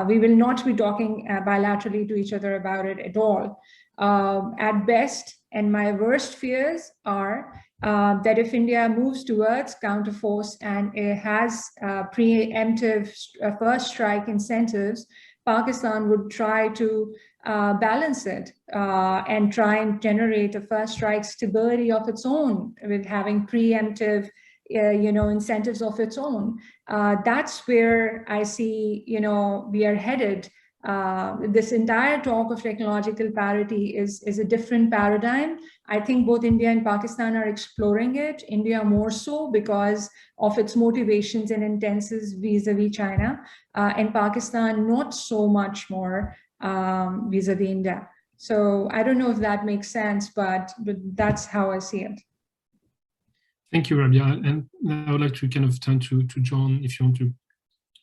We will not be talking bilaterally to each other about it at all. At best, and my worst fears are that if India moves towards counterforce and it has preemptive first strike incentives, Pakistan would try to balance it and try and generate a first strike stability of its own with having preemptive incentives of its own. That's where I see, we are headed. This entire talk of technological parity is a different paradigm. I think both India and Pakistan are exploring it. India more so because of its motivations and intentions vis-a-vis China, and Pakistan not so much more vis-a-vis India. So I don't know if that makes sense, but that's how I see it. Thank you, Rabia. And I would like to kind of turn to John, if you want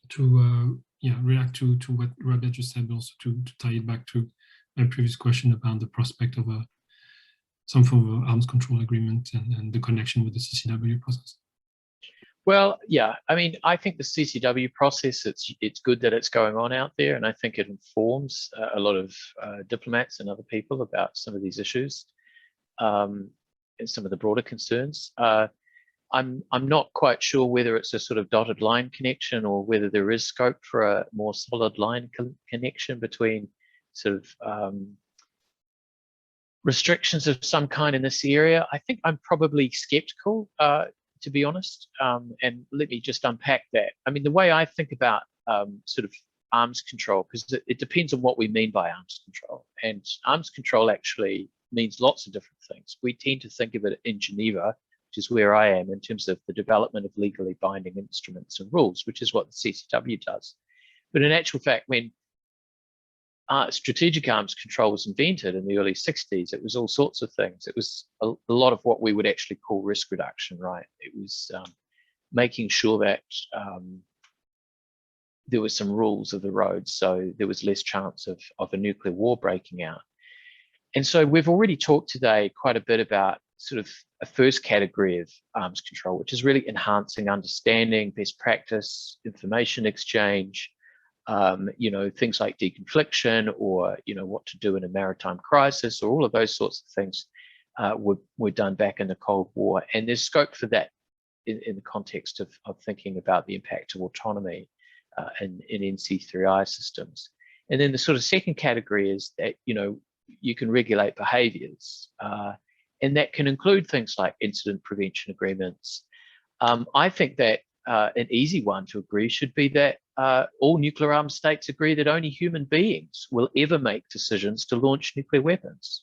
to react to what Rabia just said, but also to tie it back to my previous question about the prospect of some form of arms control agreement and the connection with the CCW process. Well, yeah, I mean, I think the CCW process, it's good that it's going on out there, and I think it informs a lot of diplomats and other people about some of these issues and some of the broader concerns. I'm not quite sure whether it's a sort of dotted line connection or whether there is scope for a more solid line connection between sort of restrictions of some kind in this area. I think I'm probably skeptical, to be honest, and let me just unpack that. I mean, the way I think about sort of arms control, because it depends on what we mean by arms control, and arms control actually means lots of different things. We tend to think of it in Geneva, which is where I am, in terms of the development of legally binding instruments and rules, which is what the CCW does. But in actual fact, when strategic arms control was invented in the early 60s, it was all sorts of things. It was a lot of what we would actually call risk reduction, right? It was making sure that there were some rules of the road, so there was less chance of a nuclear war breaking out. And so we've already talked today quite a bit about sort of a first category of arms control, which is really enhancing understanding, best practice, information exchange, things like deconfliction, or what to do in a maritime crisis, or all of those sorts of things were done back in the Cold War. And there's scope for that in the context of thinking about the impact of autonomy in NC3I systems. And then the sort of second category is that you can regulate behaviors, and that can include things like incident prevention agreements. I think that an easy one to agree should be that all nuclear armed states agree that only human beings will ever make decisions to launch nuclear weapons.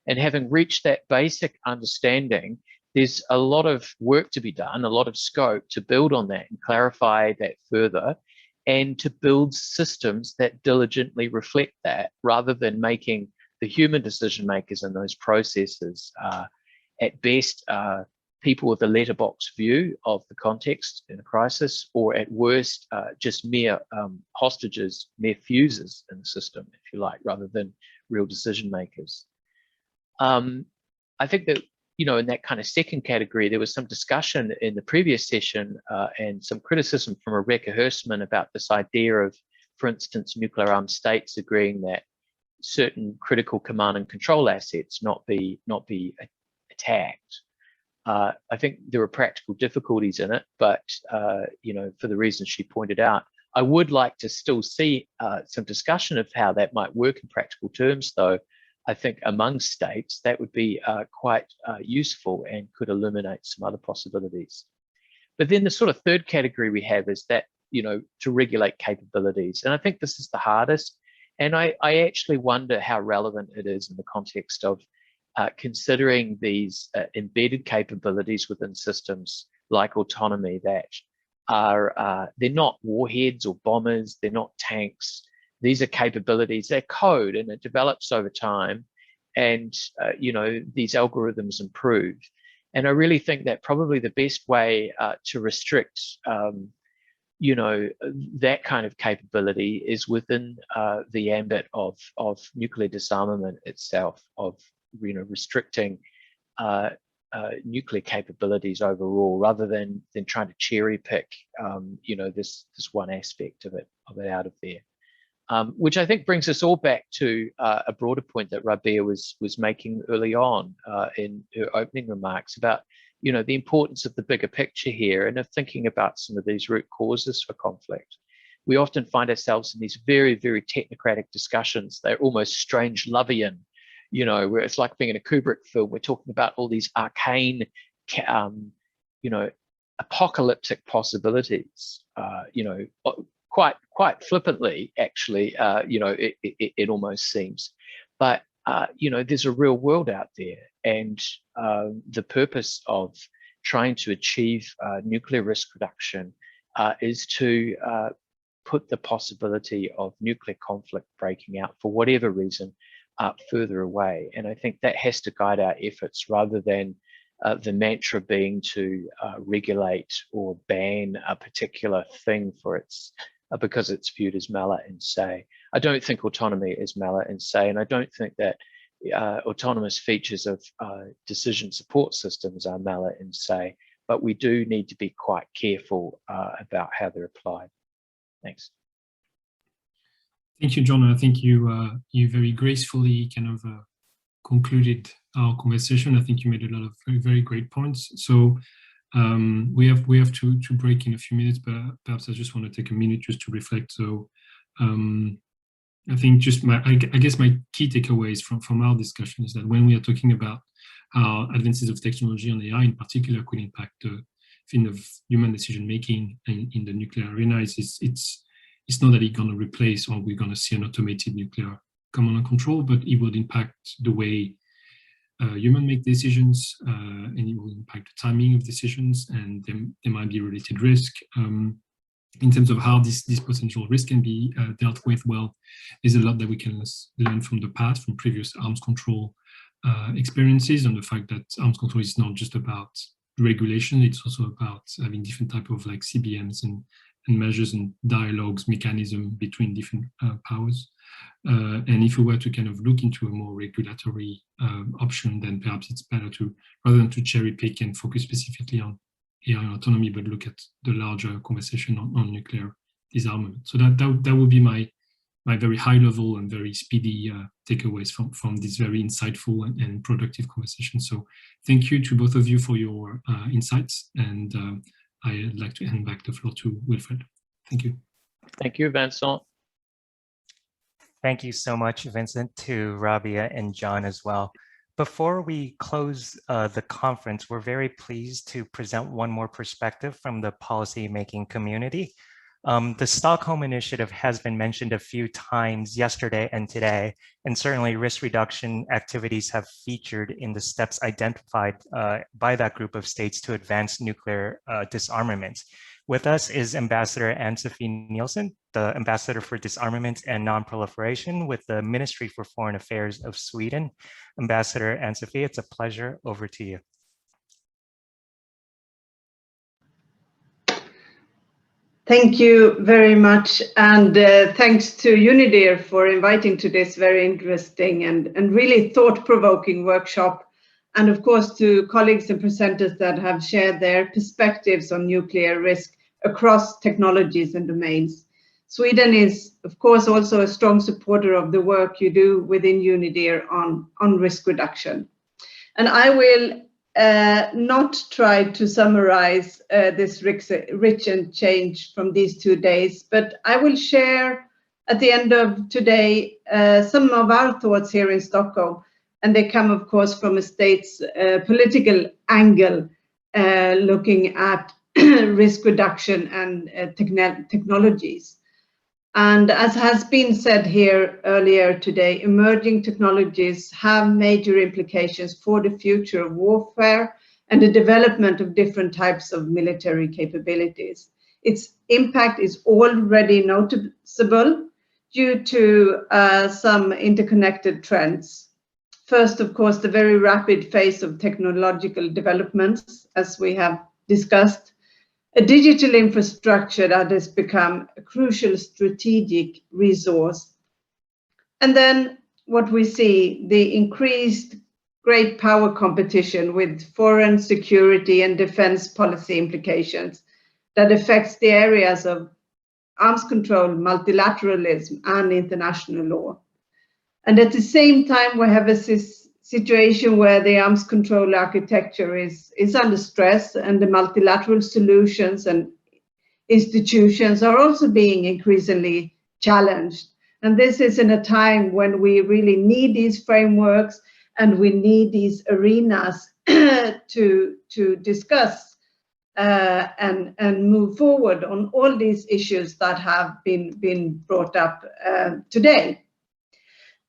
And having reached that basic understanding, there's a lot of work to be done, a lot of scope to build on that and clarify that further, and to build systems that diligently reflect that, rather than making the human decision makers in those processes at best people with a letterbox view of the context in a crisis, or at worst just mere hostages, mere fuses in the system, if you like, rather than real decision makers. I think that, you know, in that kind of second category, there was some discussion in the previous session and some criticism from Rebecca Hersman about this idea of, for instance, nuclear armed states agreeing that certain critical command and control assets not be attacked. I think there are practical difficulties in it, but you know, for the reasons she pointed out, I would like to still see some discussion of how that might work in practical terms, though. I think among states that would be quite useful and could illuminate some other possibilities. But then the sort of third category we have is that, you know, to regulate capabilities. And I think this is the hardest. And I actually wonder how relevant it is in the context of considering these embedded capabilities within systems like autonomy that are, they're not warheads or bombers, they're not tanks. These are capabilities, they're code, and it develops over time. And, you know, these algorithms improve. And I really think that probably the best way to restrict, you know, that kind of capability is within the ambit of nuclear disarmament itself, of, you know, restricting nuclear capabilities overall, rather than trying to cherry pick, you know, this one aspect of it out of there. Which I think brings us all back to a broader point that Rabia was making early on in her opening remarks about, you know, the importance of the bigger picture here and of thinking about some of these root causes for conflict. We often find ourselves in these very, very technocratic discussions. They're almost Strange-Lovian, you know, where it's like being in a Kubrick film. We're talking about all these arcane, you know, apocalyptic possibilities, you know, quite flippantly, actually, you know, it almost seems. But, you know, there's a real world out there. And the purpose of trying to achieve nuclear risk reduction is to put the possibility of nuclear conflict breaking out for whatever reason further away. And I think that has to guide our efforts, rather than the mantra being to regulate or ban a particular thing for its because it's viewed as mala in se. I don't think autonomy is mala in se, and I don't think that autonomous features of decision support systems are mala in se, but we do need to be quite careful about how they're applied. Thanks. Thank you, John. I think you very gracefully kind of concluded our conversation. I think you made a lot of very, very great points. So we have to break in a few minutes, but perhaps I just want to take a minute just to reflect. So I think just I guess my key takeaways from our discussion is that when we are talking about how advances of technology and AI in particular could impact the field of human decision making in the nuclear arena, it's not that it's going to replace, or we're going to see an automated nuclear command and control, but it will impact the way humans make decisions, and it will impact the timing of decisions, and there might be related risk. In terms of how this potential risk can be dealt with, well, there's a lot that we can learn from the past, from previous arms control experiences, and the fact that arms control is not just about regulation, it's also about having different type of like CBMs and measures and dialogues, mechanism between different powers. And if we were to kind of look into a more regulatory option, then perhaps it's better to, rather than to cherry pick and focus specifically on AI autonomy, but look at the larger conversation on nuclear disarmament. So that would be my very high level and very speedy takeaways from this very insightful and productive conversation. So thank you to both of you for your insights, and I'd like to hand back the floor to Wilfred. Thank you. Thank you, Vincent. Thank you so much, Vincent, to Rabia and John as well. Before we close the conference, we're very pleased to present one more perspective from the policymaking community. The Stockholm Initiative has been mentioned a few times yesterday and today, and certainly risk reduction activities have featured in the steps identified by that group of states to advance nuclear disarmament. With us is Ambassador Ann-Sophie Nielsen, the Ambassador for Disarmament and Non-Proliferation with the Ministry for Foreign Affairs of Sweden. Ambassador Ann-Sophie, it's a pleasure. Over to you. Thank you very much, and thanks to Unidir for inviting to this very interesting and really thought-provoking workshop, and of course to colleagues and presenters that have shared their perspectives on nuclear risk across technologies and domains. Sweden is, of course, also a strong supporter of the work you do within Unidir on risk reduction. And I will not try to summarize this rich and change from these 2 days, but I will share at the end of today some of our thoughts here in Stockholm, and they come, of course, from a state's political angle, looking at risk reduction and technologies. And as has been said here earlier today, emerging technologies have major implications for the future of warfare and the development of different types of military capabilities. Its impact is already noticeable due to some interconnected trends. First, of course, the very rapid pace of technological developments, as we have discussed, a digital infrastructure that has become a crucial strategic resource. And then what we see, the increased great power competition with foreign security and defense policy implications that affects the areas of arms control, multilateralism, and international law. And at the same time, we have a situation where the arms control architecture is under stress, and the multilateral solutions and institutions are also being increasingly challenged. And this is in a time when we really need these frameworks and we need these arenas to discuss and move forward on all these issues that have been brought up today.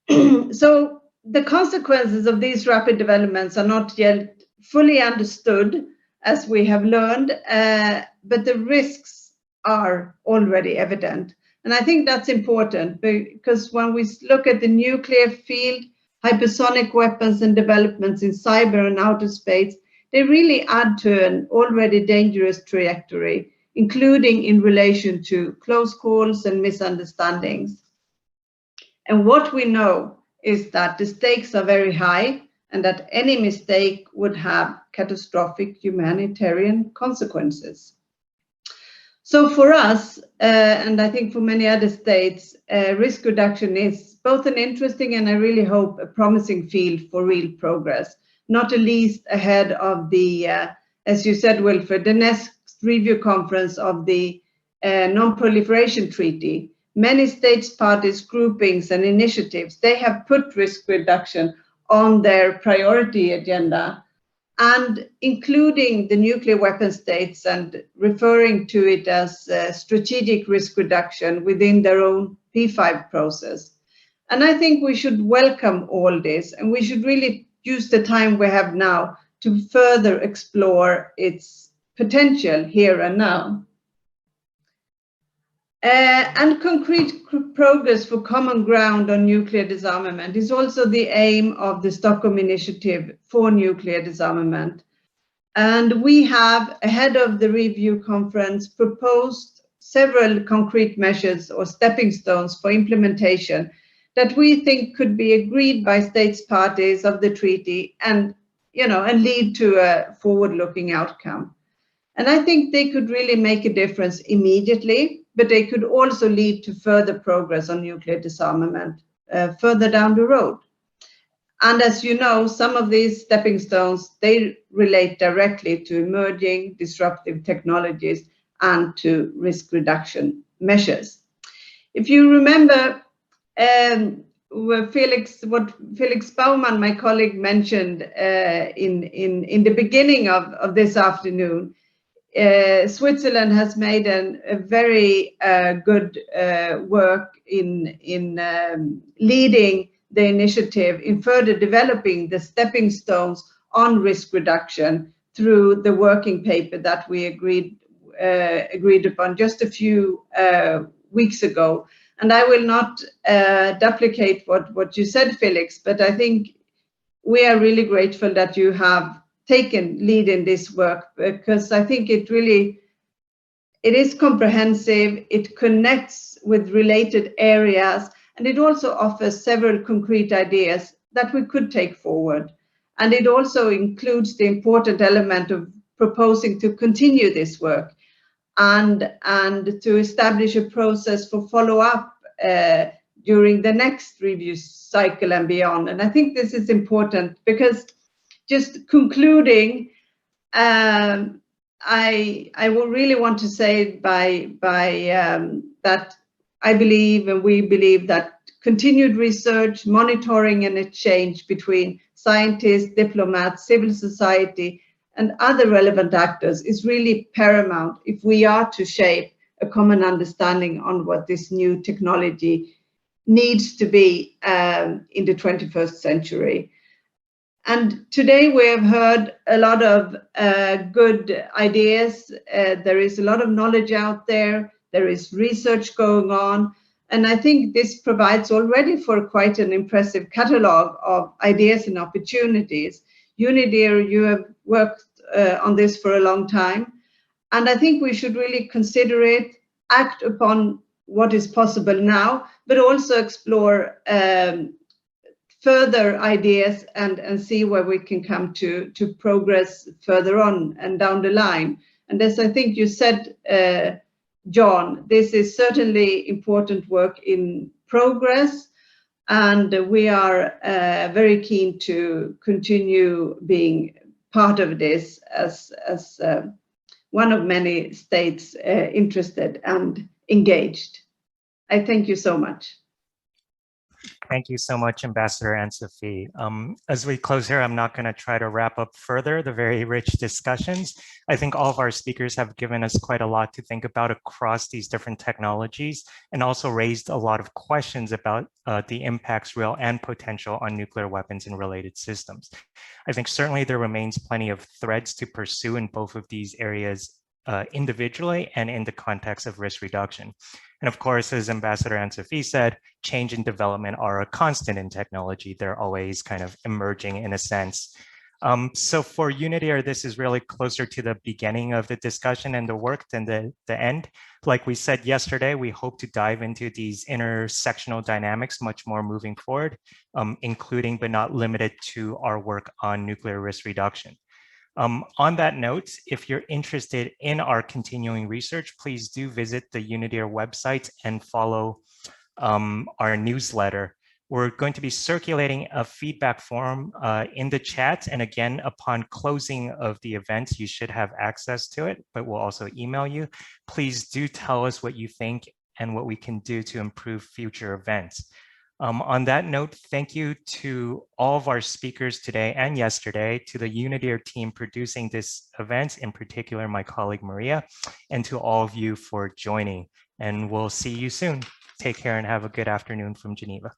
So the consequences of these rapid developments are not yet fully understood, as we have learned, but the risks are already evident. And I think that's important, because when we look at the nuclear field, hypersonic weapons and developments in cyber and outer space, they really add to an already dangerous trajectory, including in relation to close calls and misunderstandings. And what we know is that the stakes are very high and that any mistake would have catastrophic humanitarian consequences. So for us, and I think for many other states, risk reduction is both an interesting and I really hope a promising field for real progress, not least ahead of the, as you said, Wilfred, the next review conference of the Non-Proliferation Treaty. Many states, parties, groupings, and initiatives, they have put risk reduction on their priority agenda, and including the nuclear weapon states and referring to it as strategic risk reduction within their own P5 process. And I think we should welcome all this, and we should really use the time we have now to further explore its potential here and now. And concrete progress for common ground on nuclear disarmament is also the aim of the Stockholm Initiative for Nuclear Disarmament. And we have, ahead of the review conference, proposed several concrete measures or stepping stones for implementation that we think could be agreed by states parties of the treaty and lead to a forward-looking outcome. And I think they could really make a difference immediately, but they could also lead to further progress on nuclear disarmament further down the road. And as you know, some of these stepping stones, they relate directly to emerging disruptive technologies and to risk reduction measures. If you remember what Felix Baumann, my colleague, mentioned in the beginning of this afternoon, Switzerland has made a very good work in leading the initiative in further developing the stepping stones on risk reduction through the working paper that we agreed upon just a few weeks ago. And I will not duplicate what you said, Felix, but I think we are really grateful that you have taken lead in this work, because I think it really it is comprehensive, it connects with related areas, and it also offers several concrete ideas that we could take forward. And it also includes the important element of proposing to continue this work and to establish a process for follow-up during the next review cycle and beyond. And I think this is important because, just concluding, I will really want to say that I believe and we believe that continued research, monitoring, and exchange between scientists, diplomats, civil society, and other relevant actors is really paramount if we are to shape a common understanding on what this new technology needs to be in the 21st century. And today we have heard a lot of good ideas. There is a lot of knowledge out there. There is research going on. And I think this provides already for quite an impressive catalogue of ideas and opportunities. Unidir, you have worked on this for a long time. And I think we should really consider it, act upon what is possible now, but also explore further ideas and see where we can come to progress further on and down the line. And as I think you said, John, this is certainly important work in progress, and we are very keen to continue being part of this as one of many states interested and engaged. I thank you so much. Thank you so much, Ambassador Anne-Sophie. As we close here, I'm not going to try to wrap up further the very rich discussions. I think all of our speakers have given us quite a lot to think about across these different technologies, and also raised a lot of questions about the impacts, real and potential, on nuclear weapons and related systems. I think certainly there remains plenty of threads to pursue in both of these areas individually and in the context of risk reduction. And of course, as Ambassador Anne-Sophie said, change and development are a constant in technology. They're always kind of emerging in a sense. So for Unidir, this is really closer to the beginning of the discussion and the work than the end. Like we said yesterday, we hope to dive into these intersectional dynamics much more moving forward, including but not limited to our work on nuclear risk reduction. On that note, if you're interested in our continuing research, please do visit the Unidir website and follow our newsletter. We're going to be circulating a feedback form in the chat. And again, upon closing of the event, you should have access to it, but we'll also email you. Please do tell us what you think and what we can do to improve future events. On that note, thank you to all of our speakers today and yesterday, to the Unidir team producing this event, in particular my colleague Maria, and to all of you for joining. And we'll see you soon. Take care and have a good afternoon from Geneva.